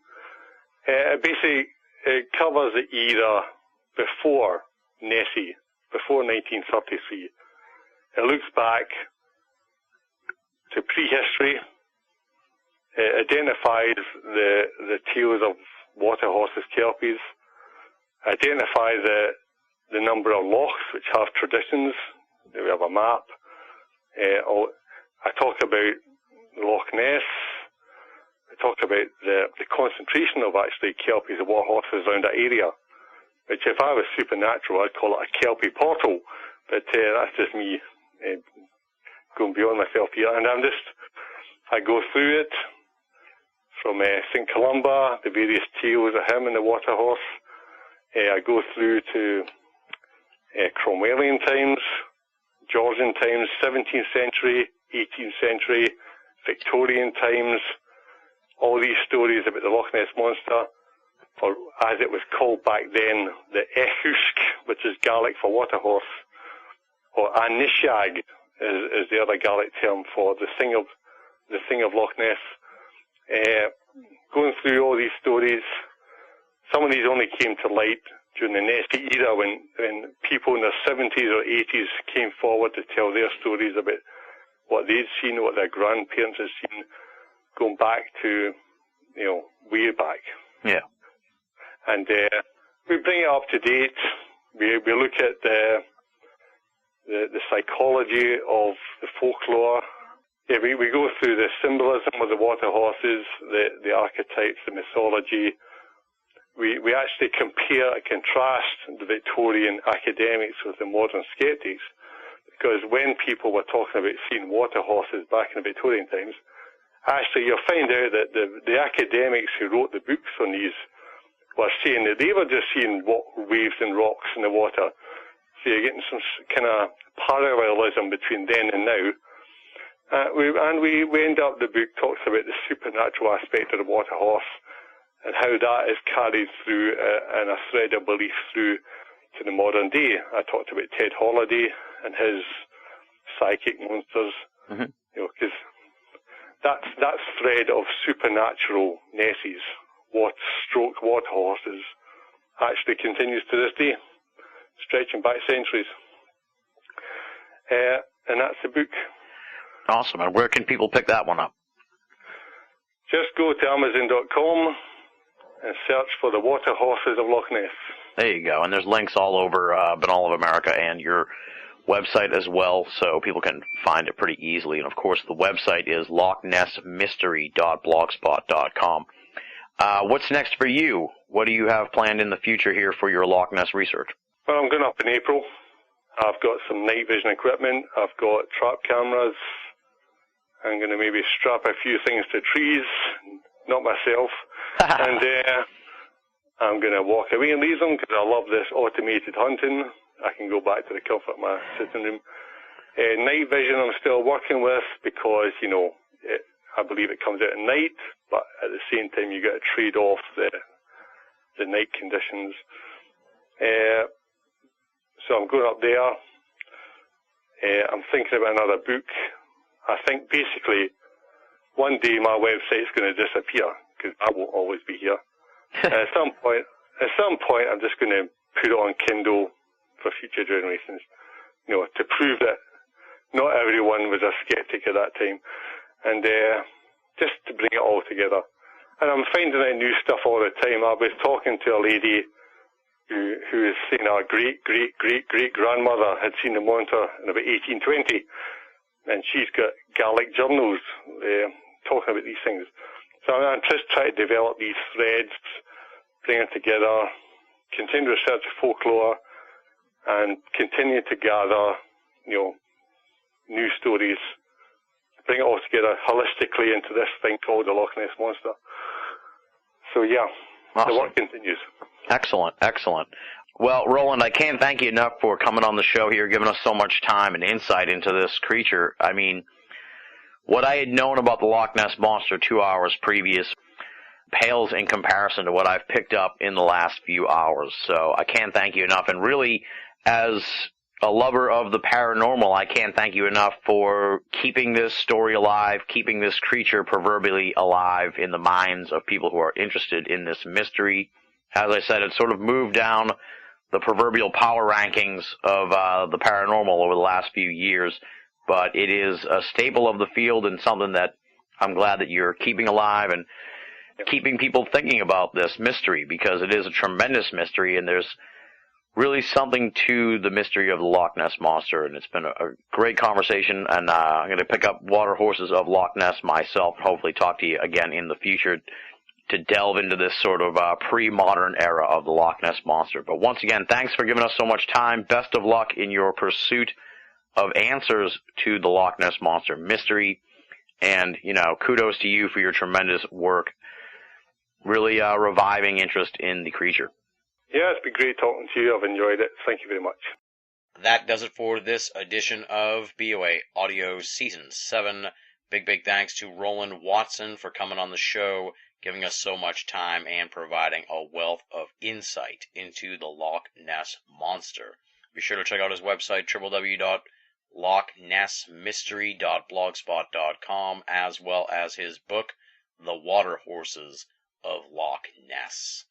Basically, it covers the era before Nessie, before 1933. It looks back to prehistory. It identifies the tales of water horses, kelpies. Identify the number of lochs which have traditions. We have a map. I talk about Loch Ness. I talk about the concentration of actually kelpies and water horses around that area, which if I was supernatural, I'd call it a kelpie portal. But that's just me going beyond myself here. And I go through it from St. Columba, the various tales of him and the water horse. I go through to Cromwellian times, Georgian times, 17th century, 18th century, Victorian times, all these stories about the Loch Ness Monster, or as it was called back then, the Echusk, which is Gaelic for waterhorse, or Anishag is the other Gaelic term for the thing of Loch Ness. Going through all these stories, some of these only came to light during the Nessie era when people in their 70s or 80s came forward to tell their stories about what they'd seen, what their grandparents had seen, going back to, way back. Yeah. And we bring it up to date. We look at the psychology of the folklore. Yeah, we go through the symbolism of the water horses, the archetypes, the mythology. We actually compare and contrast the Victorian academics with the modern skeptics, because when people were talking about seeing water horses back in the Victorian times, actually you'll find out that the academics who wrote the books on these were saying that they were just seeing waves and rocks in the water. So you're getting some kind of parallelism between then and now. We end up, the book talks about the supernatural aspect of the water horse and how that is carried through and a thread of belief through to the modern day. I talked about Ted Holliday and his psychic monsters, because that thread of supernatural Nessies, water horses, actually continues to this day, stretching back centuries. And that's the book. Awesome. And where can people pick that one up? Just go to Amazon.com and search for the Water Horses of Loch Ness. There you go. And there's links all over All of America and your website as well, so people can find it pretty easily. And, of course, the website is lochnessmystery.blogspot.com. What's next for you? What do you have planned in the future here for your Loch Ness research? Well, I'm going up in April. I've got some night vision equipment. I've got trap cameras. I'm going to maybe strap a few things to trees, not myself. And I'm going to walk away and leave them because I love this automated hunting. I can go back to the comfort of my sitting room. Night vision I'm still working with because, I believe it comes out at night, but at the same time you got to trade off the night conditions. So I'm going up there. I'm thinking about another book. I think basically one day my website's going to disappear because I won't always be here. At some point, I'm just going to put it on Kindle for future generations, to prove that not everyone was a skeptic at that time, and just to bring it all together. And I'm finding out new stuff all the time. I was talking to a lady who is saying our great-great-great-great-grandmother had seen the monster in about 1820, and she's got Gaelic journals talking about these things. So I'm just trying to develop these threads, bring them together, continue to research folklore, and continue to gather, new stories, bring it all together holistically into this thing called the Loch Ness Monster. So yeah, awesome. The work continues. Excellent, excellent. Well, Roland, I can't thank you enough for coming on the show here, giving us so much time and insight into this creature. I mean, what I had known about the Loch Ness Monster 2 hours previous pales in comparison to what I've picked up in the last few hours. So I can't thank you enough. And really, as a lover of the paranormal, I can't thank you enough for keeping this story alive, keeping this creature proverbially alive in the minds of people who are interested in this mystery. As I said, it's sort of moved down the proverbial power rankings of the paranormal over the last few years, but it is a staple of the field and something that I'm glad that you're keeping alive and keeping people thinking about this mystery, because it is a tremendous mystery, and there's really something to the mystery of the Loch Ness Monster, and it's been a great conversation, and I'm going to pick up Water Horses of Loch Ness myself, and hopefully talk to you again in the future to delve into this sort of pre-modern era of the Loch Ness Monster. But once again, thanks for giving us so much time. Best of luck in your pursuit of answers to the Loch Ness Monster mystery, and, kudos to you for your tremendous work, really reviving interest in the creature. Yeah, it's been great talking to you. I've enjoyed it. Thank you very much. that does it for this edition of BOA Audio Season 7. Big thanks to Roland Watson for coming on the show, giving us so much time and providing a wealth of insight into the Loch Ness Monster. Be sure to check out his website, www.lochnessmystery.blogspot.com, as well as his book, The Water Horses of Loch Ness.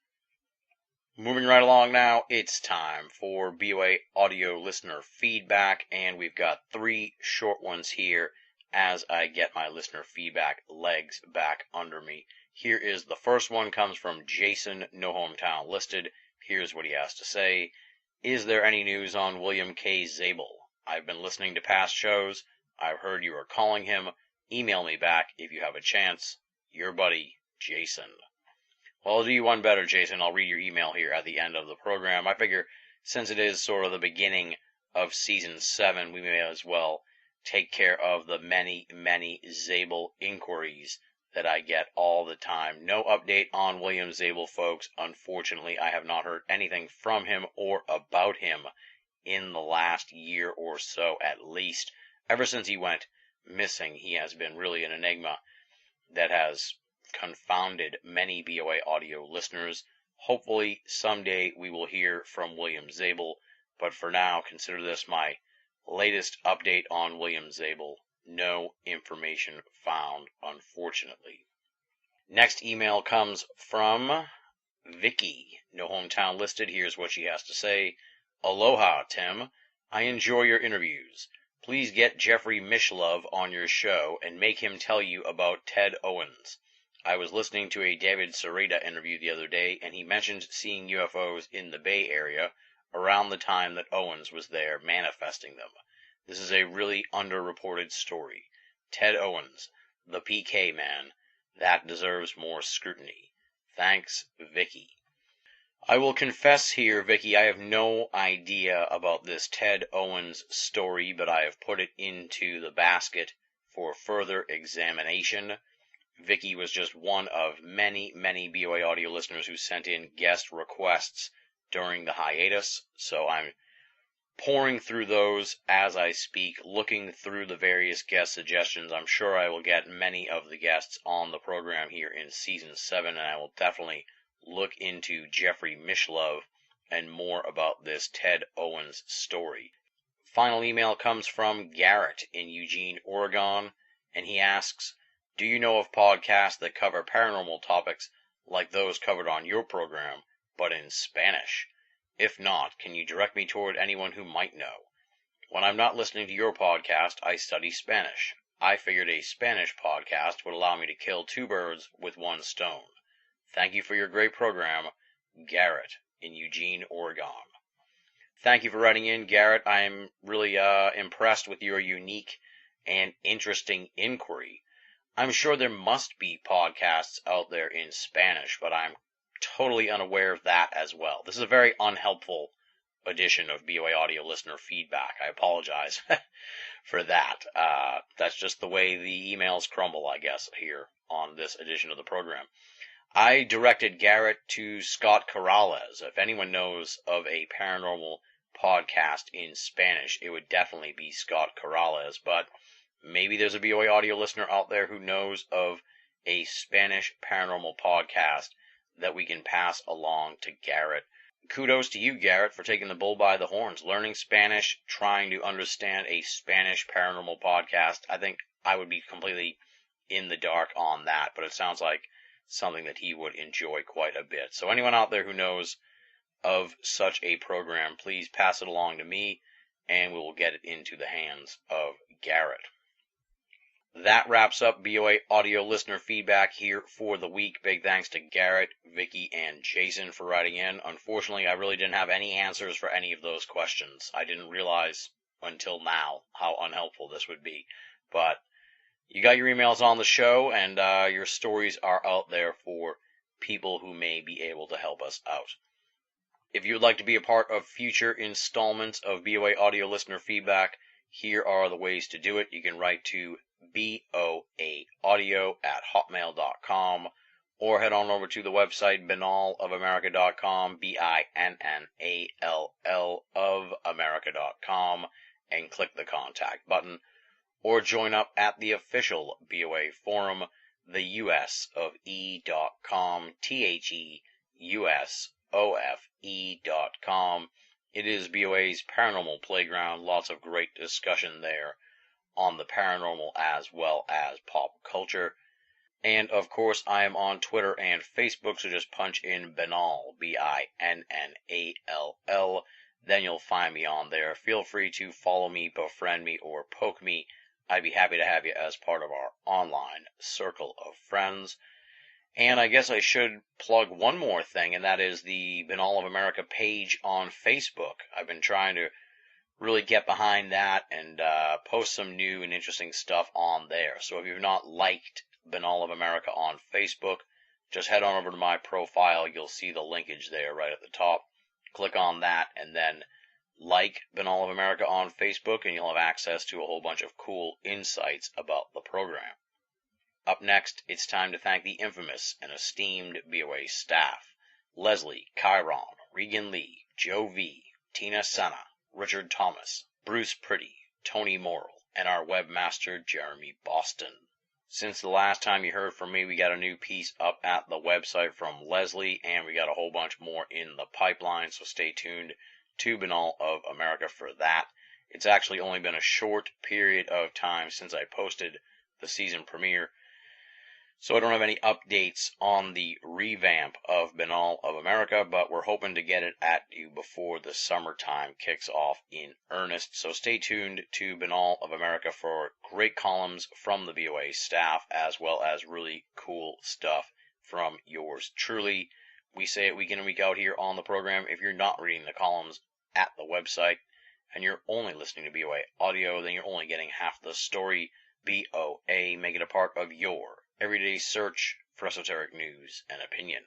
Moving right along now, it's time for BOA audio listener feedback, and we've got 3 short ones here as I get my listener feedback legs back under me. Here is the first one, comes from Jason, no hometown listed. Here's what he has to say. Is there any news on William K. Zabel? I've been listening to past shows. I've heard you are calling him. Email me back if you have a chance. Your buddy, Jason. Well, I'll do you one better, Jason. I'll read your email here at the end of the program. I figure since it is sort of the beginning of Season 7, we may as well take care of the many Zabel inquiries that I get all the time. No update on William Zabel, folks. Unfortunately, I have not heard anything from him or about him in the last year or so at least. Ever since he went missing, he has been really an enigma that has confounded many BOA audio listeners. Hopefully, someday we will hear from William Zabel, but for now, consider this my latest update on William Zabel. No information found, unfortunately. Next email comes from Vicky, no hometown listed. Here's what she has to say. Aloha, Tim. I enjoy your interviews. Please get Jeffrey Mishlove on your show and make him tell you about Ted Owens. I was listening to a David Sereda interview the other day, and he mentioned seeing UFOs in the Bay Area around the time that Owens was there manifesting them. This is a really underreported story. Ted Owens, the PK man, that deserves more scrutiny. Thanks, Vicky. I will confess here, Vicky, I have no idea about this Ted Owens story, but I have put it into the basket for further examination. Vicky was just one of many BOA audio listeners who sent in guest requests during the hiatus, so I'm pouring through those as I speak, looking through the various guest suggestions. I'm sure I will get many of the guests on the program here in Season 7, and I will definitely look into Jeffrey Mishlove and more about this Ted Owens story. Final email comes from Garrett in Eugene, Oregon, and he asks, do you know of podcasts that cover paranormal topics like those covered on your program, but in Spanish? If not, can you direct me toward anyone who might know? When I'm not listening to your podcast, I study Spanish. I figured a Spanish podcast would allow me to kill 2 birds with 1 stone. Thank you for your great program, Garrett in Eugene, Oregon. Thank you for writing in, Garrett. I'm really impressed with your unique and interesting inquiry. I'm sure there must be podcasts out there in Spanish, but I'm totally unaware of that as well. This is a very unhelpful edition of BOA Audio listener feedback. I apologize for that. That's just the way the emails crumble, I guess, here on this edition of the program. I directed Garrett to Scott Corrales. If anyone knows of a paranormal podcast in Spanish, it would definitely be Scott Corrales, but maybe there's a BOA audio listener out there who knows of a Spanish paranormal podcast that we can pass along to Garrett. Kudos to you, Garrett, for taking the bull by the horns, learning Spanish, trying to understand a Spanish paranormal podcast. I think I would be completely in the dark on that, but it sounds like something that he would enjoy quite a bit. So anyone out there who knows of such a program, please pass it along to me, and we will get it into the hands of Garrett. That wraps up BOA audio listener feedback here for the week. Big thanks to Garrett, Vicky, and Jason for writing in. Unfortunately, I really didn't have any answers for any of those questions. I didn't realize until now how unhelpful this would be. But you got your emails on the show, and your stories are out there for people who may be able to help us out. If you would like to be a part of future installments of BOA audio listener feedback, here are the ways to do it. You can write to BOAaudio@hotmail.com, or head on over to the website binnallofamerica.com, BINNALL of America.com, and click the contact button, or join up at the official BOA forum, theusofe.com, theusofe.com. It is BOA's paranormal playground, lots of great discussion there on the paranormal as well as pop culture. And, of course, I am on Twitter and Facebook, so just punch in Binnall, BINNALL, then you'll find me on there. Feel free to follow me, befriend me, or poke me. I'd be happy to have you as part of our online circle of friends. And I guess I should plug one more thing, and that is the Binnall of America page on Facebook. I've been trying to really get behind that and post some new and interesting stuff on there. So if you've not liked Binnall of America on Facebook, just head on over to my profile. You'll see the linkage there right at the top. Click on that and then like Binnall of America on Facebook, and you'll have access to a whole bunch of cool insights about the program. Up next, it's time to thank the infamous and esteemed BOA staff: Leslie, Chiron, Regan Lee, Joe V, Tina Senna, Richard Thomas, Bruce Pretty, Tony Morrill, and our webmaster, Jeremy Boston. Since the last time you heard from me, we got a new piece up at the website from Leslie, and we got a whole bunch more in the pipeline, so stay tuned to Binnall of America for that. It's actually only been a short period of time since I posted the season premiere, so I don't have any updates on the revamp of Binnall of America, but we're hoping to get it at you before the summertime kicks off in earnest. So stay tuned to Binnall of America for great columns from the BOA staff, as well as really cool stuff from yours truly. We say it week in and week out here on the program. If you're not reading the columns at the website and you're only listening to BOA audio, then you're only getting half the story. BOA, make it a part of your everyday search for esoteric news and opinion.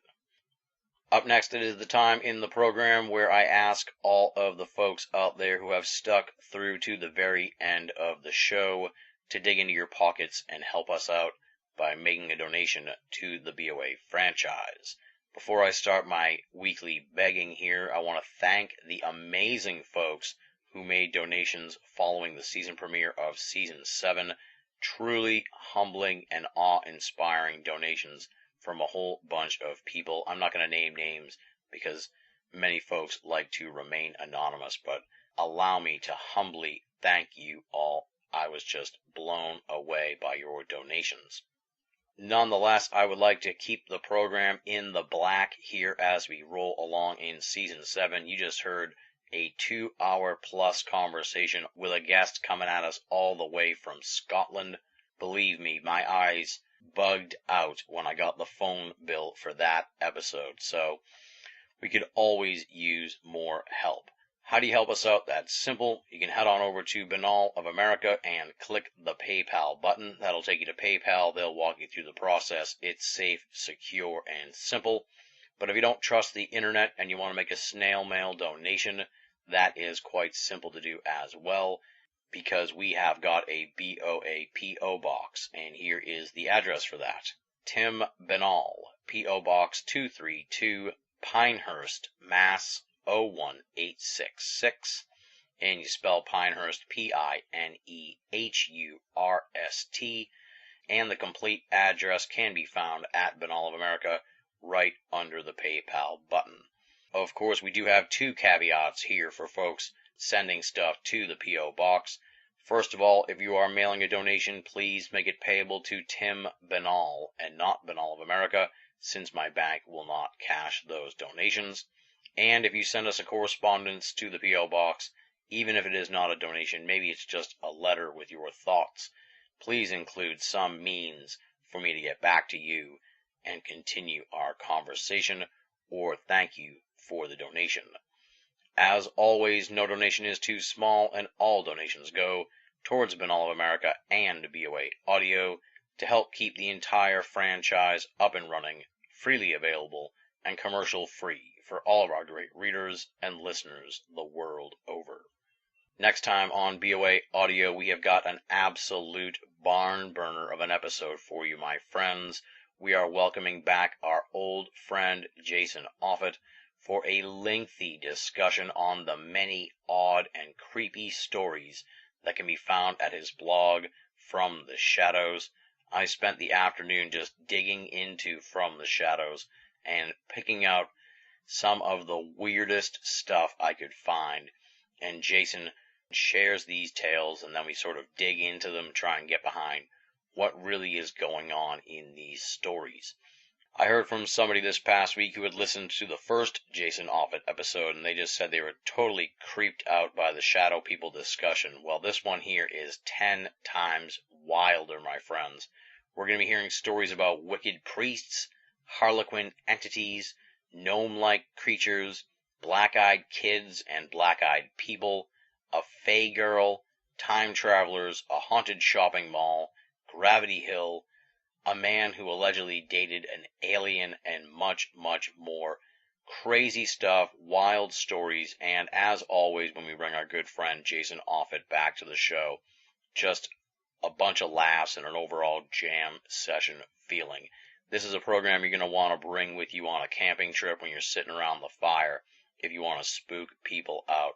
Up next, it is the time in the program where I ask all of the folks out there who have stuck through to the very end of the show to dig into your pockets and help us out by making a donation to the BOA franchise. Before I start my weekly begging here, I want to thank the amazing folks who made donations following the season premiere of Season 7. Truly humbling and awe-inspiring donations from a whole bunch of people. I'm not going to name names because many folks like to remain anonymous, but allow me to humbly thank you all. I was just blown away by your donations. Nonetheless, I would like to keep the program in the black here as we roll along in Season 7. You just heard a 2-hour-plus conversation with a guest coming at us all the way from Scotland. Believe me, my eyes bugged out when I got the phone bill for that episode, so we could always use more help. How do you help us out? That's simple. You can head on over to Binnall of America and click the PayPal button. That'll take you to PayPal. They'll walk you through the process. It's safe, secure, and simple. But if you don't trust the internet and you want to make a snail mail donation, that is quite simple to do as well, because we have got a BOA P.O. Box, and here is the address for that. Tim Binnall, P.O. Box 232, Pinehurst, Mass. 01866, and you spell Pinehurst Pinehurst, and the complete address can be found at Binnall of America right under the PayPal button. Of course, we do have two caveats here for folks sending stuff to the P.O. Box. First of all, if you are mailing a donation, please make it payable to Tim Binnall and not Binnall of America, since my bank will not cash those donations. And if you send us a correspondence to the P.O. Box, even if it is not a donation, maybe it's just a letter with your thoughts, please include some means for me to get back to you and continue our conversation, or thank you for the donation. As always, no donation is too small, and all donations go towards Binnall of America and BOA Audio to help keep the entire franchise up and running, freely available, and commercial-free for all of our great readers and listeners the world over. Next time on BOA Audio, we have got an absolute barn burner of an episode for you, my friends. we are welcoming back our old friend Jason Offutt for a lengthy discussion on the many odd and creepy stories that can be found at his blog, From the Shadows. I spent the afternoon just digging into From the Shadows and picking out some of the weirdest stuff I could find, and Jason shares these tales, and then we sort of dig into them, try and get behind what really is going on in these stories. I heard from somebody this past week who had listened to the first Jason Offutt episode, and they just said they were totally creeped out by the shadow people discussion. Well, this one here is 10 times wilder, my friends. We're going to be hearing stories about wicked priests, harlequin entities, gnome-like creatures, black-eyed kids and black-eyed people, a fae girl, time travelers, a haunted shopping mall, Gravity Hill, a man who allegedly dated an alien, and much, much more. Crazy stuff, wild stories, and as always, when we bring our good friend Jason Offutt back to the show, just a bunch of laughs and an overall jam session feeling. This is a program you're going to want to bring with you on a camping trip when you're sitting around the fire if you want to spook people out.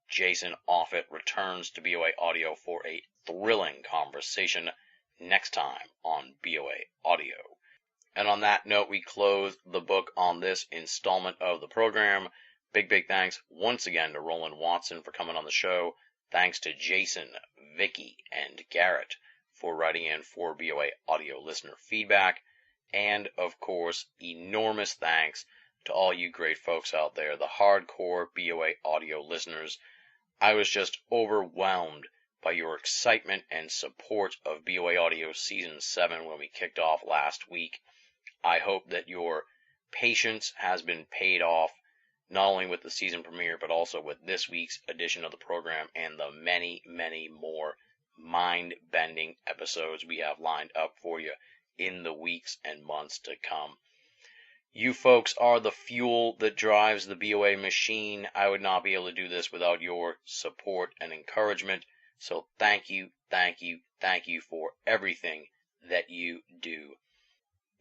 Jason Offutt returns to BOA Audio for a thrilling conversation next time on BOA Audio. And on that note, we close the book on this installment of the program. Big thanks once again to Roland Watson for coming on the show. Thanks to Jason, Vicky, and Garrett for writing in for BOA Audio listener feedback. And, of course, enormous thanks to all you great folks out there, the hardcore BOA Audio listeners. I was just overwhelmed by your excitement and support of BOA Audio Season 7 when we kicked off last week. I hope that your patience has been paid off, not only with the season premiere, but also with this week's edition of the program and the many, many more mind-bending episodes we have lined up for you in the weeks and months to come. You folks are the fuel that drives the BOA machine. I would not be able to do this without your support and encouragement. So thank you for everything that you do.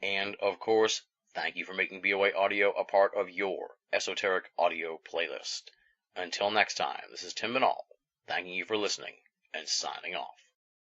And, of course, thank you for making BOA Audio a part of your esoteric audio playlist. Until next time, this is Tim Banal, thanking you for listening and signing off.